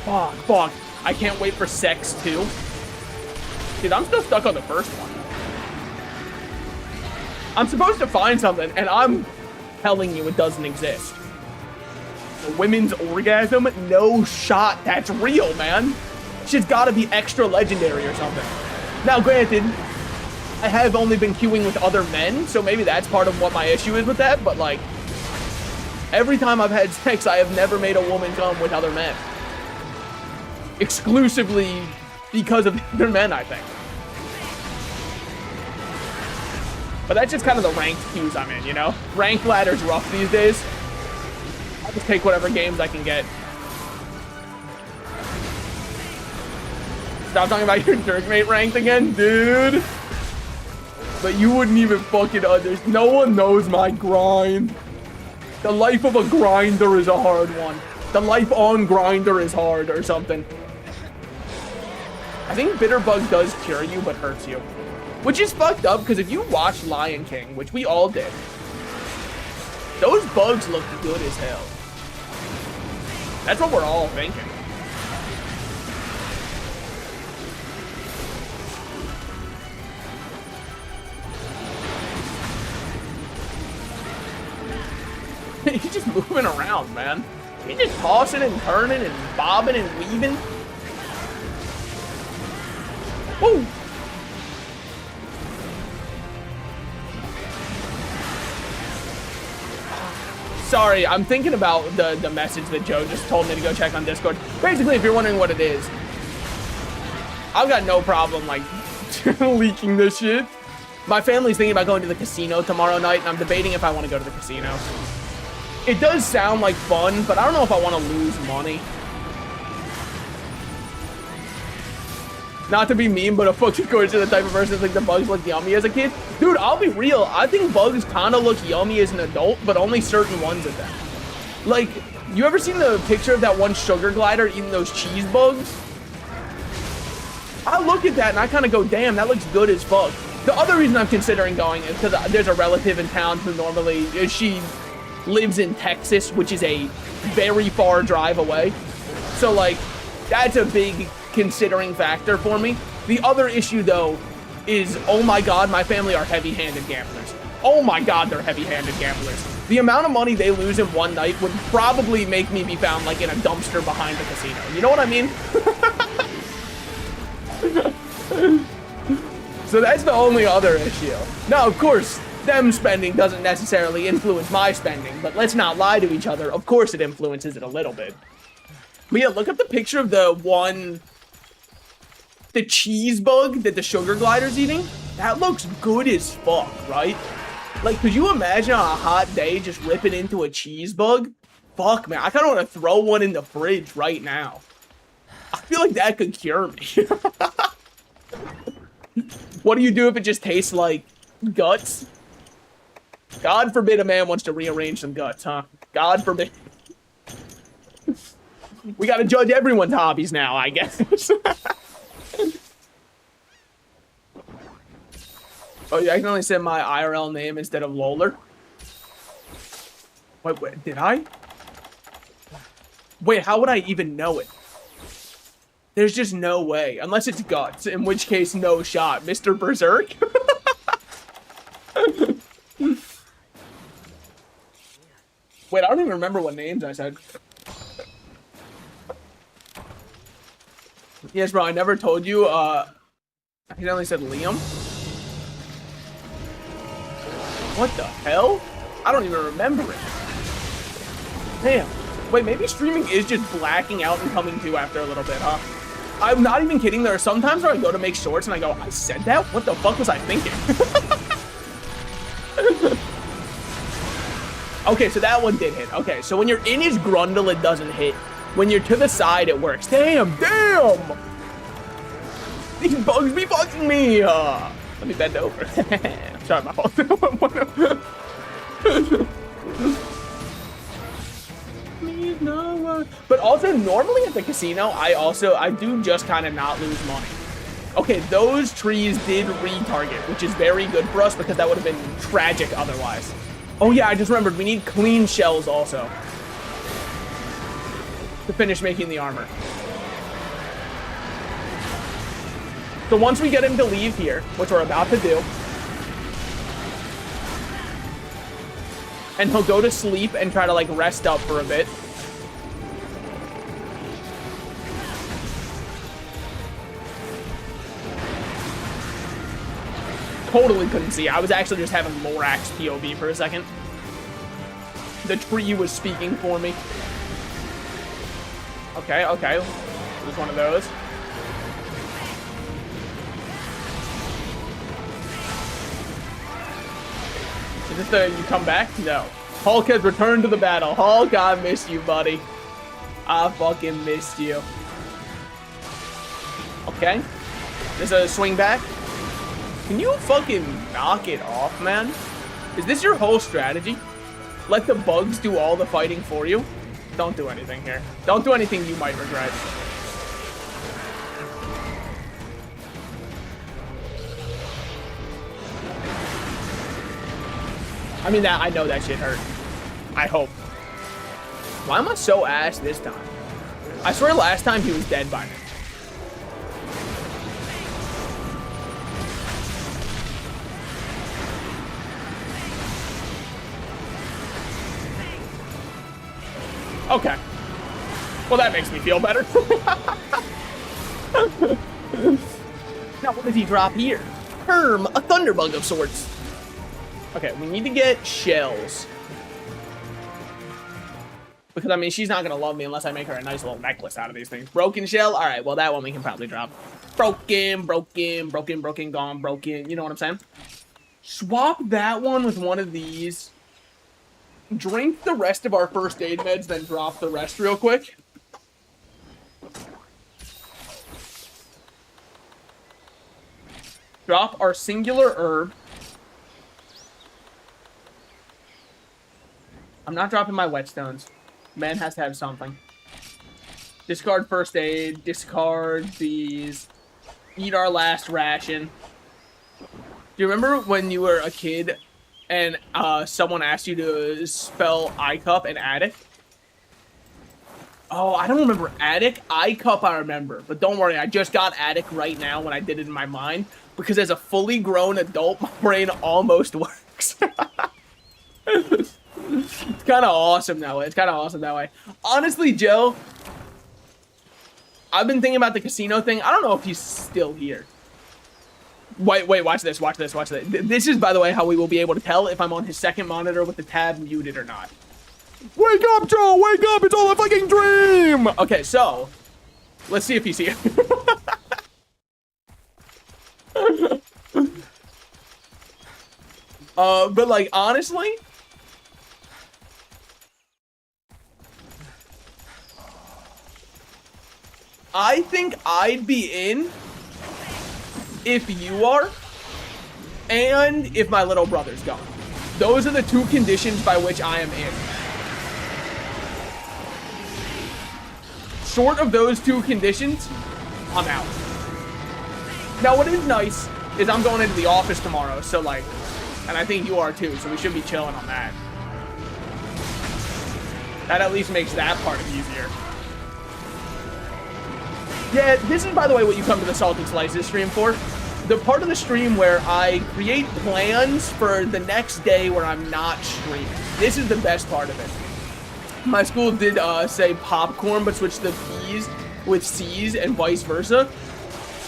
Fuck. I can't wait for sex 2. Dude, I'm still stuck on the first one. I'm supposed to find something, and I'm telling you it doesn't exist. A women's orgasm? No shot. That's real, man. Shit's gotta be extra legendary or something. Now, granted, I have only been queuing with other men, so maybe that's part of what my issue is with that, but like, every time I've had sex, I have never made a woman come with other men. Exclusively because of other men, I think. But that's just kind of the ranked queues I'm in, you know? Ranked ladder's rough these days. I'll just take whatever games I can get. Stop talking about your jerkmate ranked again, dude. But you wouldn't even fucking understand. No one knows my grind. The life of a grinder is a hard one. The life on grinder is hard or something. I think Bitterbug does cure you, but hurts you. Which is fucked up, because if you watch Lion King, which we all did, those bugs look good as hell. That's what we're all thinking. He's just moving around, man. He's just tossing and turning and bobbing and weaving. Woo! Sorry, I'm thinking about the message that Joe just told me to go check on Discord. Basically, if you're wondering what it is, I've got no problem, like, leaking this shit. My family's thinking about going to the casino tomorrow night, and I'm debating if I want to go to the casino. It does sound like fun, but I don't know if I want to lose money. Not to be mean, but of course, the type of person that think the bugs look yummy as a kid. Dude, I'll be real. I think bugs kind of look yummy as an adult, but only certain ones of them. Like, you ever seen the picture of that one sugar glider eating those cheese bugs? I look at that and I kind of go, damn, that looks good as fuck. The other reason I'm considering going is because there's a relative in town who normally, she lives in Texas, which is a very far drive away. So, like, that's a big considering factor for me. The other issue, though, is, oh my god, my family are heavy-handed gamblers. Oh my god, they're heavy-handed gamblers. The amount of money they lose in one night would probably make me be found, like, in a dumpster behind a casino. You know what I mean? So that's the only other issue. Now, of course, them spending doesn't necessarily influence my spending, but let's not lie to each other. Of course it influences it a little bit. But yeah, look up the picture of the cheese bug that the sugar glider's eating. That looks good as fuck, right? Like, could you imagine on a hot day just ripping into a cheese bug? Fuck, man. I kind of want to throw one in the fridge right now. I feel like that could cure me. What do you do if it just tastes like guts? God forbid a man wants to rearrange some guts, huh? God forbid. We gotta judge everyone's hobbies now, I guess. Oh, yeah, I can only say my IRL name instead of Loler. Wait, did I? Wait, how would I even know it? There's just no way. Unless it's Guts, in which case, no shot. Mr. Berserk? Wait, I don't even remember what names I said. Yes, bro, I never told you, I only said Liam. What the hell? I don't even remember it. Damn. Wait, maybe streaming is just blacking out and coming to after a little bit, huh? I'm not even kidding. There are some times where I go to make shorts and I go, I said that? What the fuck was I thinking? Okay, so that one did hit. Okay, so when you're in his grundle, it doesn't hit. When you're to the side, it works. Damn! These bugs be fucking me! Let me bend over. Sorry, my fault. But also, normally at the casino, I do just kind of not lose money. Okay, those trees did retarget, which is very good for us because that would have been tragic otherwise. Oh yeah, I just remembered, we need clean shells also to finish making the armor. So once we get him to leave here, which we're about to do, and he'll go to sleep and try to like rest up for a bit. Totally couldn't see. I was actually just having Lorax POV for a second. The tree was speaking for me. Okay, okay. There's one of those. Is this the you come back? No. Hulk has returned to the battle. Hulk, I missed you, buddy. I fucking missed you. Okay. There's a swing back. Can you fucking knock it off, man? Is this your whole strategy? Let the bugs do all the fighting for you? Don't do anything here. Don't do anything you might regret. I mean, I know that shit hurt. I hope. Why am I so ass this time? I swear last time he was dead by me. Okay. Well, that makes me feel better. Now, what does he drop here? A thunderbug of sorts. Okay, we need to get shells. Because, I mean, she's not going to love me unless I make her a nice little necklace out of these things. Broken shell? All right, well, that one we can probably drop. Broken, gone, broken. You know what I'm saying? Swap that one with one of these. Drink the rest of our first aid meds, then drop the rest real quick. Drop our singular herb. I'm not dropping my whetstones. Man has to have something. Discard first aid. Discard these. Eat our last ration. Do you remember when you were a kid and someone asked you to spell iCup and attic? Oh, I don't remember attic. iCup I remember. But don't worry, I just got attic right now when I did it in my mind. Because as a fully grown adult, my brain almost works. It's kind of awesome that way. It's kind of awesome that way. Honestly, Joe, I've been thinking about the casino thing. I don't know if he's still here. Wait, watch this. This is, by the way, how we will be able to tell if I'm on his second monitor with the tab muted or not. Wake up, Joe! Wake up! It's all a fucking dream! Okay, so let's see if he's here. But like, honestly, I think I'd be in if you are, and if my little brother's gone. Those are the two conditions by which I am in. Short of those two conditions, I'm out. Now, what is nice is I'm going into the office tomorrow, so like, and I think you are too, so we should be chilling on that. That at least makes that part easier. Yeah, this is, by the way, what you come to the Salted Slices stream for. The part of the stream where I create plans for the next day where I'm not streaming. This is the best part of it. My school did say popcorn, but switched the P's with C's and vice versa.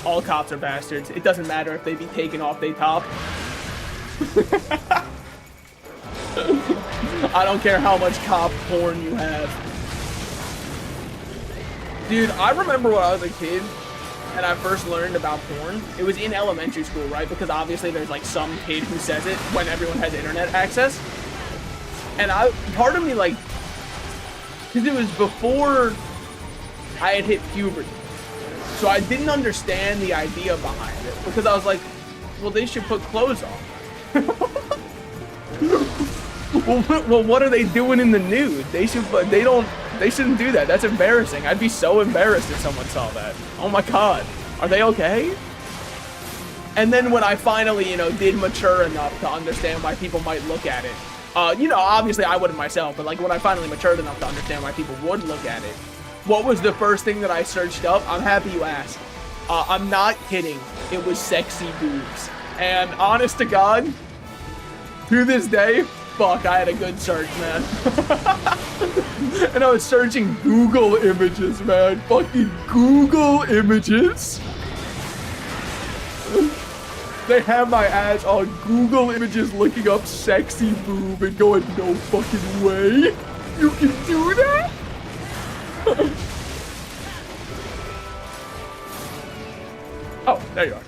All cops are bastards. It doesn't matter if they be taken off they top. I don't care how much cop porn you have. Dude, I remember when I was a kid and I first learned about porn. It was in elementary school, right? Because obviously there's like some kid who says it when everyone has internet access. And part of me like, because it was before I had hit puberty. So I didn't understand the idea behind it. Because I was like, well, they should put clothes on. Well, what are they doing in the nude? They shouldn't do that. That's embarrassing. I'd be so embarrassed if someone saw that. Oh my God. Are they okay? And then when I finally, you know, did mature enough to understand why people might look at it, you know, obviously I wouldn't myself, but like when I finally matured enough to understand why people would look at it, what was the first thing that I searched up? I'm happy you asked. I'm not kidding. It was sexy boobs. And honest to God, to this day, fuck, I had a good search, man. And I was searching Google images, man. Fucking Google images. They have my ass on Google images looking up sexy boob and going, no fucking way. You can do that? Oh, there you are.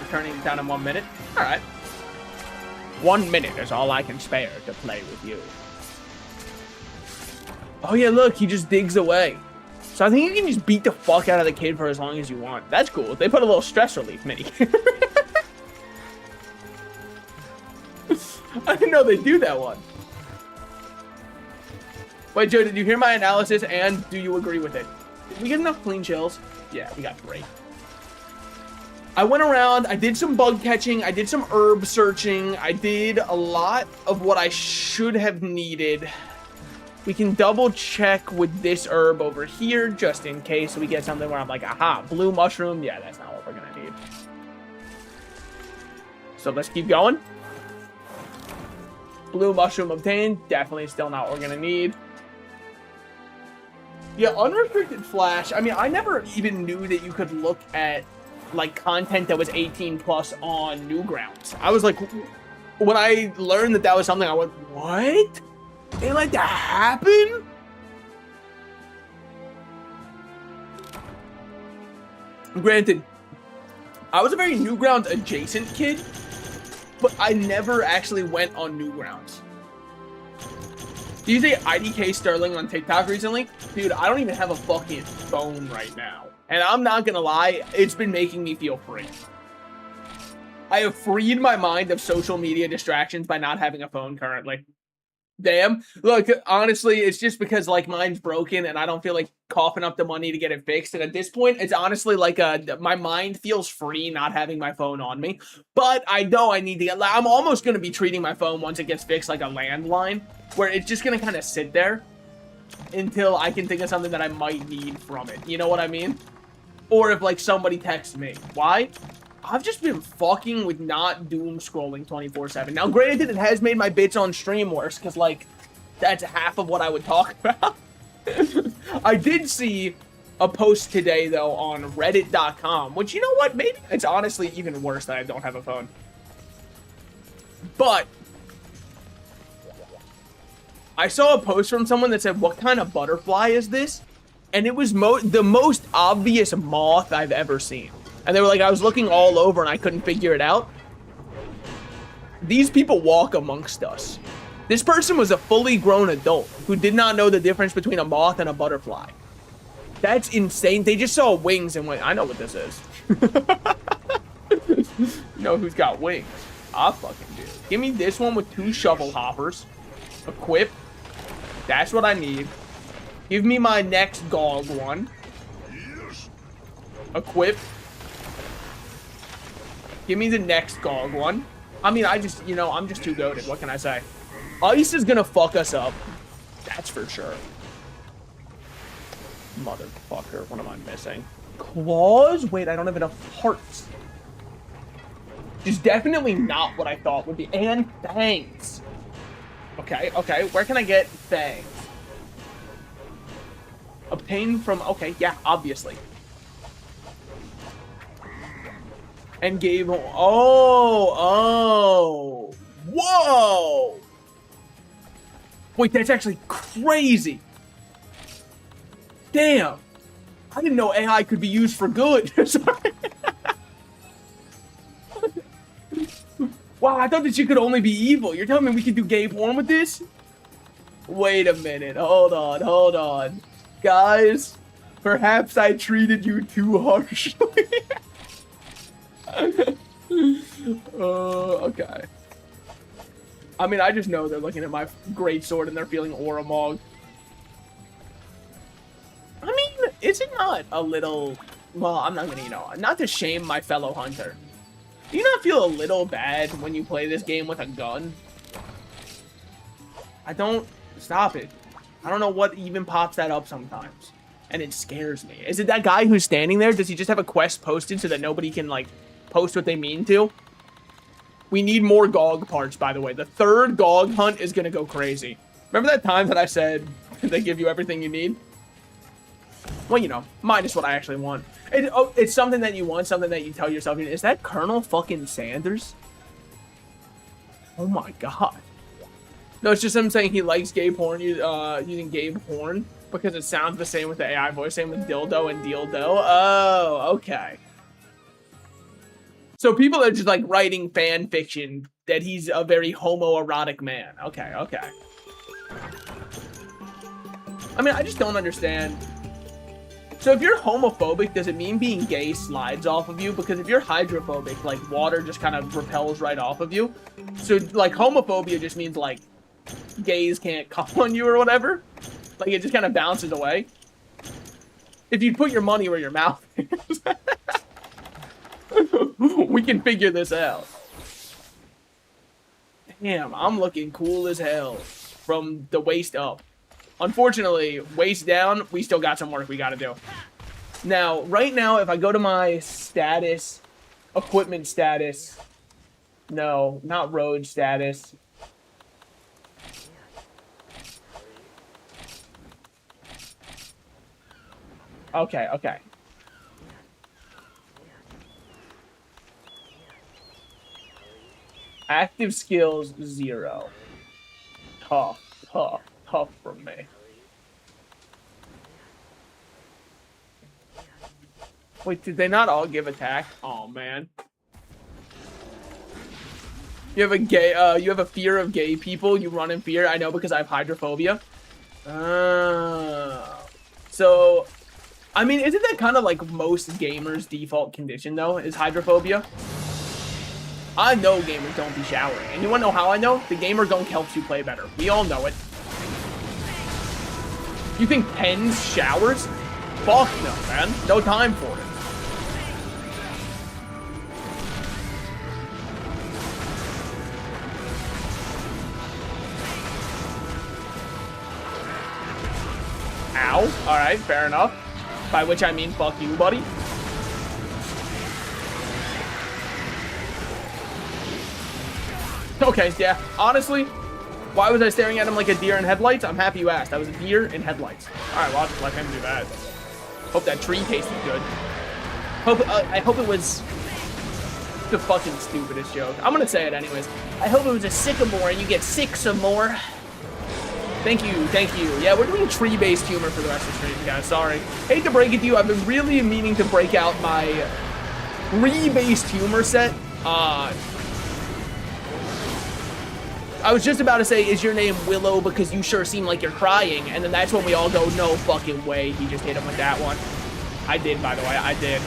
Turning down in 1 minute. All right. 1 minute is all I can spare to play with you. Oh yeah, look, he just digs away. So I think you can just beat the fuck out of the kid for as long as you want. That's cool. They put a little stress relief mini. I didn't know they do that one. Wait, Joe, did you hear my analysis and do you agree with it? Did we get enough clean shells? Yeah, we got 3. I went around, I did some bug catching, I did some herb searching, I did a lot of what I should have needed. We can double check with this herb over here, just in case we get something where I'm like, aha, blue mushroom. Yeah, that's not what we're gonna need. So let's keep going. Blue mushroom obtained, definitely still not what we're gonna need. Yeah, unrestricted flash, I mean, I never even knew that you could look at like content that was 18 plus on Newgrounds. I was like, when I learned that that was something, I went, what? They let that happen? Granted, I was a very Newgrounds adjacent kid, but I never actually went on Newgrounds. Did you say IDK Sterling on TikTok recently? Dude, I don't even have a fucking phone right now. And I'm not gonna lie, it's been making me feel free. I have freed my mind of social media distractions by not having a phone currently. Damn. Look, honestly, it's just because, like, mine's broken and I don't feel like coughing up the money to get it fixed. And at this point, it's honestly like my mind feels free not having my phone on me. But I know I need to get... I'm almost going to be treating my phone once it gets fixed like a landline, where it's just going to kind of sit there until I can think of something that I might need from it. You know what I mean? Or if, like, somebody texts me. Why? I've just been fucking with not doom scrolling 24/7. Now, granted, it has made my bits on stream worse, because, like, That's half of what I would talk about. I did see a post today, though, on reddit.com, which, you know what? Maybe it's honestly even worse that I don't have a phone. But I saw a post from someone that said, what kind of butterfly is this? And it was the most obvious moth I've ever seen. And they were like, I was looking all over and I couldn't figure it out. These people walk amongst us. This person was a fully grown adult who did not know the difference between a moth and a butterfly. That's insane. They just saw wings and went, I know what this is. You know who's got wings? I fucking do. Give me this one with 2 shovel hoppers. Equip. That's what I need. Give me my next Gog one. Equip. Give me the next Gog one. I mean, I'm just too goated. What can I say? Ice is gonna fuck us up. That's for sure. Motherfucker, what am I missing? Claws? Wait, I don't have enough parts. Which is definitely not what I thought would be. And fangs. Okay, where can I get fangs? Obtain from, okay, yeah, obviously. And gave, whoa! Wait, that's actually crazy. Damn. I didn't know AI could be used for good. Sorry. Wow, I thought that you could only be evil. You're telling me we can do gay porn with this? Wait a minute. Hold on. Guys, perhaps I treated you too harshly. Okay. I mean, I just know they're looking at my great sword and they're feeling Oromog. I mean, is it not a little... Well, I'm not gonna, not to shame my fellow hunter. Do you not feel a little bad when you play this game with a gun? I don't... Stop it. I don't know what even pops that up sometimes. And it scares me. Is it that guy who's standing there? Does he just have a quest posted so that nobody can, like, post what they mean to? We need more GOG parts, by the way. The 3rd GOG hunt is gonna go crazy. Remember that time that I said they give you everything you need? Well, minus what I actually want. It's something that you want, something that you tell yourself. Is that Colonel fucking Sanders? Oh my god. No, it's just him saying he likes gay porn, using gay porn, because it sounds the same with the AI voice, same with dildo and dildo. Oh, okay. So people are just, like, writing fan fiction that he's a very homoerotic man. Okay. I mean, I just don't understand. So if you're homophobic, does it mean being gay slides off of you? Because if you're hydrophobic, like, water just kind of repels right off of you. So, like, homophobia just means, like, gays can't come on you or whatever. Like, it just kind of bounces away. If you put your money where your mouth is. We can figure this out. Damn, I'm looking cool as hell from the waist up. Unfortunately, waist down, we still got some work we gotta do. Now, right now, if I go to my status, equipment status, no, not road status. Okay. Active skills, 0. Tough from me. Wait, did they not all give attack? Oh man. You have a fear of gay people. You run in fear. I know because I have hydrophobia. So, I mean, isn't that kind of like most gamers' default condition though? Is hydrophobia? I know gamers don't be showering. And you wanna know how I know? The gamer gunk helps you play better. We all know it. You think Pens showers? Fuck no, man. No time for it. Ow. Alright, fair enough. By which I mean fuck you, buddy. Okay, yeah. Honestly, Why was I staring at him like a deer in headlights? I'm happy you asked. I was a deer in headlights. All right, well, I'll just let him do that. Hope that tree tasted good. I hope it was the fucking stupidest joke. I'm gonna say it anyways. I hope it was a sycamore and you get sick some more. Thank you, thank you. Yeah, we're doing tree-based humor for the rest of the stream, guys. Sorry. Hate to break it to you. I've been really meaning to break out my tree-based humor set. I was just about to say, is your name Willow because you sure seem like you're crying? And then that's when we all go, no fucking way. He just hit him with that one. I did, by the way. I did.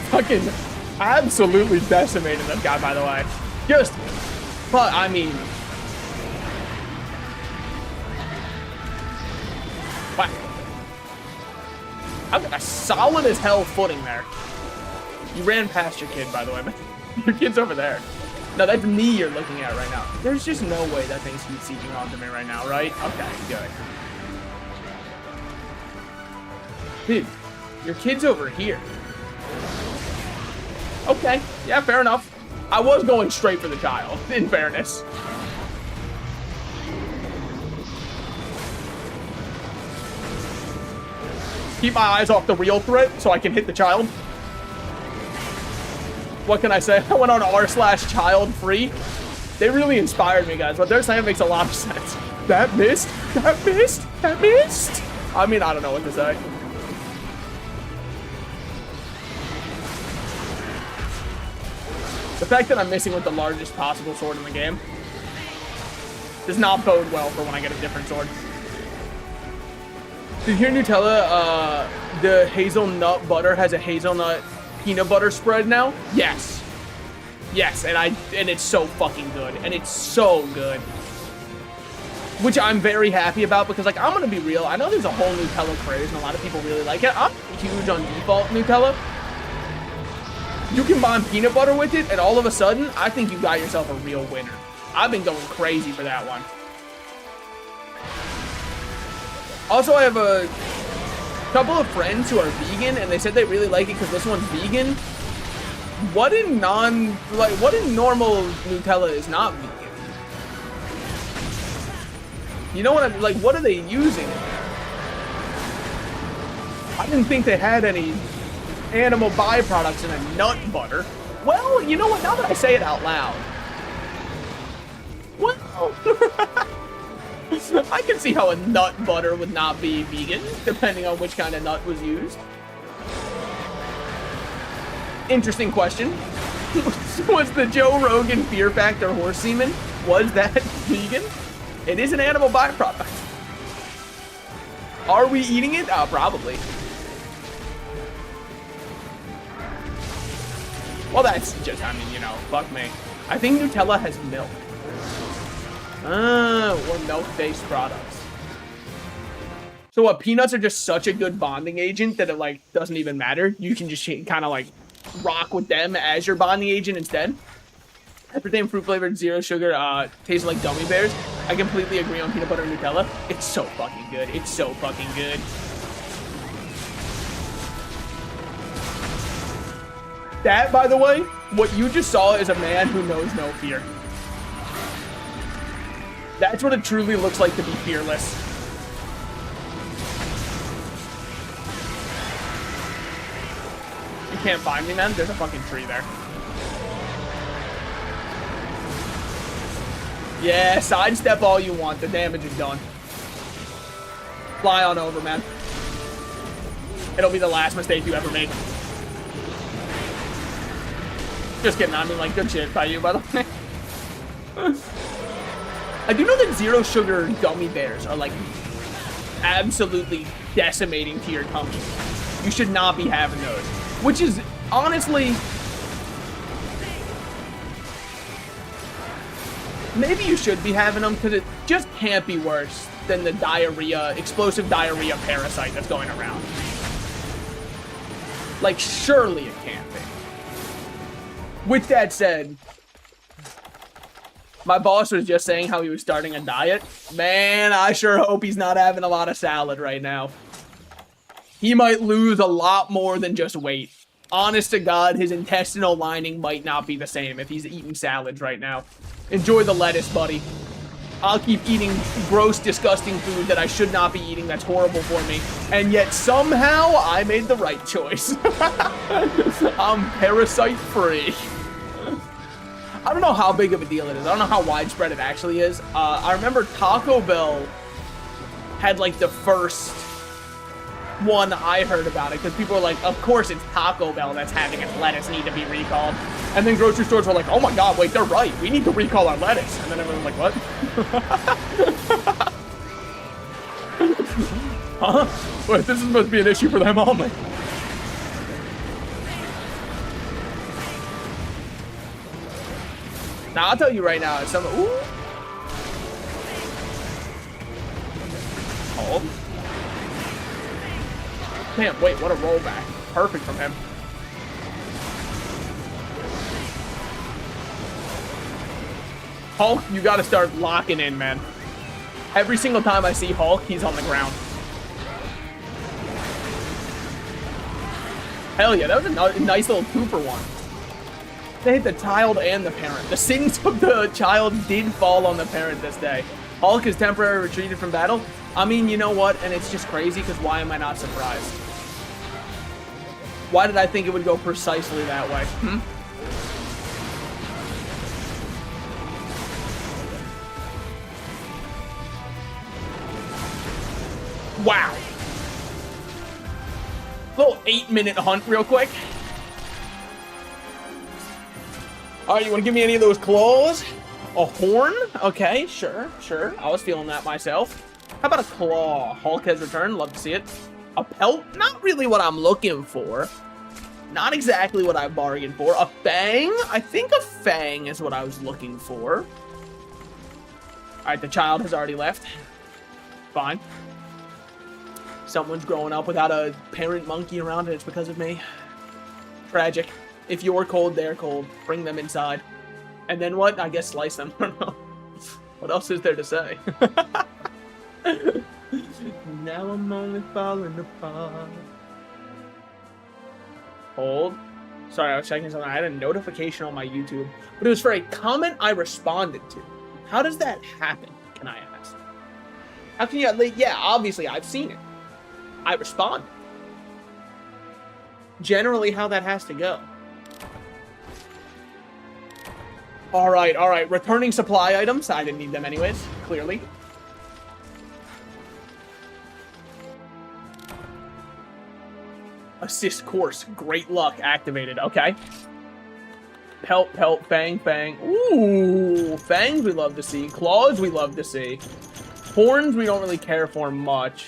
Fucking absolutely decimated that guy, by the way. Just, but I mean, wow. I've got a solid as hell footing there. You ran past your kid, by the way, but your kid's over there. No, that's me you're looking at right now. There's just no way that thing's heat seeking onto me right now, right? Okay, good. Dude, your kid's over here. Okay, yeah, fair enough. I was going straight for the child, in fairness. Keep my eyes off the real threat so I can hit the child. What can I say? I went on r/child free. They really inspired me, guys. What they're saying makes a lot of sense. That missed? That missed? That missed? I mean, I don't know what to say. The fact that I'm missing with the largest possible sword in the game does not bode well for when I get a different sword. Did you hear Nutella, the hazelnut butter has a hazelnut peanut butter spread now? Yes. Yes, and it's so fucking good. And it's so good. Which I'm very happy about because, like, I'm gonna be real. I know there's a whole Nutella craze and a lot of people really like it. I'm huge on default Nutella. You combine peanut butter with it, and all of a sudden, I think you got yourself a real winner. I've been going crazy for that one. Also, I have a couple of friends who are vegan, and they said they really like it because this one's vegan. What in normal Nutella is not vegan? You know what I'm, like, what are they using? I didn't think they had any animal byproducts in a nut butter. Well, you know what? Now that I say it out loud. Well, I can see how a nut butter would not be vegan, depending on which kind of nut was used. Interesting question. Was the Joe Rogan Fear Factor horse semen, was that vegan? It is an animal byproduct. Are we eating it? Probably. Well, that's just, I mean, you know, fuck me. I think Nutella has milk. Or milk-based products. So what, peanuts are just such a good bonding agent that it, like, doesn't even matter? You can just kind of, like, rock with them as your bonding agent instead? Aspartame fruit-flavored, zero sugar, tastes like gummy bears. I completely agree on peanut butter and Nutella. It's so fucking good. It's so fucking good. That, by the way, what you just saw is a man who knows no fear. That's what it truly looks like to be fearless. You can't find me, man. There's a fucking tree there. Yeah, sidestep all you want. The damage is done. Fly on over, man. It'll be the last mistake you ever make. Just kidding. I mean, like, good shit by you, by the way. I do know that zero sugar gummy bears are, like, absolutely decimating to your tummy. You should not be having those. Which is, honestly, maybe you should be having them because it just can't be worse than the diarrhea, explosive diarrhea parasite that's going around. Like, surely it can't be. With that said, my boss was just saying how he was starting a diet. Man, I sure hope he's not having a lot of salad right now. he might lose a lot more than just weight. Honest to God, his intestinal lining might not be the same if he's eating salads right now. Enjoy the lettuce, buddy. I'll keep eating gross, disgusting food that I should not be eating that's horrible for me. And yet somehow I made the right choice. I'm parasite-free. I don't know how big of a deal it is. I don't know how widespread it actually is. I remember Taco Bell had like the first one I heard about it because people were like, of course it's Taco Bell that's having its lettuce need to be recalled. And then grocery stores were like, oh my God, wait, they're right. We need to recall our lettuce. And then everyone was like, what? Huh? Wait, this is supposed to be an issue for them only. Now, I'll tell you right now, it's some, ooh. Oh. Damn, wait, what a rollback. Perfect from him. Hulk, you gotta start locking in, man. Every single time I see Hulk, he's on the ground. Hell yeah, that was a nice little Cooper one. They hit the child and the parent. The sins of the child did fall on the parent this day. Hulk is temporarily retreated from battle. I mean, you know what? And it's just crazy because why am I not surprised? Why did I think it would go precisely that way? Wow. Little 8-minute hunt real quick. All right, you want to give me any of those claws? A horn? Okay, sure. I was feeling that myself. How about a claw? Hulk has returned. Love to see it. A pelt? Not really what I'm looking for. Not exactly what I bargained for. A fang? I think a fang is what I was looking for. All right, the child has already left. Fine. Someone's growing up without a parent monkey around and it's because of me. Tragic. If you're cold, they're cold. Bring them inside. And then what? I guess slice them. I don't know. What else is there to say? Now I'm only falling apart. Hold. Sorry, I was checking something. I had a notification on my YouTube, but it was for a comment I responded to. How does that happen, can I ask? How can you, like, yeah, obviously I've seen it. I respond. Generally how that has to go. All right. Returning supply items. I didn't need them anyways, clearly. Assist course. Great luck activated. Okay. Pelt, fang. Ooh, fangs we love to see. Claws we love to see. Horns we don't really care for much.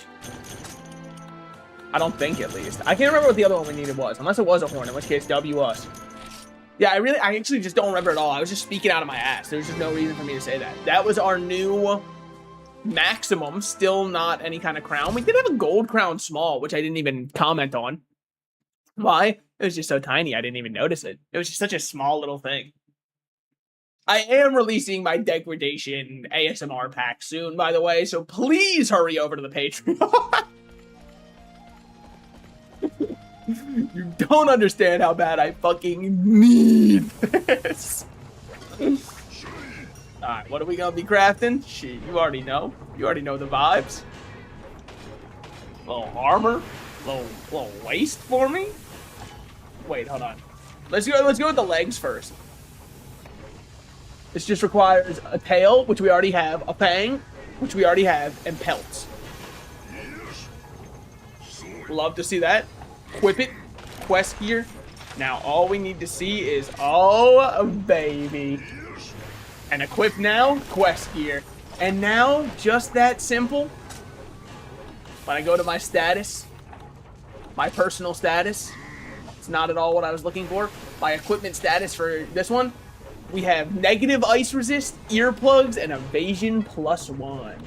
I don't think, at least. I can't remember what the other one we needed was, unless it was a horn, in which case W us. Yeah, I actually just don't remember at all. I was just speaking out of my ass. There's just no reason for me to say that. That was our new maximum. Still not any kind of crown. We did have a gold crown small, which I didn't even comment on. Why? It was just so tiny, I didn't even notice it. It was just such a small little thing. I am releasing my degradation ASMR pack soon, by the way, so please hurry over to the Patreon. You don't understand how bad I fucking need this. Alright, what are we gonna be crafting? Shit, you already know. You already know the vibes. Little armor. Little waist for me. Wait, hold on. Let's go with the legs first. This just requires a tail, which we already have, a fang, which we already have, and pelts. Love to see that. Equip it. Quest gear. Now all we need to see is, oh baby. And equip now, quest gear. And now, just that simple, when I go to my status, my personal status, it's not at all what I was looking for. My equipment status for this one, we have negative ice resist, earplugs, and evasion +1.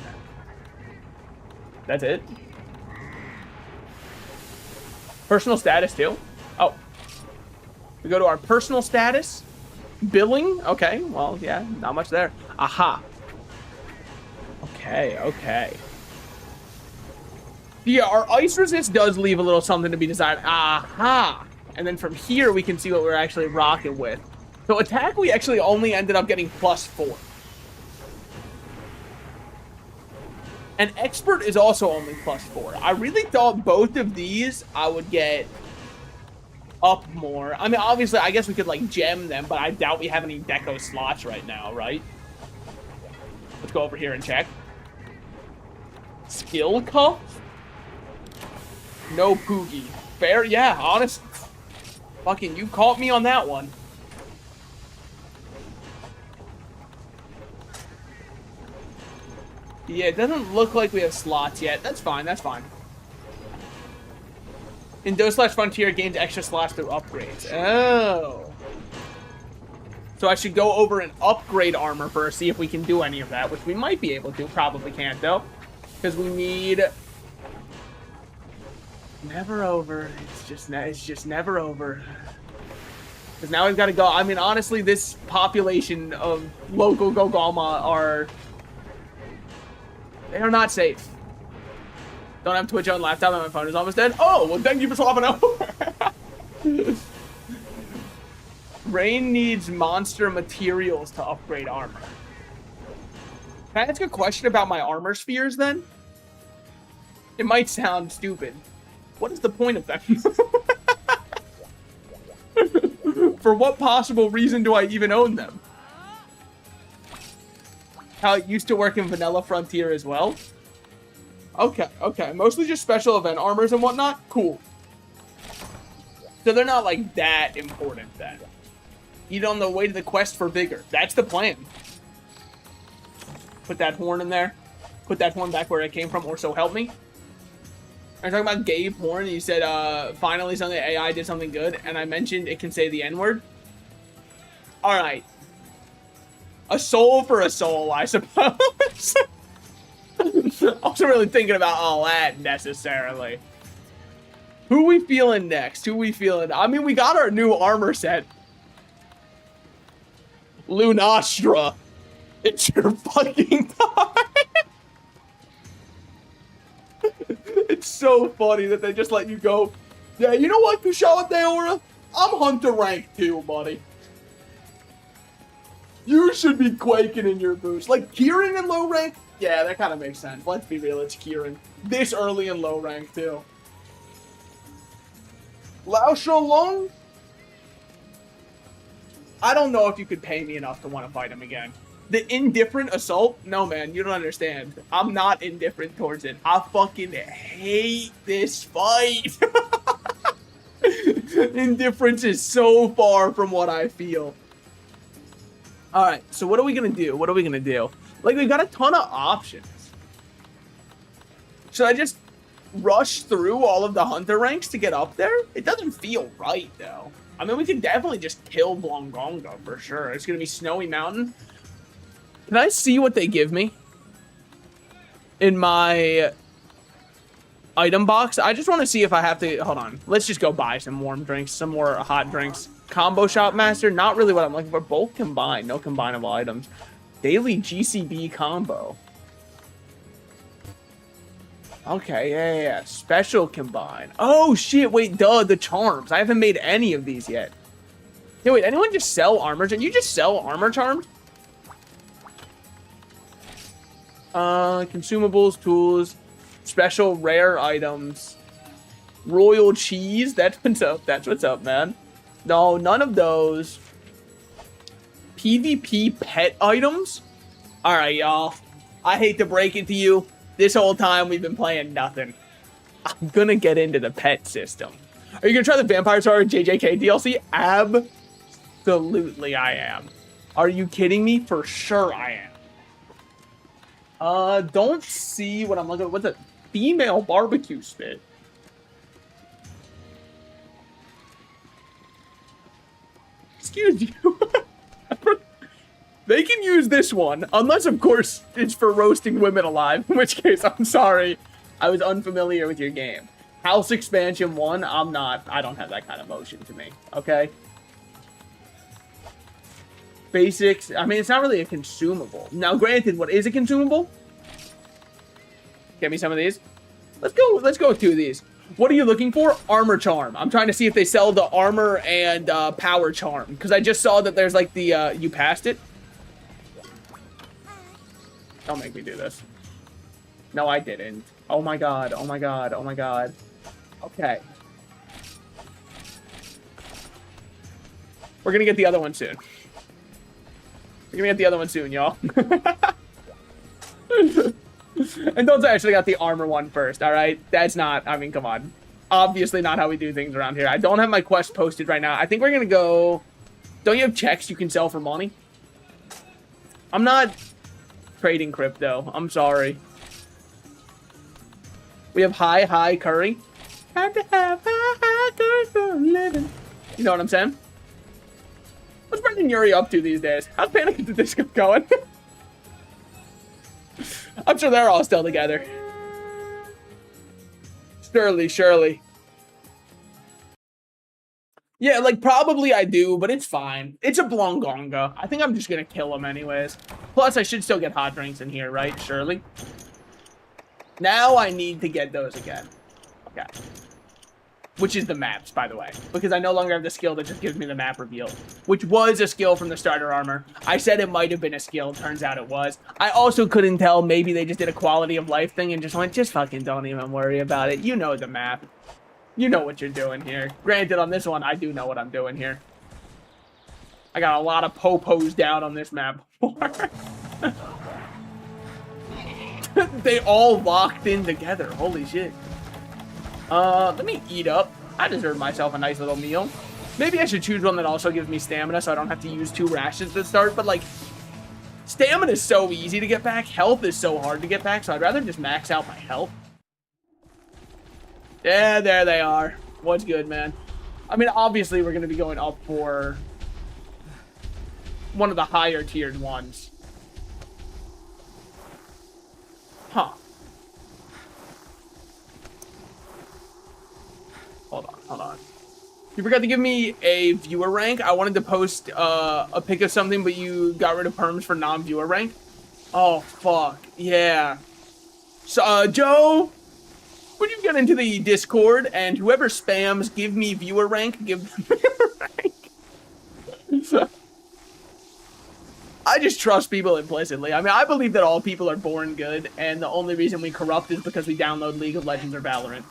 That's it. Personal status too. Oh. We go to our personal status. Billing. Okay. Well, yeah, not much there. Aha. Okay. Yeah, our ice resist does leave a little something to be desired. Aha! And then from here, we can see what we're actually rocking with. So attack, we actually only ended up getting +4. And expert is also only +4. I really thought both of these I would get up more. I mean, obviously, I guess we could, like, gem them, but I doubt we have any deco slots right now, right? Let's go over here and check. Skill cuff? No Poogie. Fair? Yeah, honest. Fucking, you caught me on that one. Yeah, it doesn't look like we have slots yet. That's fine, that's fine. Indo/Frontier gains extra slots through upgrades. Oh. So I should go over and upgrade armor first, see if we can do any of that, which we might be able to. Probably can't, though. Because we need... Never over. It's just never over. Because now we've got to go... I mean, honestly, this population of local Gogama are... They are not safe. Don't have Twitch on laptop and my phone is almost dead. Oh, well, thank you for swapping over. Rain needs monster materials to upgrade armor. Can I ask a question about my armor spheres, then? It might sound stupid. What is the point of them? For what possible reason do I even own them? How it used to work in Vanilla Frontier as well? Okay, okay. Mostly just special event armors and whatnot? Cool. So they're not, like, that important, then. Eat on the way to the quest for vigor. That's the plan. Put that horn in there. Put that horn back where it came from, or so help me. I'm talking about Gabe Horn, and you said, finally something AI did something good, and I mentioned it can say the N-word. Alright. A soul for a soul, I suppose. I wasn't really thinking about all that, necessarily. Who we feeling next? Who we feeling? I mean, we got our new armor set. Lunastra. It's your fucking time. It's so funny that they just let you go. Yeah, you know what, Kushala Deora? I'm Hunter rank 2, buddy. You should be quaking in your boots. Like, Kieran in low rank? Yeah, that kind of makes sense. Let's be real, it's Kieran. This early in low rank, too. Lao Shalong? I don't know if you could pay me enough to want to fight him again. The indifferent assault? No, man, you don't understand. I'm not indifferent towards it. I fucking hate this fight. Indifference is so far from what I feel. Alright, so what are we going to do? What are we going to do? Like, we've got a ton of options. Should I just rush through all of the hunter ranks to get up there? It doesn't feel right, though. I mean, we could definitely just kill Blongongo for sure. It's going to be Snowy Mountain. Can I see what they give me in my item box? I just want to see if I have to... Hold on. Let's just go buy some warm drinks, some more hot drinks. Combo Shop Master, not really what I'm looking for. Both combined, no combinable items. Daily GCB combo. Okay, yeah. Special combine. Oh, shit, wait, duh, the charms. I haven't made any of these yet. Yeah, wait, anyone just sell armor charms? You just sell armor charms? Consumables, tools, special rare items. Royal cheese, that's what's up, man. No, none of those. PvP pet items? Alright, y'all. I hate to break it to you. This whole time we've been playing nothing. I'm gonna get into the pet system. Are you gonna try the Vampire Star JJK DLC? Absolutely I am. Are you kidding me? For sure I am. Don't see what I'm looking at. What's a female barbecue spit? Excuse you. They can use this one, unless, of course, it's for roasting women alive, in which case, I'm sorry. I was unfamiliar with your game. House Expansion 1, I don't have that kind of motion to me, okay? Basics, I mean, it's not really a consumable. Now, granted, what is a consumable? Get me some of these. Let's go with 2 of these. What are you looking for? Armor charm. I'm trying to see if they sell the armor and power charm, because I just saw that there's like the you passed it. Don't make me do this. No, I didn't. Oh my god. Oh my god. Oh my god. Okay. We're gonna get the other one soon. We're gonna get the other one soon, y'all. And don't say I should've got the armor one first, alright? That's not, I mean, come on. Obviously not how we do things around here. I don't have my quest posted right now. I think we're gonna go... Don't you have checks you can sell for money? I'm not trading crypto. I'm sorry. We have high curry. Have to have high curry for a living. You know what I'm saying? What's Brendan Urie up to these days? How's Panic at the Disco going? I'm sure they're all still together. Surely. Yeah, like, probably I do, but it's fine. It's a Blongonga. I think I'm just gonna kill him anyways. Plus, I should still get hot drinks in here, right? Surely. Now I need to get those again. Okay. Which is the maps, by the way. Because I no longer have the skill that just gives me the map reveal. Which was a skill from the starter armor. I said it might have been a skill. Turns out it was. I also couldn't tell. Maybe they just did a quality of life thing and just went, just fucking don't even worry about it. You know the map. You know what you're doing here. Granted, on this one, I do know what I'm doing here. I got a lot of popos down on this map before. They all locked in together. Holy shit. Let me eat up. I deserve myself a nice little meal. Maybe I should choose one that also gives me stamina so I don't have to use 2 rations to start, but like, stamina is so easy to get back. Health is so hard to get back, so I'd rather just max out my health. Yeah, there they are. What's good, man? I mean, obviously we're going to be going up for one of the higher tiered ones. Huh. Hold on. You forgot to give me a viewer rank. I wanted to post a pic of something, but you got rid of perms for non-viewer rank. Oh, fuck. Yeah. So, Joe, would you get into the Discord, and whoever spams give me viewer rank, give them viewer rank. So, I just trust people implicitly. I mean, I believe that all people are born good, and the only reason we corrupt is because we download League of Legends or Valorant.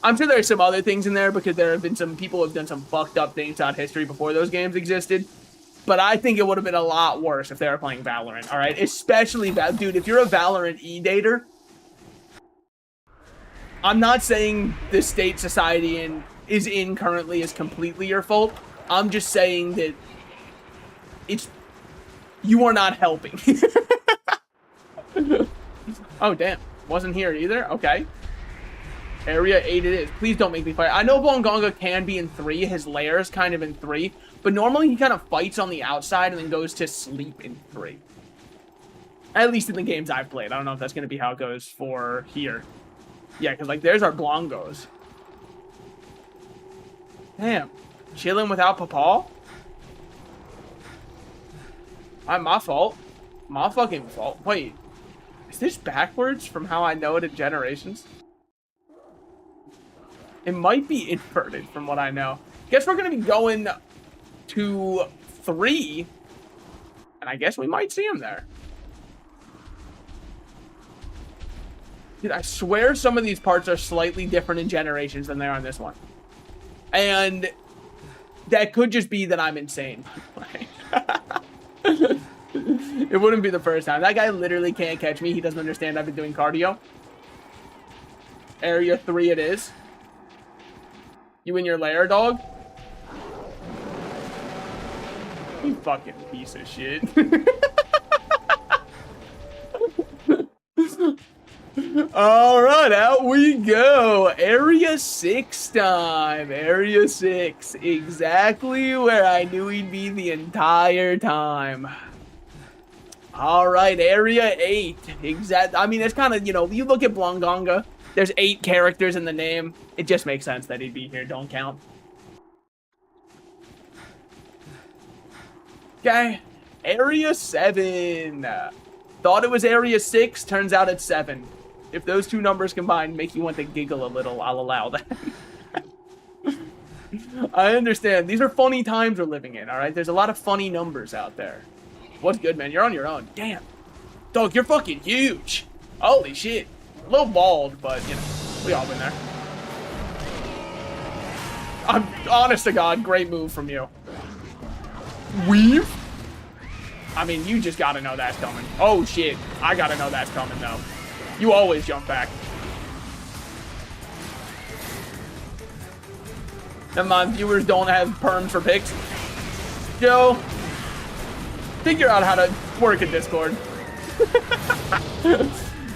I'm sure there's some other things in there because there have been some people who have done some fucked up things on history before those games existed. But I think it would have been a lot worse if they were playing Valorant, alright? Especially, dude, if you're a Valorant E-dater, I'm not saying the state society is in currently is completely your fault. I'm just saying that you are not helping. Oh, damn. Wasn't here either? Okay. Area 8 it is. Please don't make me fight. I know Blongonga can be in 3. His lair is kind of in 3. But normally he kind of fights on the outside and then goes to sleep in 3. At least in the games I've played. I don't know if that's going to be how it goes for here. Yeah, because, like, there's our Blongos. Damn. Chilling without Papa? My fault. My fucking fault. Wait. Is this backwards from how I know it in Generations? It might be inverted from what I know. Guess we're going to be going to 3. And I guess we might see him there. Dude, I swear some of these parts are slightly different in Generations than they are in this one. And that could just be that I'm insane. It wouldn't be the first time. That guy literally can't catch me. He doesn't understand I've been doing cardio. Area 3 it is. You in your lair, dog? You fucking piece of shit. Alright, out we go. Area 6 time. Area 6. Exactly where I knew he'd be the entire time. Alright, Area 8. I mean, it's kind of, you know, you look at Blongonga. There's 8 characters in the name. It just makes sense that he'd be here. Don't count. Okay. Area 7. Thought it was Area 6. Turns out it's 7. If those two numbers combined make you want to giggle a little, I'll allow that. I understand. These are funny times we're living in, all right? There's a lot of funny numbers out there. What's good, man? You're on your own. Damn. Dog, you're fucking huge. Holy shit. A little bald, but, you know, we all been there. I'm honest to God, great move from you. Weave? I mean, you just gotta know that's coming. Oh, shit. I gotta know that's coming, though. You always jump back. Never mind, viewers don't have perms for picks. Joe, figure out how to work a Discord.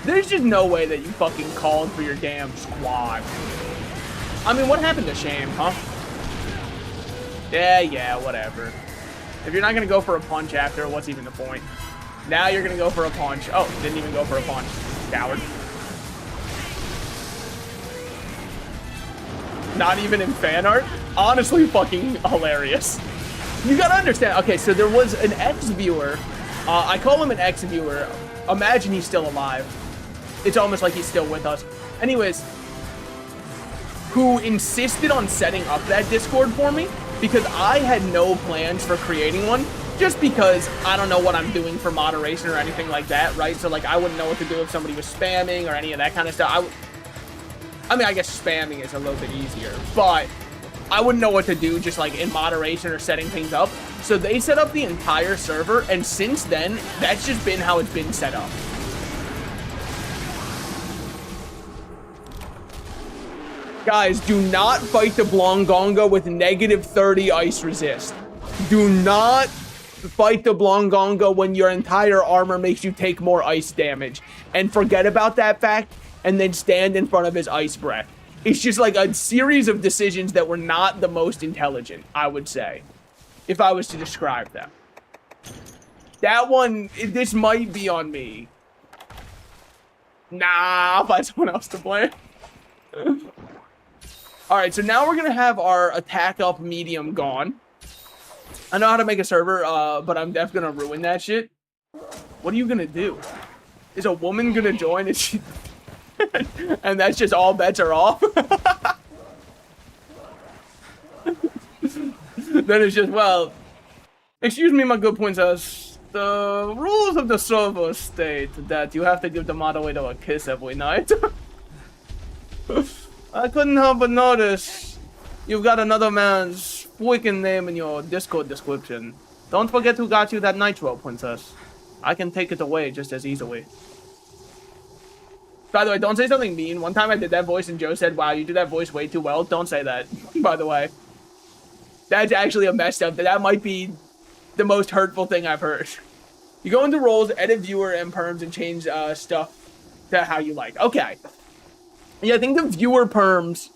There's just no way that you fucking called for your damn squad. I mean, what happened to Shame, huh? Yeah, whatever. If you're not gonna go for a punch after, what's even the point? Now you're gonna go for a punch. Oh, didn't even go for a punch. Coward. Not even in fan art? Honestly fucking hilarious. You gotta understand. Okay, so there was an ex-viewer. I call him an ex-viewer. Imagine he's still alive. It's almost like he's still with us. Anyways, who insisted on setting up that Discord for me because I had no plans for creating one, just because I don't know what I'm doing for moderation or anything like that, right? So, like, I wouldn't know what to do if somebody was spamming or any of that kind of stuff. I mean, I guess spamming is a little bit easier, but I wouldn't know what to do just, like, in moderation or setting things up. So they set up the entire server, and since then, that's just been how it's been set up. Guys, do not fight the Blongonga with -30 ice resist. Do not fight the Blongonga when your entire armor makes you take more ice damage. And forget about that fact, and then stand in front of his ice breath. It's just like a series of decisions that were not the most intelligent, I would say, if I was to describe them. That one, this might be on me. Nah, I'll find someone else to blame. Alright, so now we're going to have our attack up medium gone. I know how to make a server, but I'm definitely going to ruin that shit. What are you going to do? Is a woman going to join and she... and that's just all bets are off? Then it's just, well... Excuse me, my good princess. The rules of the server state that you have to give the moderator a kiss every night. I couldn't help but notice you've got another man's freaking name in your Discord description. Don't forget who got you that nitro, princess. I can take it away just as easily. By the way, don't say something mean. One time I did that voice and Joe said, wow, you do that voice way too well. Don't say that, by the way. That's actually a messed up. That might be the most hurtful thing I've heard. You go into roles, edit viewer and perms, and change stuff to how you like. Okay. Yeah, I think the viewer perms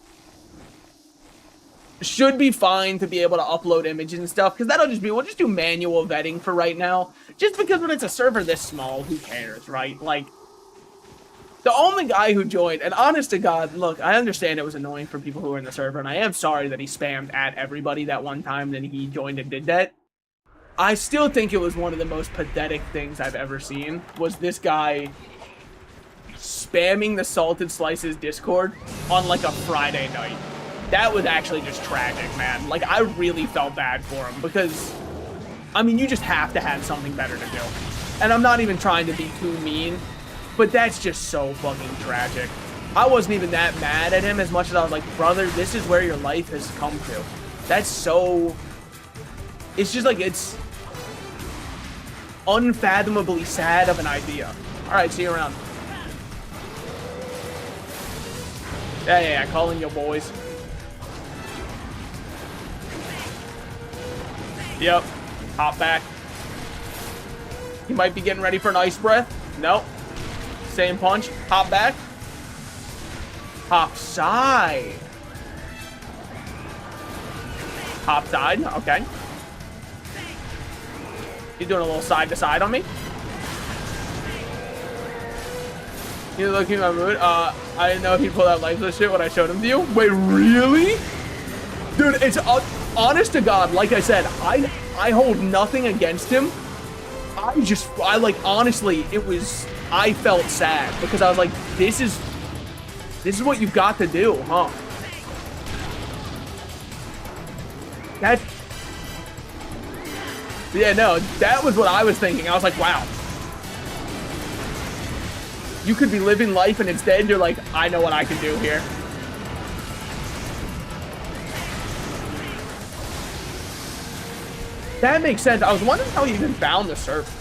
should be fine to be able to upload images and stuff, because that'll just be, we'll just do manual vetting for right now. Just because when it's a server this small, who cares, right? Like, the only guy who joined, and honest to God, look, I understand it was annoying for people who were in the server, and I am sorry that he spammed at everybody that one time, then he joined and did that. I still think it was one of the most pathetic things I've ever seen, was this guy spamming the Salted Slices Discord on, like, a Friday night. That was actually just tragic, man. Like, I really felt bad for him, because, I mean, you just have to have something better to do. And I'm not even trying to be too mean, but that's just so fucking tragic. I wasn't even that mad at him as much as I was like, brother, this is where your life has come to. That's so... It's just like, it's unfathomably sad of an idea. Alright, see you around. Yeah, calling your boys. Yep, hop back. You might be getting ready for an ice breath. Nope. Same punch. Hop back. Hop side. Hop side. Okay. You doing a little side to side on me? You looking at my mood? I didn't know if he'd pull that lifeless shit when I showed him to you. Wait, really? Dude, it's honest to God, like I said, I hold nothing against him. I like, honestly, it was I felt sad because I was like, this is what you've got to do, huh? Yeah, no, that was what I was thinking. I was like, wow. You could be living life and instead you're like, I know what I can do here. That makes sense. I was wondering how he even found the surf.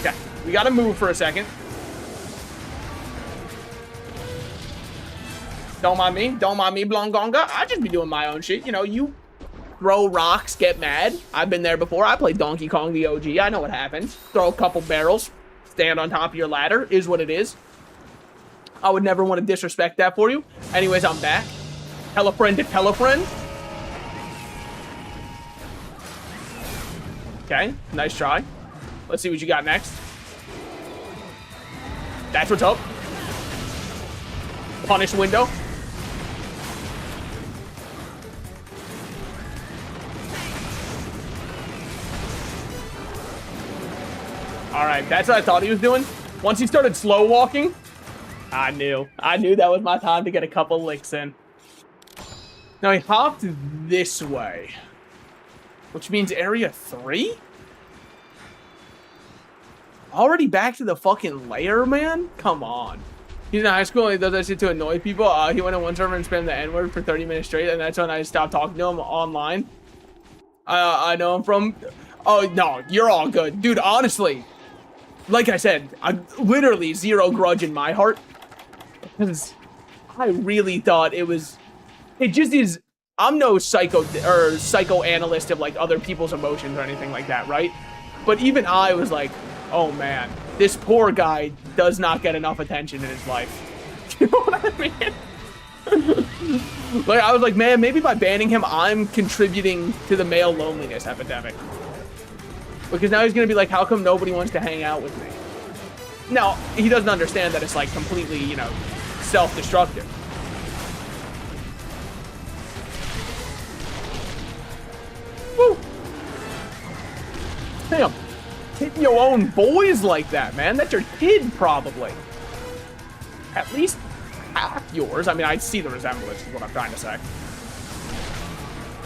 Okay, we gotta move for a second. Don't mind me, Blongonga. I just be doing my own shit. You know, you throw rocks, get mad. I've been there before. I played Donkey Kong the OG. I know what happens. Throw a couple barrels, stand on top of your ladder, is what it is. I would never want to disrespect that for you. Anyways, I'm back. Tell a friend to tell a friend. Okay, nice try. Let's see what you got next. That's what's up. Punish window. All right, that's what I thought he was doing. Once he started slow walking, I knew that was my time to get a couple licks in. Now he hopped this way, which means area 3? Already back to the fucking lair, man? Come on. He's in high school and he does that shit to annoy people. He went on one server and spammed the N-word for 30 minutes straight, and that's when I stopped talking to him online. I know him from... Oh, no, you're all good. Dude, honestly, like I said, I literally zero grudge in my heart. Because I really thought it was... It just is... I'm no psychoanalyst of, like, other people's emotions or anything like that, right? But even I was like, oh, man, this poor guy does not get enough attention in his life. You know what I mean? Like, I was like, man, maybe by banning him, I'm contributing to the male loneliness epidemic. Because now he's going to be like, how come nobody wants to hang out with me? Now, he doesn't understand that it's, like, completely, you know, self-destructive. Woo! Damn. Hitting your own boys like that, man. That's your kid, probably. At least half yours. I mean, I see the resemblance is what I'm trying to say.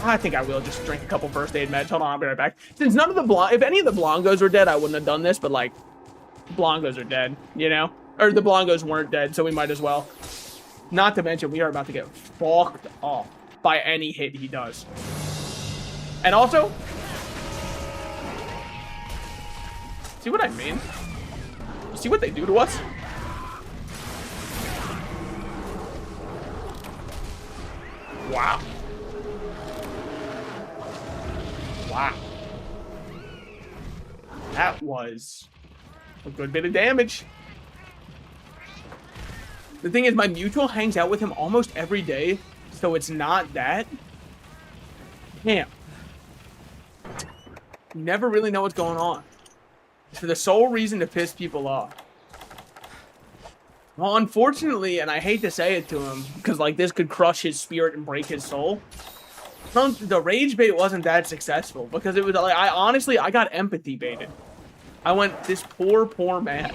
I think I will just drink a couple first aid meds. Hold on, I'll be right back. Since none of the if any of the Blongos were dead, I wouldn't have done this, but, like, Blongos are dead, you know? Or the Blongos weren't dead, so we might as well. Not to mention, we are about to get fucked off by any hit he does. And also... See what I mean? See what they do to us? Wow. Wow. That was a good bit of damage. The thing is, my mutual hangs out with him almost every day, so it's not that. Damn. You never really know what's going on. For the sole reason to piss people off. Well, unfortunately, and I hate to say it to him, because, like, this could crush his spirit and break his soul. The rage bait wasn't that successful, because it was, like, I got empathy baited. I went, this poor, poor man.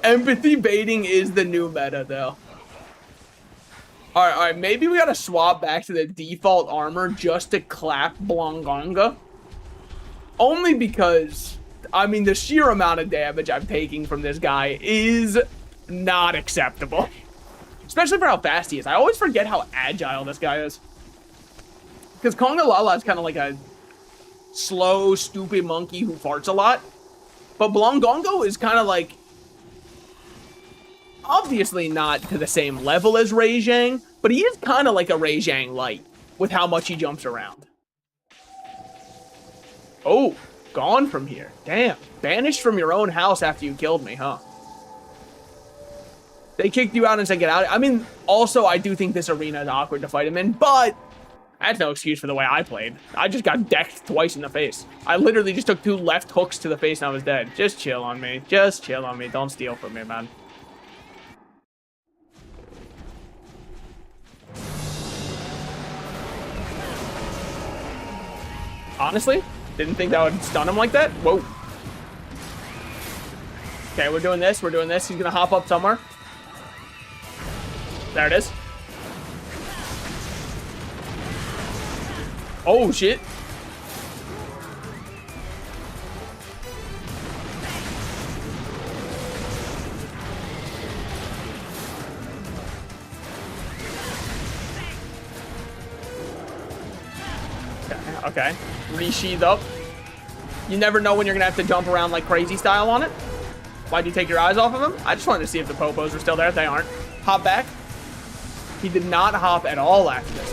Empathy baiting is the new meta, though. Alright, maybe we gotta swap back to the default armor just to clap Blongonga. Only because, I mean, the sheer amount of damage I'm taking from this guy is not acceptable. Especially for how fast he is. I always forget how agile this guy is. Because Konga Lala is kind of like a slow, stupid monkey who farts a lot. But Blongongo is kind of like... Obviously not to the same level as Rajang, but he is kind of like a Rajang light with how much he jumps around. Oh, gone from here. Damn. Banished from your own house after you killed me, huh? They kicked you out and said get out. I mean, also, I do think this arena is awkward to fight him in, but that's no excuse for the way I played. I just got decked twice in the face. I literally just took 2 left hooks to the face and I was dead. Just chill on me. Just chill on me. Don't steal from me, man. Honestly, didn't think that would stun him like that. Whoa. Okay, we're doing this. We're doing this. He's going to hop up somewhere. There it is. Oh, shit. Okay. Resheath up. You never know when you're going to have to jump around like crazy style on it. Why'd you take your eyes off of him? I just wanted to see if the popos were still there. They aren't. Hop back. He did not hop at all after this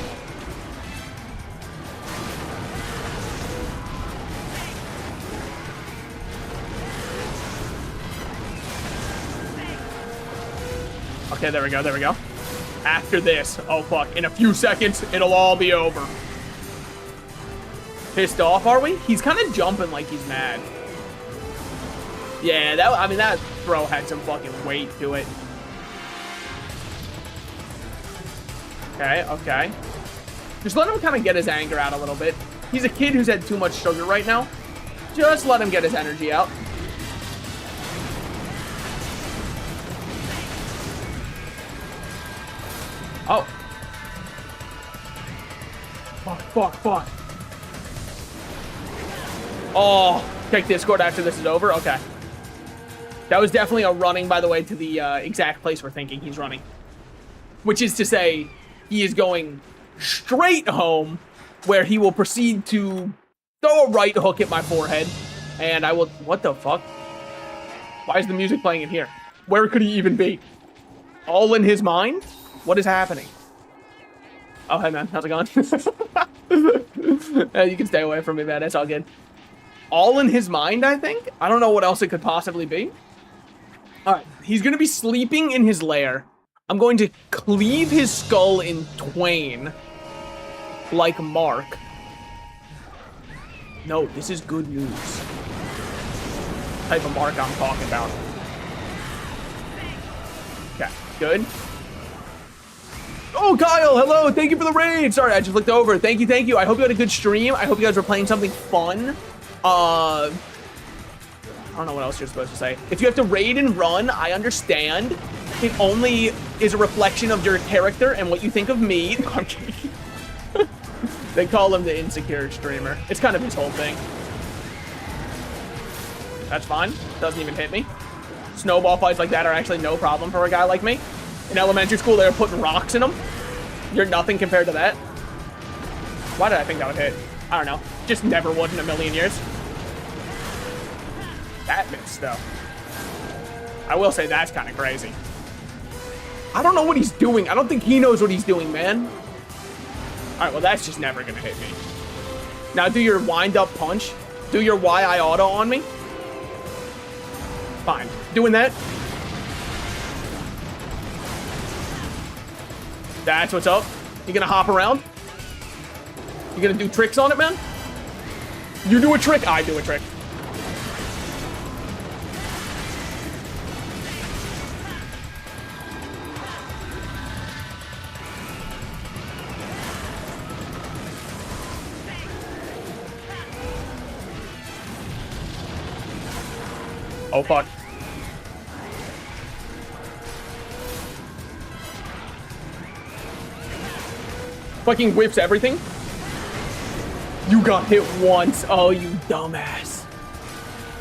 one. Okay, there we go. There we go. After this, oh fuck, in a few seconds, it'll all be over. Pissed off, are we? He's kind of jumping like he's mad. Yeah, that throw had some fucking weight to it. Okay, okay. Just let him kind of get his anger out a little bit. He's a kid who's had too much sugar right now. Just let him get his energy out. Oh. Fuck, fuck, fuck. Oh, check Discord after this is over. Okay. That was definitely a running, by the way, to the exact place we're thinking he's running. Which is to say, he is going straight home, where he will proceed to throw a right hook at my forehead. And I will... What the fuck? Why is the music playing in here? Where could he even be? All in his mind? What is happening? Oh, hey, man. How's it going? You can stay away from me, man. It's all good. All in his mind, I think? I don't know what else it could possibly be. All right. He's going to be sleeping in his lair. I'm going to cleave his skull in twain. Like Mark. No, this is good news. Type of Mark I'm talking about. Okay, good. Oh, Kyle, hello. Thank you for the raid. Sorry, I just looked over. Thank you, thank you. I hope you had a good stream. I hope you guys were playing something fun. I don't know what else you're supposed to say. If you have to raid and run, I understand. It only is a reflection of your character and what you think of me. No, I'm kidding. They call him the insecure streamer. It's kind of his whole thing. That's fine. Doesn't even hit me. Snowball fights like that are actually no problem for a guy like me. In elementary school, they were putting rocks in them. You're nothing compared to that. Why did I think that would hit? I don't know. Just never would in a million years. That missed, though. I will say that's kind of crazy. I don't know what he's doing. I don't think he knows what he's doing, man. All right, well, that's just never going to hit me. Now do your wind-up punch. Do your YI auto on me. Fine. Doing that. That's what's up. You gonna hop around? You gonna do tricks on it, man? You do a trick, I do a trick. Oh, fuck. Fucking whips everything. You got hit once. Oh, you dumbass.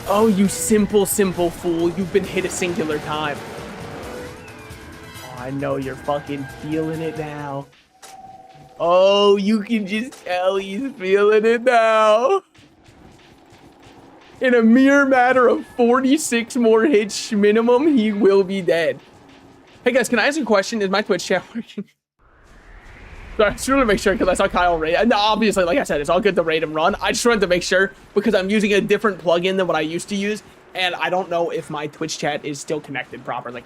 Oh, you simple fool. You've been hit a singular time. Oh, I know you're fucking feeling it now. Oh, you can just tell he's feeling it now. In a mere matter of 46 more hits minimum, he will be dead. Hey guys, can I ask you a question? Is my Twitch chat working? Sorry, I just wanted to make sure because I saw Kyle raid. And obviously, like I said, it's all good to raid and run. I just wanted to make sure because I'm using a different plugin than what I used to use. And I don't know if my Twitch chat is still connected properly.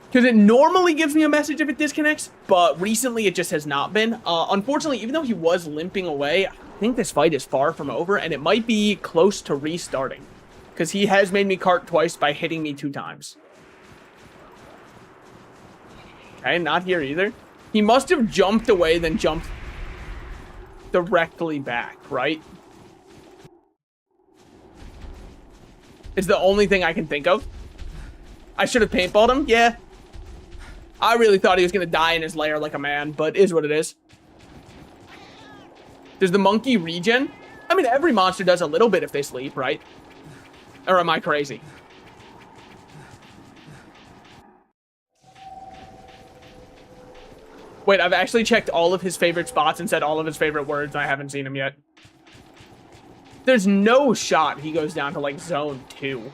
Because it normally gives me a message if it disconnects, but recently it just has not been. Unfortunately, even though he was limping away, I think this fight is far from over, and it might be close to restarting. Because he has made me cart twice by hitting me 2 times. Okay, not here either. He must have jumped away, then jumped. directly back, right? It's the only thing I can think of. I should have paintballed him. Yeah. I really thought he was going to die in his lair like a man, but is what it is. Does the monkey regen? I mean, every monster does a little bit if they sleep, right? Or am I crazy? Wait, I've actually checked all of his favorite spots and said all of his favorite words, and I haven't seen him yet. There's no shot he goes down to, like, zone 2.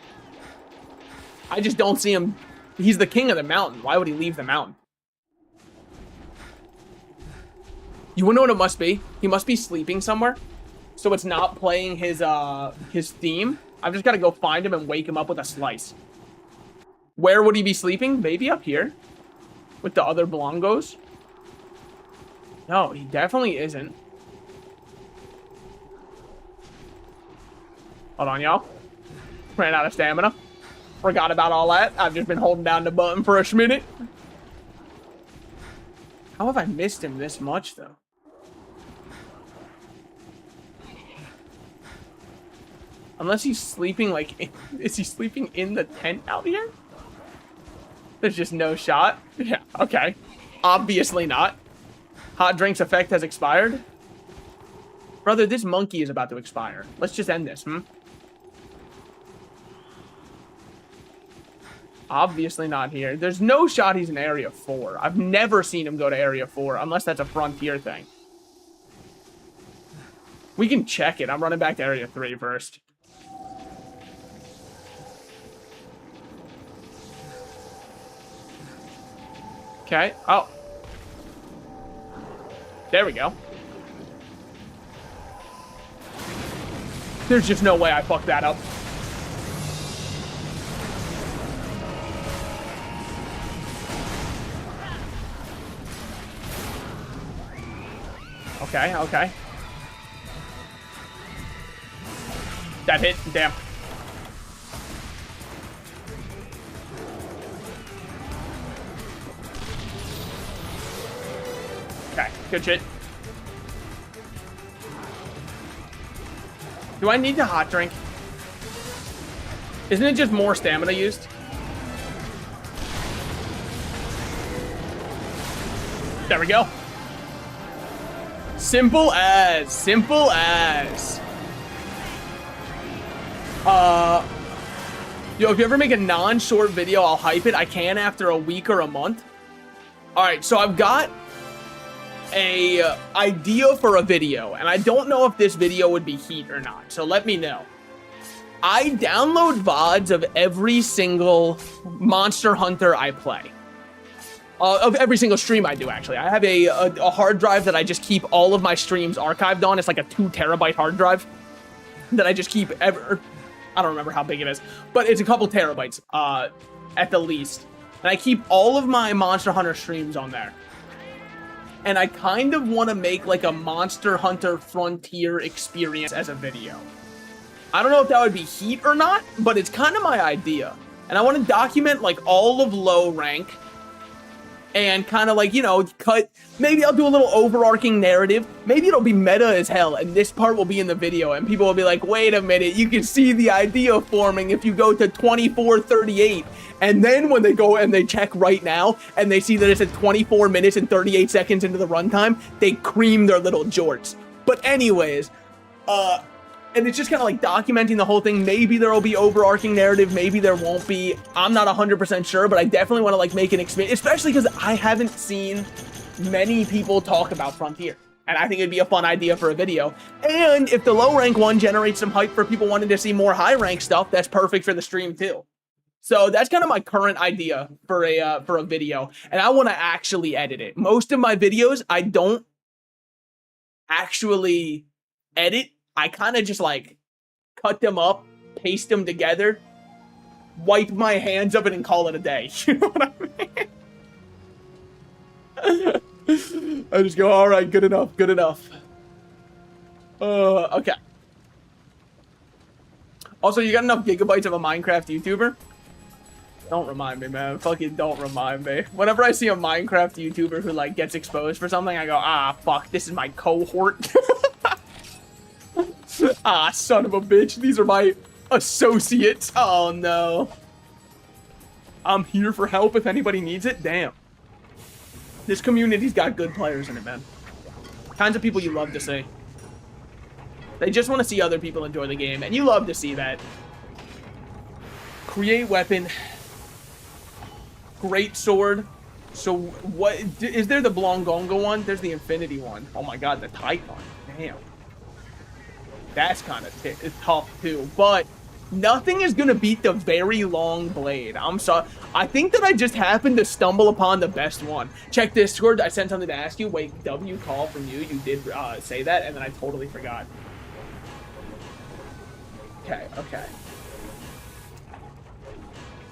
I just don't see him. He's the king of the mountain. Why would he leave the mountain? You wanna know what it must be? He must be sleeping somewhere. So it's not playing his theme. I've just got to go find him and wake him up with a slice. Where would he be sleeping? Maybe up here with the other Blongos. No, he definitely isn't. Hold on, y'all. Ran out of stamina. Forgot about all that. I've just been holding down the button for a minute. How have I missed him this much, though? Unless he's sleeping, like, is he sleeping in the tent out here? There's just no shot. Yeah, okay. Obviously not. Hot drink's effect has expired. Brother, this monkey is about to expire. Let's just end this, Obviously not here. There's no shot he's in Area 4. I've never seen him go to Area 4, unless that's a Frontier thing. We can check it. I'm running back to Area 3 first. Okay. Oh. There we go. There's just no way I fucked that up. Okay, okay. That hit. Damn. Okay, good shit. Do I need the hot drink? Isn't it just more stamina used? There we go. Simple as. Simple as. Yo, if you ever make a non-short video, I'll hype it. I can after a week or a month. Alright, so I've got a idea for a video, and I don't know if this video would be heat or not, so let me know. I download VODs of every single Monster Hunter I play. Of every single stream I do, actually. I have a hard drive that I just keep all of my streams archived on. It's like a 2 terabyte hard drive that I just keep I don't remember how big it is, but it's a couple terabytes at the least. And I keep all of my Monster Hunter streams on there. And I kind of want to make like a Monster Hunter Frontier experience as a video. I don't know if that would be heat or not, but it's kind of my idea. And I want to document like all of low rank and kind of like, you know, maybe I'll do a little overarching narrative. Maybe it'll be meta as hell, and this part will be in the video, and people will be like, wait a minute, you can see the idea forming if you go to 24:38. And then when they go and they check right now, and they see that it's at 24 minutes and 38 seconds into the runtime, they cream their little jorts. But anyways, and it's just kind of like documenting the whole thing. Maybe there will be overarching narrative. Maybe there won't be. I'm not 100% sure, but I definitely want to like make an experience, especially because I haven't seen many people talk about Frontier. And I think it'd be a fun idea for a video. And if the low rank one generates some hype for people wanting to see more high rank stuff, that's perfect for the stream too. So that's kind of my current idea for a video. And I want to actually edit it. Most of my videos, I don't actually edit. I kind of just like cut them up, paste them together, wipe my hands of it, and call it a day. You know what I mean? I just go, all right, good enough, good enough. Okay. Also, you got enough gigabytes of a Minecraft YouTuber? Don't remind me, man. Fucking don't remind me. Whenever I see a Minecraft YouTuber who, like, gets exposed for something, I go, ah, fuck, this is my cohort. Ah, son of a bitch. These are my associates. Oh, no. I'm here for help if anybody needs it. Damn. This community's got good players in it, man. Kinds of people you love to see. They just want to see other people enjoy the game, and you love to see that. Create weapon. Great sword. So what is there? The Blongonga one? There's the Infinity one. Oh my god, the Typhon. Damn. That's kind of tough too. But nothing is gonna beat the very long blade. I'm sorry. I think that I just happened to stumble upon the best one. Check Discord. I sent something to ask you. Wait, W call from you. You did say that, and then I totally forgot. Okay, okay.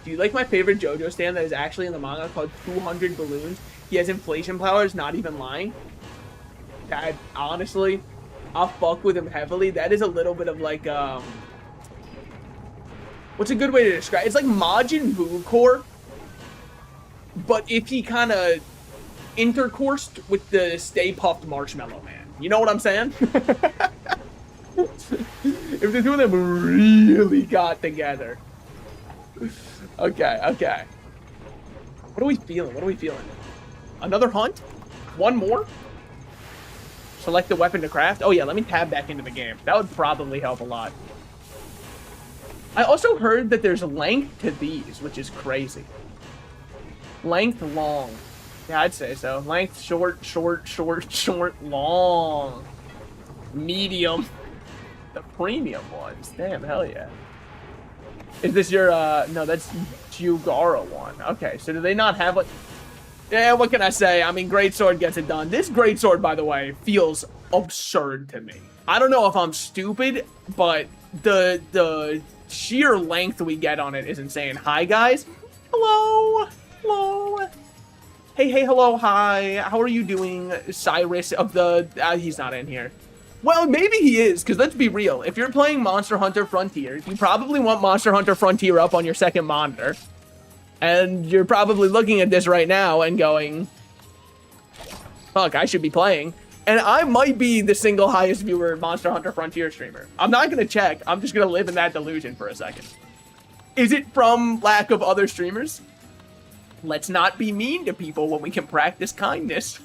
Do you like my favorite JoJo stand that is actually in the manga called 200 Balloons? He has inflation powers, not even lying. That, honestly, I'll fuck with him heavily. That is a little bit of like, what's a good way to describe it? It's like Majin Buu core, but if he kind of intercoursed with the Stay Puft Marshmallow Man. You know what I'm saying? If the two of them really got together. Okay, okay. What are we feeling? What are we feeling? Another hunt? One more? Select the weapon to craft? Oh yeah, let me tab back into the game. That would probably help a lot. I also heard that there's length to these, which is crazy. Length, long. Yeah, I'd say so. Length, short, short, short, short, long. Medium. The premium ones. Damn, hell yeah. Is this your, no, that's Jugara one. Okay, so do they not have, like, yeah, what can I say? I mean, Greatsword gets it done. This Greatsword, by the way, feels absurd to me. I don't know if I'm stupid, but the sheer length we get on it is insane. Hi, guys. Hello. Hello. Hey, hey, hello, hi. How are you doing, Cyrus of the, he's not in here. Well, maybe he is, because let's be real. If you're playing Monster Hunter Frontier, you probably want Monster Hunter Frontier up on your second monitor. And you're probably looking at this right now and going, fuck, I should be playing. And I might be the single highest viewer Monster Hunter Frontier streamer. I'm not going to check. I'm just going to live in that delusion for a second. Is it from lack of other streamers? Let's not be mean to people when we can practice kindness.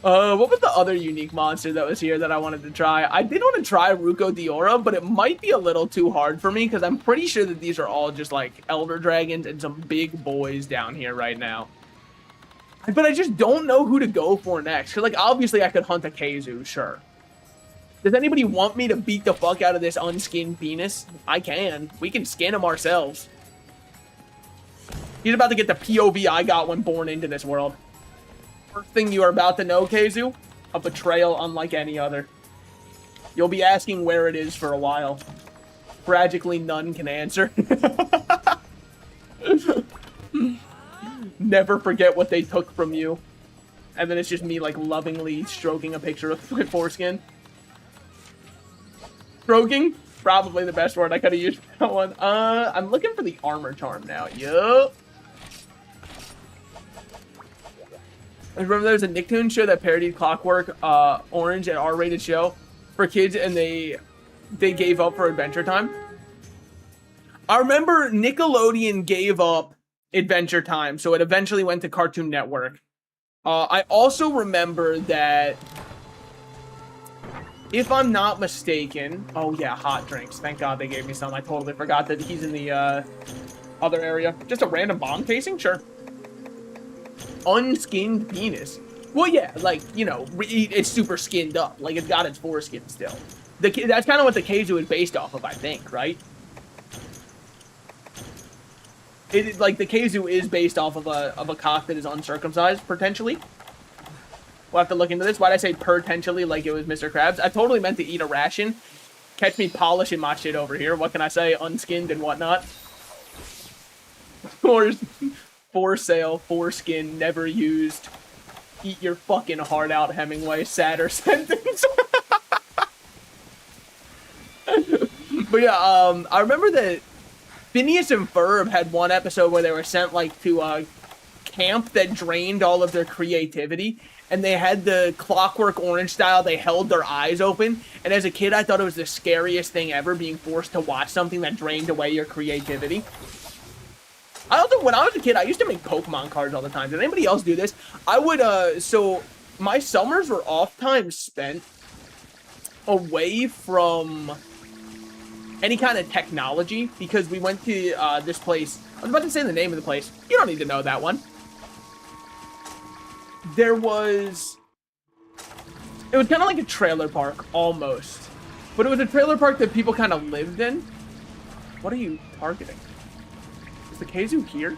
What was the other unique monster that was here that I wanted to try? I did want to try Ruko Diora, but it might be a little too hard for me because I'm pretty sure that these are all just like Elder Dragons and some big boys down here right now. But I just don't know who to go for next. Because, like, obviously I could hunt a Keizu, sure. Does anybody want me to beat the fuck out of this unskinned penis? I can. We can skin him ourselves. He's about to get the POV I got when born into this world. First thing you are about to know, Keizu, a betrayal unlike any other. You'll be asking where it is for a while. Tragically, none can answer. Never forget what they took from you. And then it's just me, like, lovingly stroking a picture of my foreskin. Stroking? Probably the best word I could have used for that one. I'm looking for the armor charm now. Yup. I remember there was a Nicktoons show that parodied Clockwork Orange, an R-rated show for kids, and they gave up for Adventure Time. I remember Nickelodeon gave up Adventure Time, so it eventually went to Cartoon Network. I also remember that, if I'm not mistaken, oh yeah, hot drinks. Thank God they gave me some. I totally forgot that he's in the other area. Just a random bomb casing? Sure. Unskinned penis. Well, yeah, like, you know, it's super skinned up. Like, it's got its foreskin still. That's kind of what the Keizu is based off of, I think, right? Like, the Keizu is based off of a cock that is uncircumcised, potentially. We'll have to look into this. Why'd I say potentially like it was Mr. Krabs? I totally meant to eat a ration. Catch me polishing my shit over here. What can I say? Unskinned and whatnot. For sale, foreskin, never used. Eat your fucking heart out, Hemingway. Sadder sentence. But yeah, I remember that Phineas and Ferb had one episode where they were sent like to a camp that drained all of their creativity, and they had the Clockwork Orange style. They held their eyes open, and as a kid, I thought it was the scariest thing ever, being forced to watch something that drained away your creativity. I also, when I was a kid, I used to make Pokemon cards all the time. Did anybody else do this? I would, so my summers were oftentimes spent away from any kind of technology, because we went to this place. I was about to say the name of the place. You don't need to know that one. It was kind of like a trailer park, almost. But it was a trailer park that people kind of lived in. What are you targeting? Is the Kazoo here?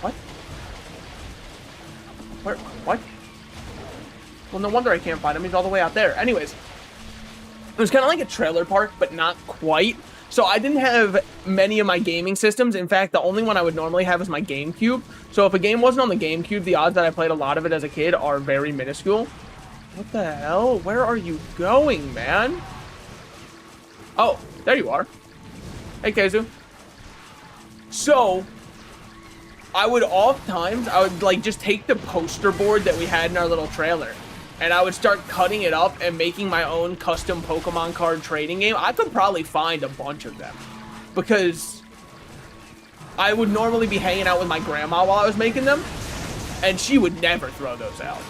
What? Where? What? Well, no wonder I can't find him. He's all the way out there. Anyways, it was kind of like a trailer park, but not quite. So I didn't have many of my gaming systems. In fact, the only one I would normally have is my GameCube. So if a game wasn't on the GameCube, the odds that I played a lot of it as a kid are very minuscule. What the hell? Where are you going, man? Oh, there you are. Hey, Kazoo. So I would like just take the poster board that we had in our little trailer, and I would start cutting it up and making my own custom Pokemon card trading game. I could probably find a bunch of them, because I would normally be hanging out with my grandma while I was making them, and she would never throw those out.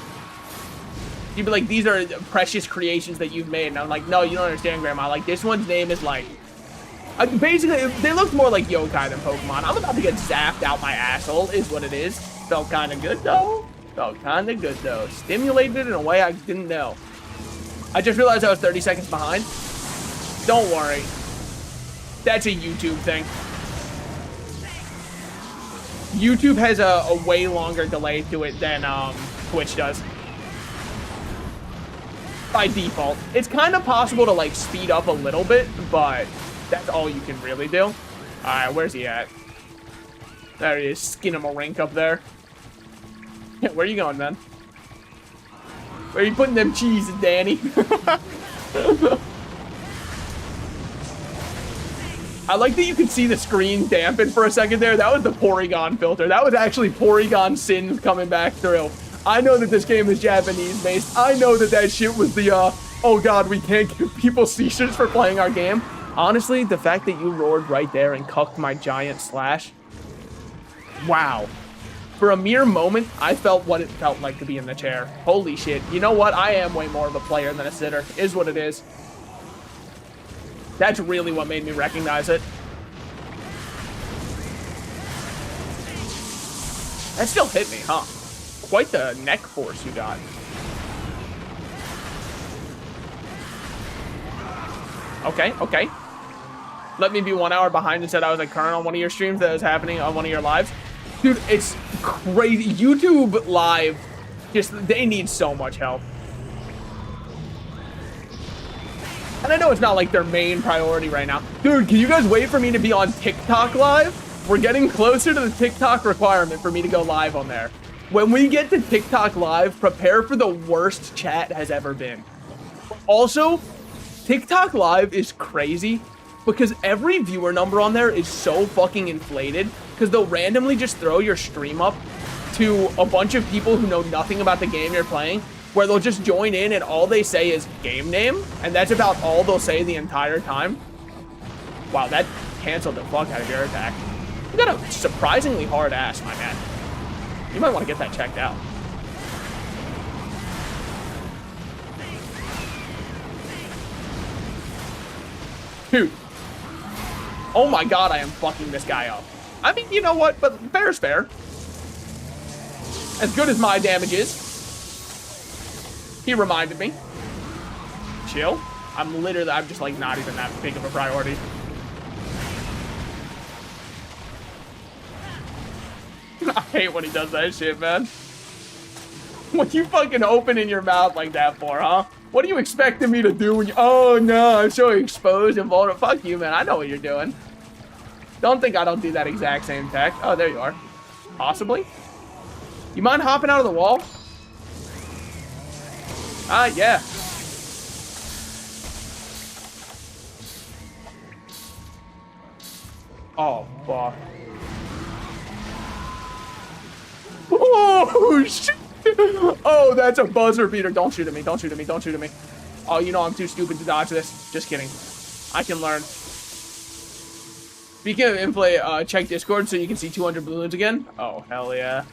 She'd be like, these are precious creations that you've made. And I'm like, no, you don't understand, Grandma. Like, this one's name is like... basically, they looked more like yokai than Pokemon. I'm about to get zapped out my asshole, is what it is. Felt kind of good, though. Felt kind of good, though. Stimulated in a way I didn't know. I just realized I was 30 seconds behind. Don't worry. That's a YouTube thing. YouTube has a way longer delay to it than Twitch does. By default. It's kind of possible to, like, speed up a little bit, but that's all you can really do. Alright, where's he at? There he is, Skinamarink up there. Where are you going, man? Where are you putting them cheeses, Danny? I like that you could see the screen dampen for a second there. That was the Porygon filter. That was actually Porygon Sin coming back through. I know that this game is Japanese-based. I know that that shit was the, oh god, we can't give people seizures for playing our game. Honestly, the fact that you roared right there and cucked my giant slash, wow. For a mere moment, I felt what it felt like to be in the chair. Holy shit. You know what? I am way more of a player than a sitter. Is what it is. That's really what made me recognize it. That still hit me, huh? Quite the neck force you got. Okay, okay. Let me be 1 hour behind and said I was like current on one of your streams that was happening on one of your lives. Dude, it's crazy. YouTube Live, just, they need so much help. And I know it's not like their main priority right now. Dude, can you guys wait for me to be on TikTok Live? We're getting closer to the TikTok requirement for me to go live on there. When we get to TikTok Live, prepare for the worst chat has ever been. Also, TikTok Live is crazy because every viewer number on there is so fucking inflated because they'll randomly just throw your stream up to a bunch of people who know nothing about the game you're playing, where they'll just join in and all they say is game name, and that's about all they'll say the entire time. Wow, that canceled the fuck out of your attack. You got a surprisingly hard ass, my man. You might want to get that checked out. Dude. Oh my god, I am fucking this guy up. I mean, you know what? But fair is fair. As good as my damage is. He reminded me. Chill. I'm just like not even that big of a priority. I hate when he does that shit, man. What you fucking opening your mouth like that for, huh? What are you expecting me to do when you... Oh, no, I'm so exposed and vulnerable. Fuck you, man. I know what you're doing. Don't think I don't do that exact same tech. Oh, there you are. Possibly. You mind hopping out of the wall? Ah, yeah. Oh, fuck. Oh, shit. Oh, that's a buzzer beater. Don't shoot at me. Don't shoot at me. Don't shoot at me. Oh, you know I'm too stupid to dodge this. Just kidding. I can learn. Speaking of inflate, check Discord so you can see 200 balloons again. Oh, hell yeah.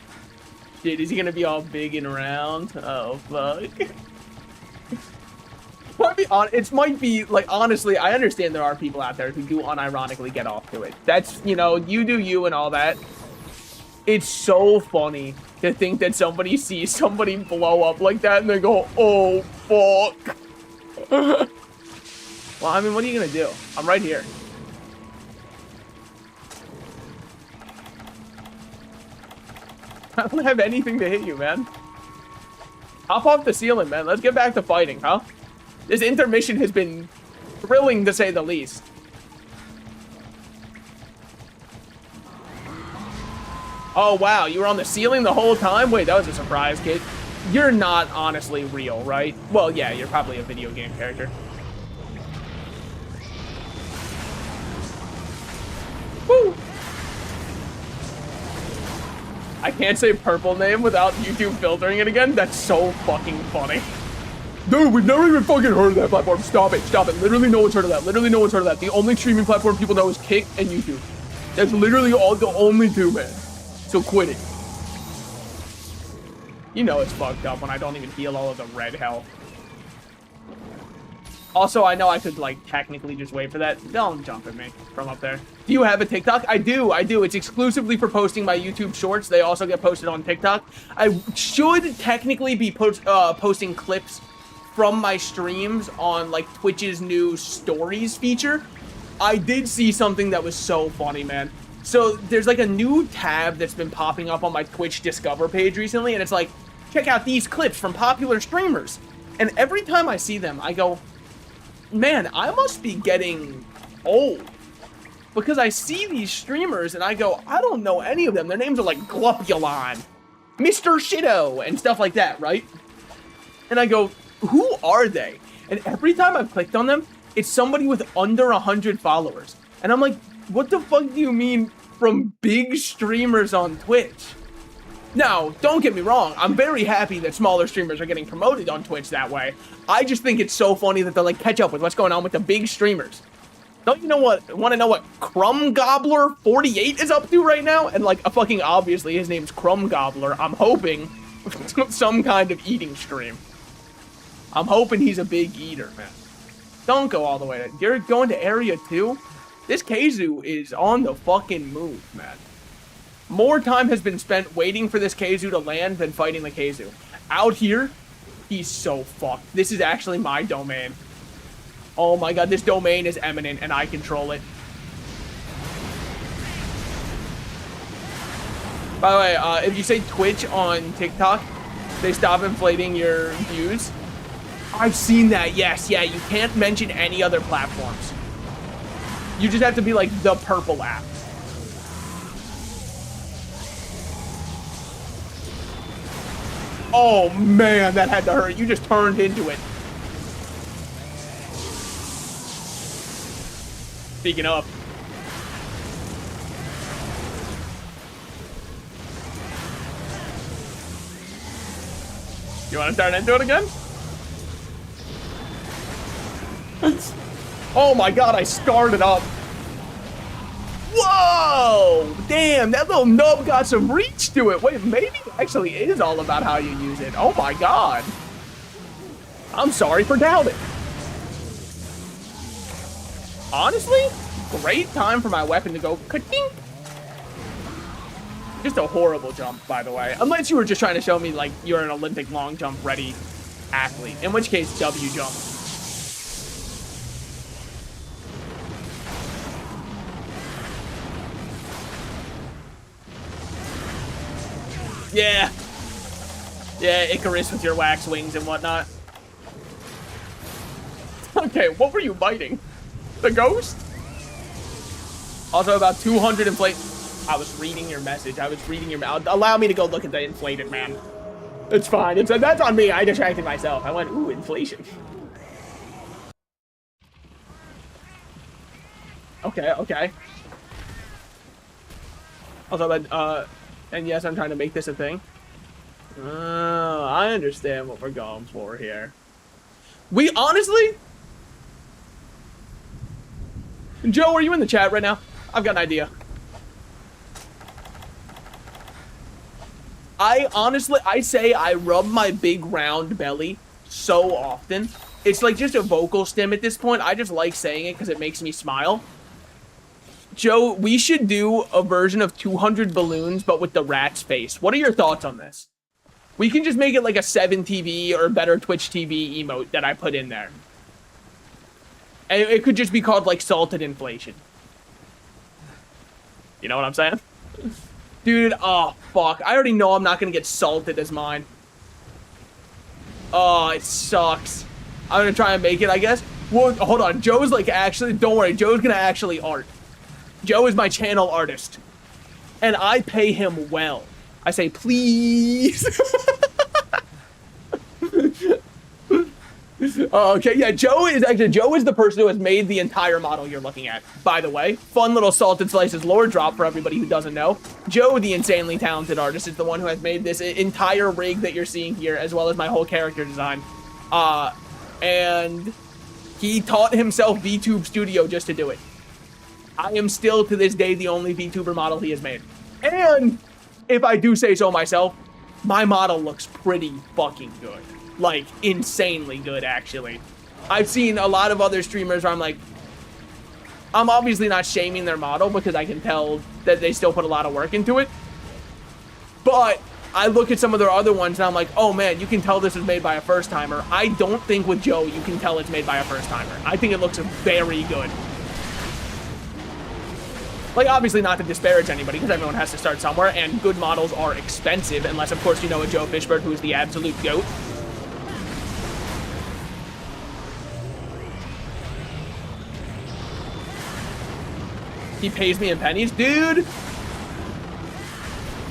Dude, is he gonna be all big and round? Oh, fuck. It might be, like, honestly, I understand there are people out there who do unironically get off to it. That's, you know, you do you and all that. It's so funny to think that somebody sees somebody blow up like that and they go, oh, fuck. Well, I mean, what are you gonna do? I'm right here. I don't have anything to hit you, man. Hop off the ceiling, man. Let's get back to fighting, huh? This intermission has been thrilling, to say the least. Oh, wow. You were on the ceiling the whole time? Wait, that was a surprise, kid. You're not honestly real, right? Well, yeah, you're probably a video game character. Woo! I can't say purple name without YouTube filtering it again. That's so fucking funny. Dude, we've never even fucking heard of that platform. Stop it. Stop it. Literally no one's heard of that. Literally no one's heard of that. The only streaming platform people know is Kick and YouTube. That's literally all the only two, man. So quit it. You know it's fucked up when I don't even heal all of the red health. Also, I know I could, like, technically just wait for that. Don't jump at me from up there. Do you have a TikTok? I do. It's exclusively for posting my YouTube shorts. They also get posted on TikTok. I should technically be posting clips from my streams on, like, Twitch's new stories feature. I did see something that was so funny, man. So there's, like, a new tab that's been popping up on my Twitch Discover page recently, and it's like, check out these clips from popular streamers. And every time I see them, I go, man, I must be getting old. Because I see these streamers and I go, I don't know any of them. Their names are like Glupulon, Mr. Shitto, and stuff like that, right? And I go, who are they? And every time I've clicked on them, it's somebody with under 100 followers. And I'm like, what the fuck do you mean from big streamers on Twitch? Now, don't get me wrong, I'm very happy that smaller streamers are getting promoted on Twitch that way. I just think it's so funny that they're like, catch up with what's going on with the big streamers. Don't you know what, want to know what Crumb Gobbler 48 is up to right now? And like, fucking obviously his name's Crumb Gobbler. I'm hoping some kind of eating stream. I'm hoping he's a big eater, man. Don't go all the way. You're going to area 2? This Kazoo is on the fucking move, man. More time has been spent waiting for this Kazoo to land than fighting the Kazoo. Out here, he's so fucked. This is actually my domain. Oh my god, this domain is eminent and I control it. By the way, if you say Twitch on TikTok, they stop inflating your views. I've seen that, yes. Yeah, you can't mention any other platforms. You just have to be like the purple app. Oh man, that had to hurt. You just turned into it. Speaking of. You want to turn into it again? Oh my god, I scarred it up. Whoa! Damn, that little nub got some reach to it. Wait, maybe it actually is all about how you use it. Oh my god. I'm sorry for doubting. Honestly, great time for my weapon to go ka-dink. Just a horrible jump, by the way. Unless you were just trying to show me, like, you're an Olympic long jump ready athlete. In which case, W jump. Yeah. Yeah, Icarus with your wax wings and whatnot. Okay, what were you biting? The ghost? Also, about 200 inflate. I was reading your message. I was reading your... Allow me to go look at the inflated man. It's fine. That's on me. I distracted myself. I went, ooh, inflation. Okay, okay. Also, and yes, I'm trying to make this a thing. Oh, I understand what we're going for here. We honestly... Joe, are you in the chat right now? I've got an idea. I say I rub my big round belly so often. It's like just a vocal stim at this point. I just like saying it because it makes me smile. Joe, we should do a version of 200 balloons, but with the rat's face. What are your thoughts on this? We can just make it like a 7TV or better Twitch TV emote that I put in there. And it could just be called like salted inflation. You know what I'm saying? Dude, oh, fuck. I already know I'm not going to get salted as mine. Oh, it sucks. I'm going to try and make it, I guess. Well, hold on. Joe's like actually, don't worry. Joe's going to actually art. Joe is my channel artist. And I pay him well. I say, please. Okay, yeah, Joe is the person who has made the entire model you're looking at. By the way, fun little Salted Slices lore drop for everybody who doesn't know. Joe, the insanely talented artist, is the one who has made this entire rig that you're seeing here, as well as my whole character design. And he taught himself VTube Studio just to do it. I am still, to this day, the only VTuber model he has made. And, if I do say so myself, my model looks pretty fucking good. Like, insanely good, actually. I've seen a lot of other streamers where I'm like, I'm obviously not shaming their model because I can tell that they still put a lot of work into it. But I look at some of their other ones and I'm like, oh man, you can tell this was made by a first timer. I don't think with Joe you can tell it's made by a first timer. I think it looks very good. Like, obviously not to disparage anybody because everyone has to start somewhere and good models are expensive unless, of course, you know a Joe Fishbird who's the absolute GOAT. He pays me in pennies? Dude!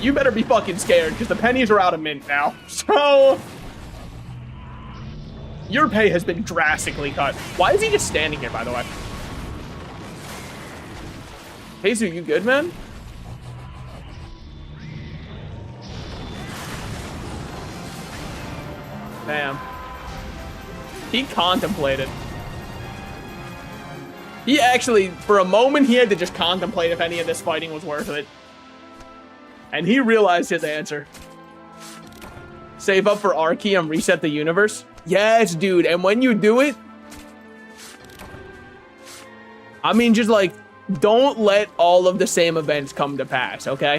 You better be fucking scared, because the pennies are out of mint now. So... your pay has been drastically cut. Why is he just standing here, by the way? Jesus, you good, man? Damn. He contemplated. He actually, for a moment, he had to just contemplate if any of this fighting was worth it. And he realized his answer. Save up for Arceum, reset the universe. Yes, dude. And when you do it, I mean, just like, don't let all of the same events come to pass, okay?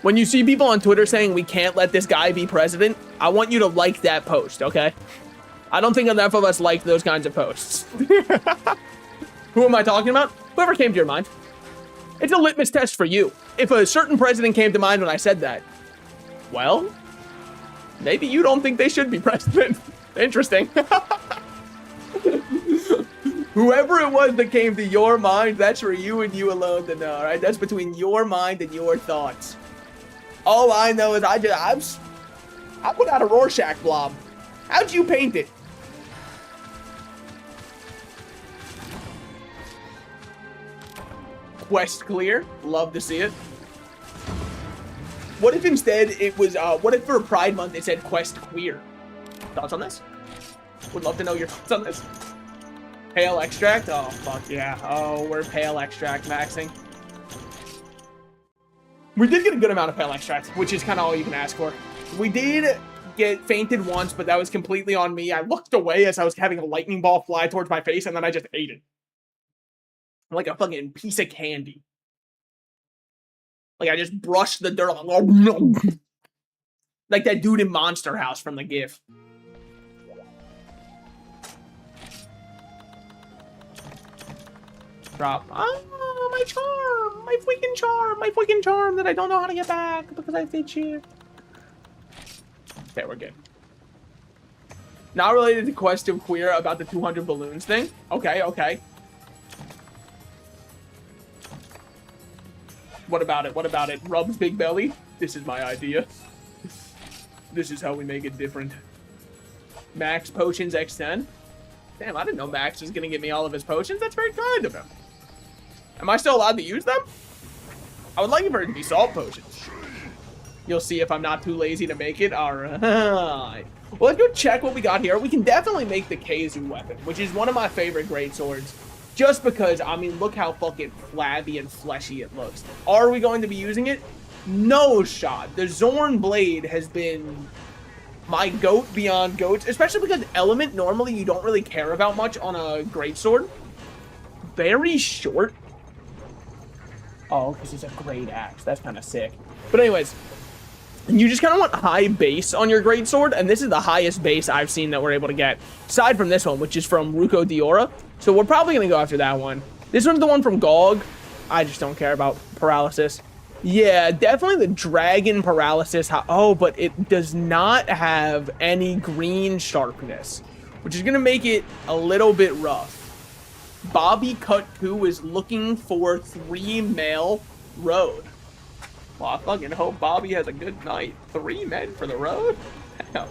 When you see people on Twitter saying we can't let this guy be president, I want you to like that post, okay? I don't think enough of us like those kinds of posts. Who am I talking about? Whoever came to your mind. It's a litmus test for you. If a certain president came to mind when I said that, well, maybe you don't think they should be president. Interesting. Whoever it was that came to your mind, that's for you and you alone to know, all right? That's between your mind and your thoughts. All I know is I put out a Rorschach blob. How'd you paint it? Quest clear. Love to see it. What if instead it was, what if for Pride Month it said quest queer? Thoughts on this? Would love to know your thoughts on this. Pale extract? Oh, fuck yeah. Oh, we're pale extract maxing. We did get a good amount of pale extract, which is kind of all you can ask for. We did get fainted once, but that was completely on me. I looked away as I was having a lightning ball fly towards my face, and then I just ate it. Like a fucking piece of candy. Like I just brushed the dirt off. Oh, no. Like that dude in Monster House from the GIF. Drop. Oh, my charm. My freaking charm. My freaking charm that I don't know how to get back because I did shit. Okay, we're good. Not related to Quest of Queer about the 200 balloons thing. Okay, okay. What about it? What about it? Rub's big belly? This is my idea. This is how we make it different. Max Potions X10. Damn, I didn't know Max was going to give me all of his potions. That's very kind of him. Am I still allowed to use them? I would like it for it to be salt potions. You'll see if I'm not too lazy to make it. All right. Well, let's go check what we got here. We can definitely make the Keizu weapon, which is one of my favorite great swords. Just because, I mean, look how fucking flabby and fleshy it looks. Are we going to be using it? No shot. The Zorn blade has been my goat beyond goats, especially because element normally you don't really care about much on a greatsword. Very short. Oh, because it's a great axe. That's kind of sick. But anyways, you just kind of want high base on your greatsword, and this is the highest base I've seen that we're able to get, aside from this one, which is from Ruko Diora. So we're probably going to go after that one. This one's the one from Gog. I just don't care about paralysis. Yeah, definitely the dragon paralysis. Oh, but it does not have any green sharpness, which is going to make it a little bit rough. Bobby Cut 2 is looking for 3 male road. Well, I fucking hope Bobby has a good night. 3 men for the road? Hell,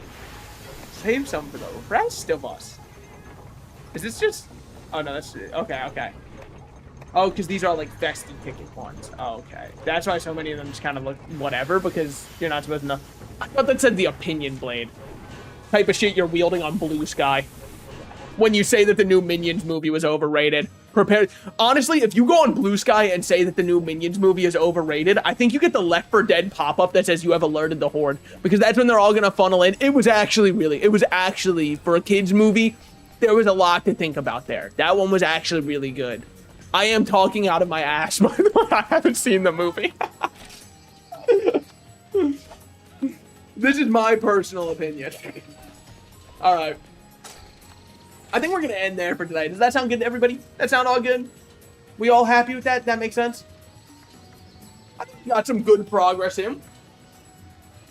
save some for the rest of us. Is this just... Oh, no, that's... Okay. Oh, because these are, like, festy ticket ones. Oh, okay. That's why so many of them just kind of look whatever, because you're not supposed to know. I thought that said the opinion blade. Type of shit you're wielding on Blue Sky. When you say that the new Minions movie was overrated. Honestly, if you go on Blue Sky and say that the new Minions movie is overrated, I think you get the Left 4 Dead pop-up that says you have alerted the Horde, because that's when they're all gonna funnel in. It was actually, for a kid's movie, there was a lot to think about there. That one was actually really good. I am talking out of my ass, by the way. I haven't seen the movie. This is my personal opinion. All right. I think we're going to end there for today. Does that sound good to everybody? That sound all good? We all happy with that? That makes sense? I think we got some good progress in.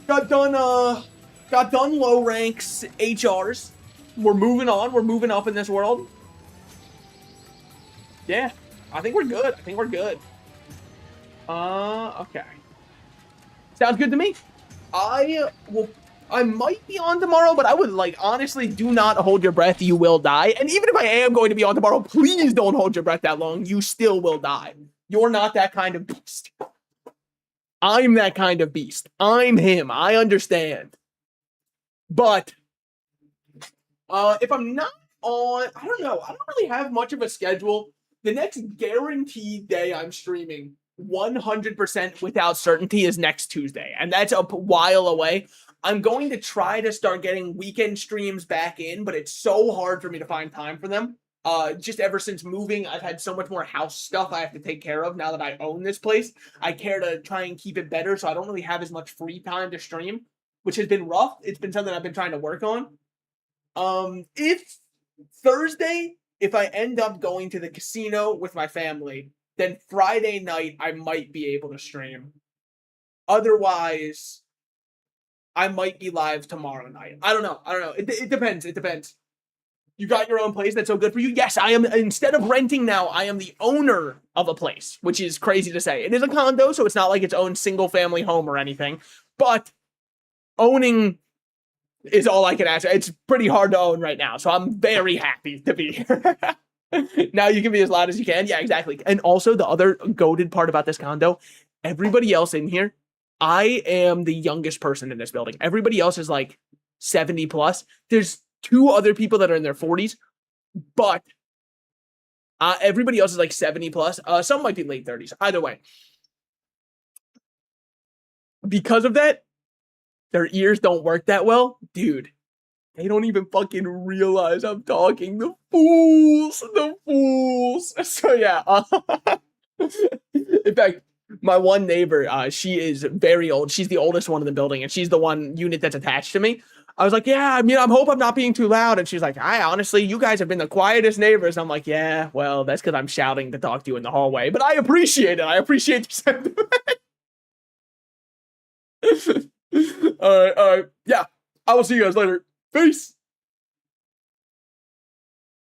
Got done low ranks HRs. We're moving on. We're moving up in this world. Yeah. I think we're good. Okay. Sounds good to me. I might be on tomorrow, but I would, like, honestly, do not hold your breath. You will die. And even if I am going to be on tomorrow, please don't hold your breath that long. You still will die. You're not that kind of beast. I'm that kind of beast. I'm him. I understand. But, if I'm not on, I don't know. I don't really have much of a schedule. The next guaranteed day I'm streaming 100% without certainty is next Tuesday. And that's a while away. I'm going to try to start getting weekend streams back in, but it's so hard for me to find time for them. Just ever since moving, I've had so much more house stuff I have to take care of now that I own this place. I care to try and keep it better, so I don't really have as much free time to stream, which has been rough. It's been something I've been trying to work on. If Thursday, if I end up going to the casino with my family, then Friday night I might be able to stream. Otherwise, I might be live tomorrow night. I don't know. It depends. You got your own place that's so good for you? Yes, I am. Instead of renting now, I am the owner of a place, which is crazy to say. It is a condo, so it's not like its own single family home or anything. But owning is all I can ask. It's pretty hard to own right now, so I'm very happy to be here. Now you can be as loud as you can. Yeah, exactly. And also the other goated part about this condo, everybody else in here, I am the youngest person in this building. Everybody else is like 70 plus. There's 2 other people that are in their 40s, but everybody else is like 70 plus. Some might be late 30s. Either way. Because of that, their ears don't work that well. Dude, they don't even fucking realize I'm talking. The fools. So yeah. In fact, my one neighbor, she is very old. She's the oldest one in the building, and she's the one unit that's attached to me. I was like, yeah, I mean, I hope I'm not being too loud. And she's like, honestly, you guys have been the quietest neighbors. I'm like, yeah, well, that's because I'm shouting to talk to you in the hallway. But I appreciate it. I appreciate your sentiment. All right. Yeah, I will see you guys later. Peace.